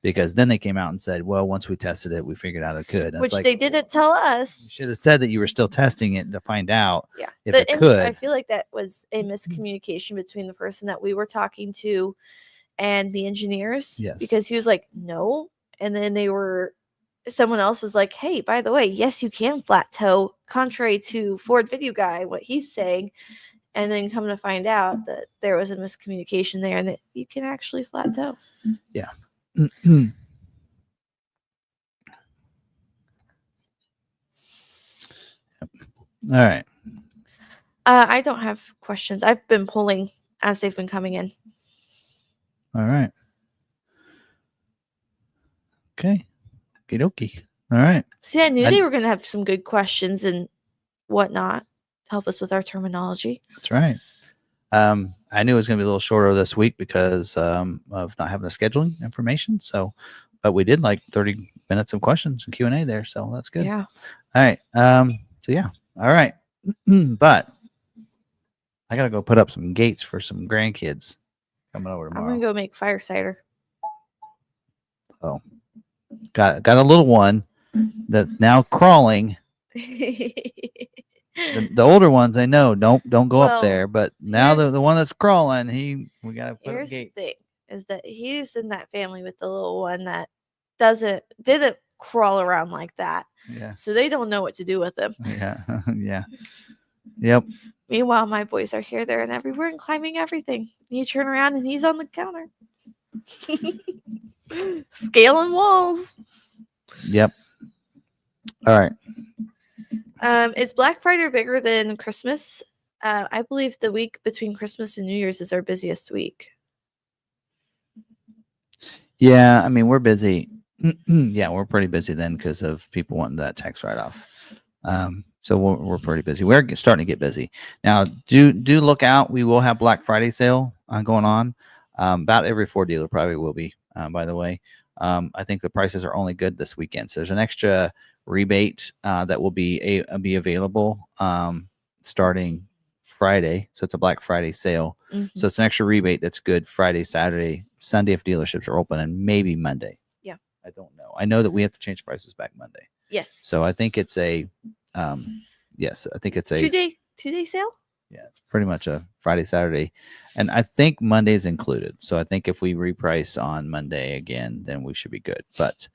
because then they came out and said, well, once we tested it, we figured out it could. Which they didn't tell us. You should have said that you were still testing it to find out if it could. I feel like that was a miscommunication between the person that we were talking to and the engineers. Yes. Because he was like, no. And then someone else was like, hey, by the way, yes, you can flat tow, contrary to Ford Video Guy, what he's saying. And then come to find out that there was a miscommunication there and that you can actually flat tow. Yeah. All right. I don't have questions. I've been pulling as they've been coming in. All right. Okay. Okie dokie. All right. See, I knew they were going to have some good questions and whatnot to help us with our terminology. That's right. I knew it was going to be a little shorter this week because of not having the scheduling information. So, but we did like 30 minutes of questions and Q&A there. So that's good. Yeah. All right. So yeah. All right. But I got to go put up some gates for some grandkids coming over tomorrow. I'm going to go make fire cider. Oh, got a little one that's now crawling. The older ones, I know, don't go up there. But now the one that's crawling, we gotta put up gates. Here's the thing: is that he's in that family with the little one that didn't crawl around like that. Yeah. So they don't know what to do with him. Yeah. Yeah. Yep. Meanwhile, my boys are here, there, and everywhere and climbing everything. You turn around and he's on the counter, scaling walls. Yep. All right. Is Black Friday bigger than Christmas? I believe the week between Christmas and New Year's is our busiest week. Yeah, I mean, we're busy. Yeah, we're pretty busy then because of people wanting that tax write-off. So we're pretty busy. We're starting to get busy now. Do look out. We will have Black Friday sale going on. About every Ford dealer probably will be. By the way, I think the prices are only good this weekend. So there's an extra rebate that will be available starting Friday. So it's a Black Friday sale. Mm-hmm. So it's an extra rebate that's good Friday, Saturday, Sunday if dealerships are open, and maybe Monday. Yeah. I don't know. I know that we have to change prices back Monday. Yes. So I think it's a yes, I think it's a 2-day sale. Yeah, it's pretty much a Friday, Saturday, and I think Monday's included. So I think if we reprice on Monday again, then we should be good. But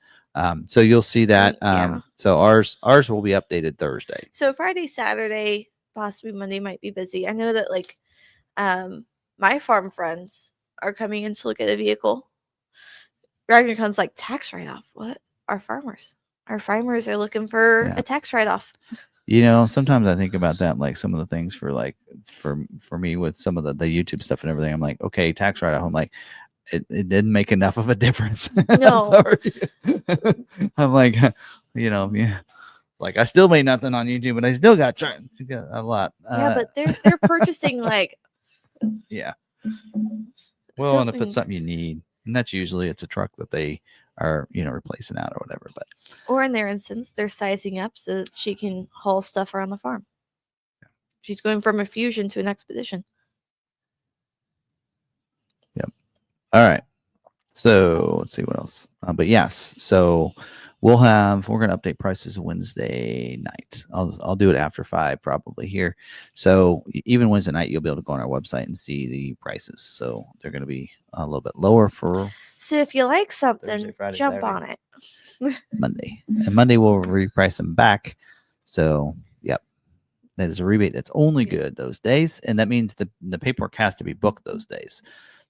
so you'll see that. Yeah. So ours will be updated Thursday. So Friday, Saturday, possibly Monday might be busy. I know that like my farm friends are coming in to look at a vehicle. Ragnar comes like tax write-off. What? Our farmers are looking for a tax write-off. You know, sometimes I think about that, like some of the things for me with some of the YouTube stuff and everything. I'm like, okay, tax write-off. I'm like, it didn't make enough of a difference. No. I'm like, you know, yeah. Like I still made nothing on YouTube, but I still got a lot. Yeah, but they're purchasing like. Yeah. Well, and if it's something you need, and that's usually it's a truck that they are, replacing out or whatever. But or in their instance, they're sizing up so that she can haul stuff around the farm. Yeah. She's going from a Fusion to an Expedition. Yep. All right. So let's see what else. But yes, so we're going to update prices Wednesday night. I'll do it after 5 probably here. So even Wednesday night, you'll be able to go on our website and see the prices. So they're going to be a little bit lower for. So if you like something, Thursday, Friday, jump Saturday. on it. Monday, and Monday we'll reprice them back. So yep, that is a rebate that's only good those days, and that means the paperwork has to be booked those days.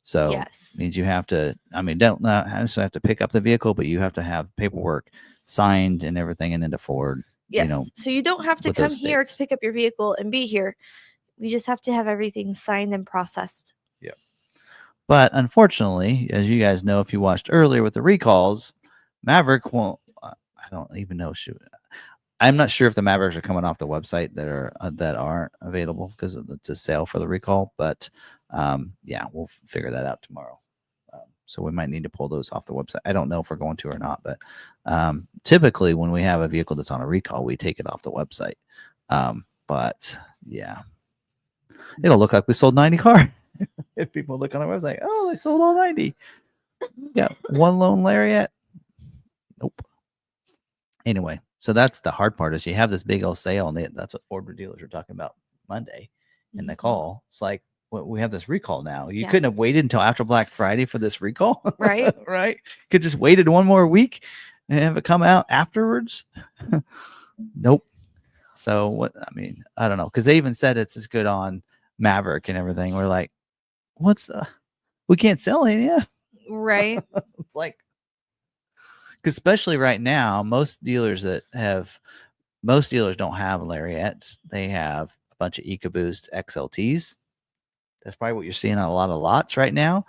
So Yes. means you have to. I mean, don't not necessarily have to pick up the vehicle, but you have to have paperwork signed and everything, and then to forward. Yes. You know, so you don't have to with come those here to dates. pick up your vehicle and be here. We just have to have everything signed and processed. Yep. But unfortunately, as you guys know, if you watched earlier with the recalls, Maverick won't. I don't even know. I'm not sure if the Mavericks are coming off the website that aren't available because it's a sale for the recall. But yeah, we'll figure that out tomorrow. So we might need to pull those off the website. I don't know if we're going to or not, but typically when we have a vehicle that's on a recall, we take it off the website. But yeah, it'll look like we sold 90 cars. If people look on our website, oh, they sold all 90. Yeah, one lone Lariat. Nope. Anyway, so that's the hard part is you have this big old sale, and that's what Ford dealers are talking about Monday in the call. It's like, well, we have this recall now. You couldn't have waited until after Black Friday for this recall, right? Right? Could just waited one more week and have it come out afterwards. Nope. So what? I mean, I don't know, because they even said it's as good on Maverick and everything. We're like, we can't sell any, right? Like, especially right now, most dealers don't have Lariats. They have a bunch of EcoBoost XLTs. That's probably what you're seeing on a lot of lots right now.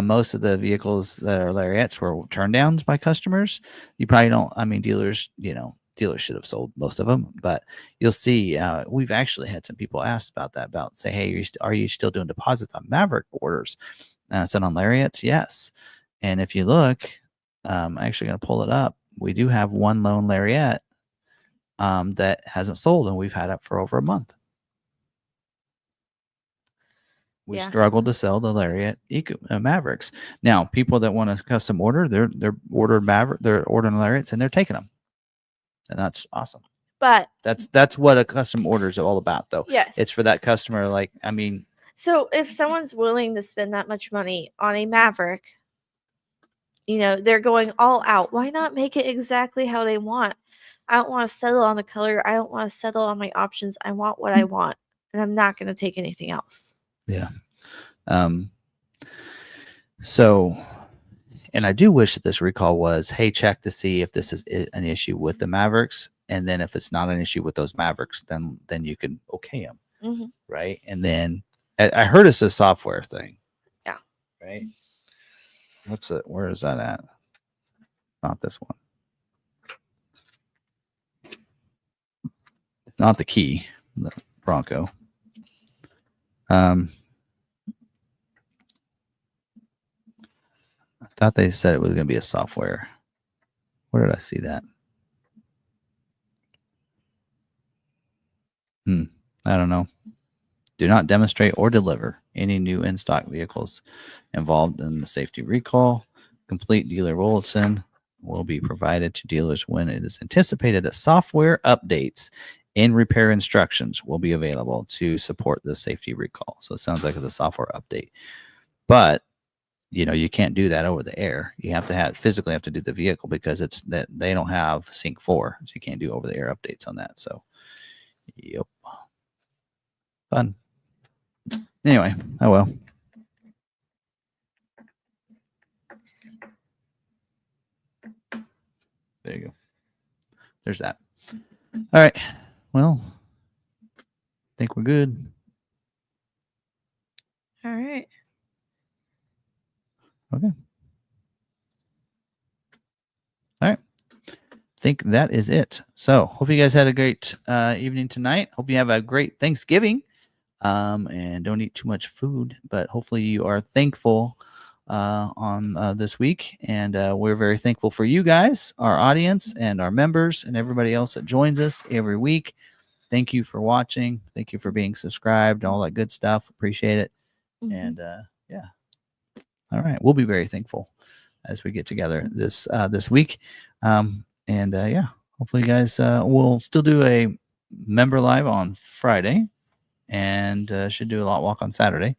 Most of the vehicles that are Lariats were turn downs by customers. You probably don't. I mean, dealers should have sold most of them, but you'll see. We've actually had some people ask about that. Say, hey, are you still doing deposits on Maverick orders? Said on Lariats, yes. And if you look, I'm actually going to pull it up. We do have one lone Lariat that hasn't sold, and we've had it for over a month. We struggled to sell the Lariat Mavericks. Now, people that want to custom order, they're ordering Lariats, and they're taking them, and that's awesome. But that's what a custom order is all about, though. Yes, it's for that customer. Like, I mean, so if someone's willing to spend that much money on a Maverick, they're going all out. Why not make it exactly how they want? I don't want to settle on the color. I don't want to settle on my options. I want what I want, and I'm not going to take anything else. Yeah. So, and I do wish that this recall was, hey, check to see if this is an issue with the Mavericks, and then if it's not an issue with those Mavericks, then you can okay them, right? And then I heard it's a software thing. Yeah. Right. Where is that at? Not this one. Not the key, the Bronco. I thought they said it was going to be a software. Where did I see that? I don't know. Do not demonstrate or deliver any new in-stock vehicles involved in the safety recall. Complete dealer bulletin will be provided to dealers when it is anticipated that software updates and repair instructions will be available to support the safety recall. So it sounds like it's a software update. But you can't do that over the air. You have to physically have to do the vehicle because it's that they don't have Sync 4, so you can't do over the air updates on that. So, yep, fun. Anyway, oh well. There you go. There's that. All right. Well, I think we're good. All right. Okay. All right. I think that is it. So hope you guys had a great evening tonight. Hope you have a great Thanksgiving. And don't eat too much food, but hopefully you are thankful on this week. And we're very thankful for you guys, our audience, and our members, and everybody else that joins us every week. Thank you for watching. Thank you for being subscribed, all that good stuff. Appreciate it. And yeah. All right. We'll be very thankful as we get together this week. And hopefully you guys will still do a member live on Friday, and should do a lot walk on Saturday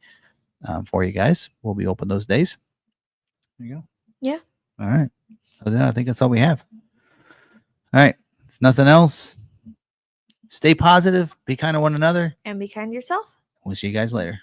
for you guys. We'll be open those days. There you go. Yeah. All right. So then I think that's all we have. All right. If nothing else, stay positive, be kind to one another, and be kind to yourself. We'll see you guys later.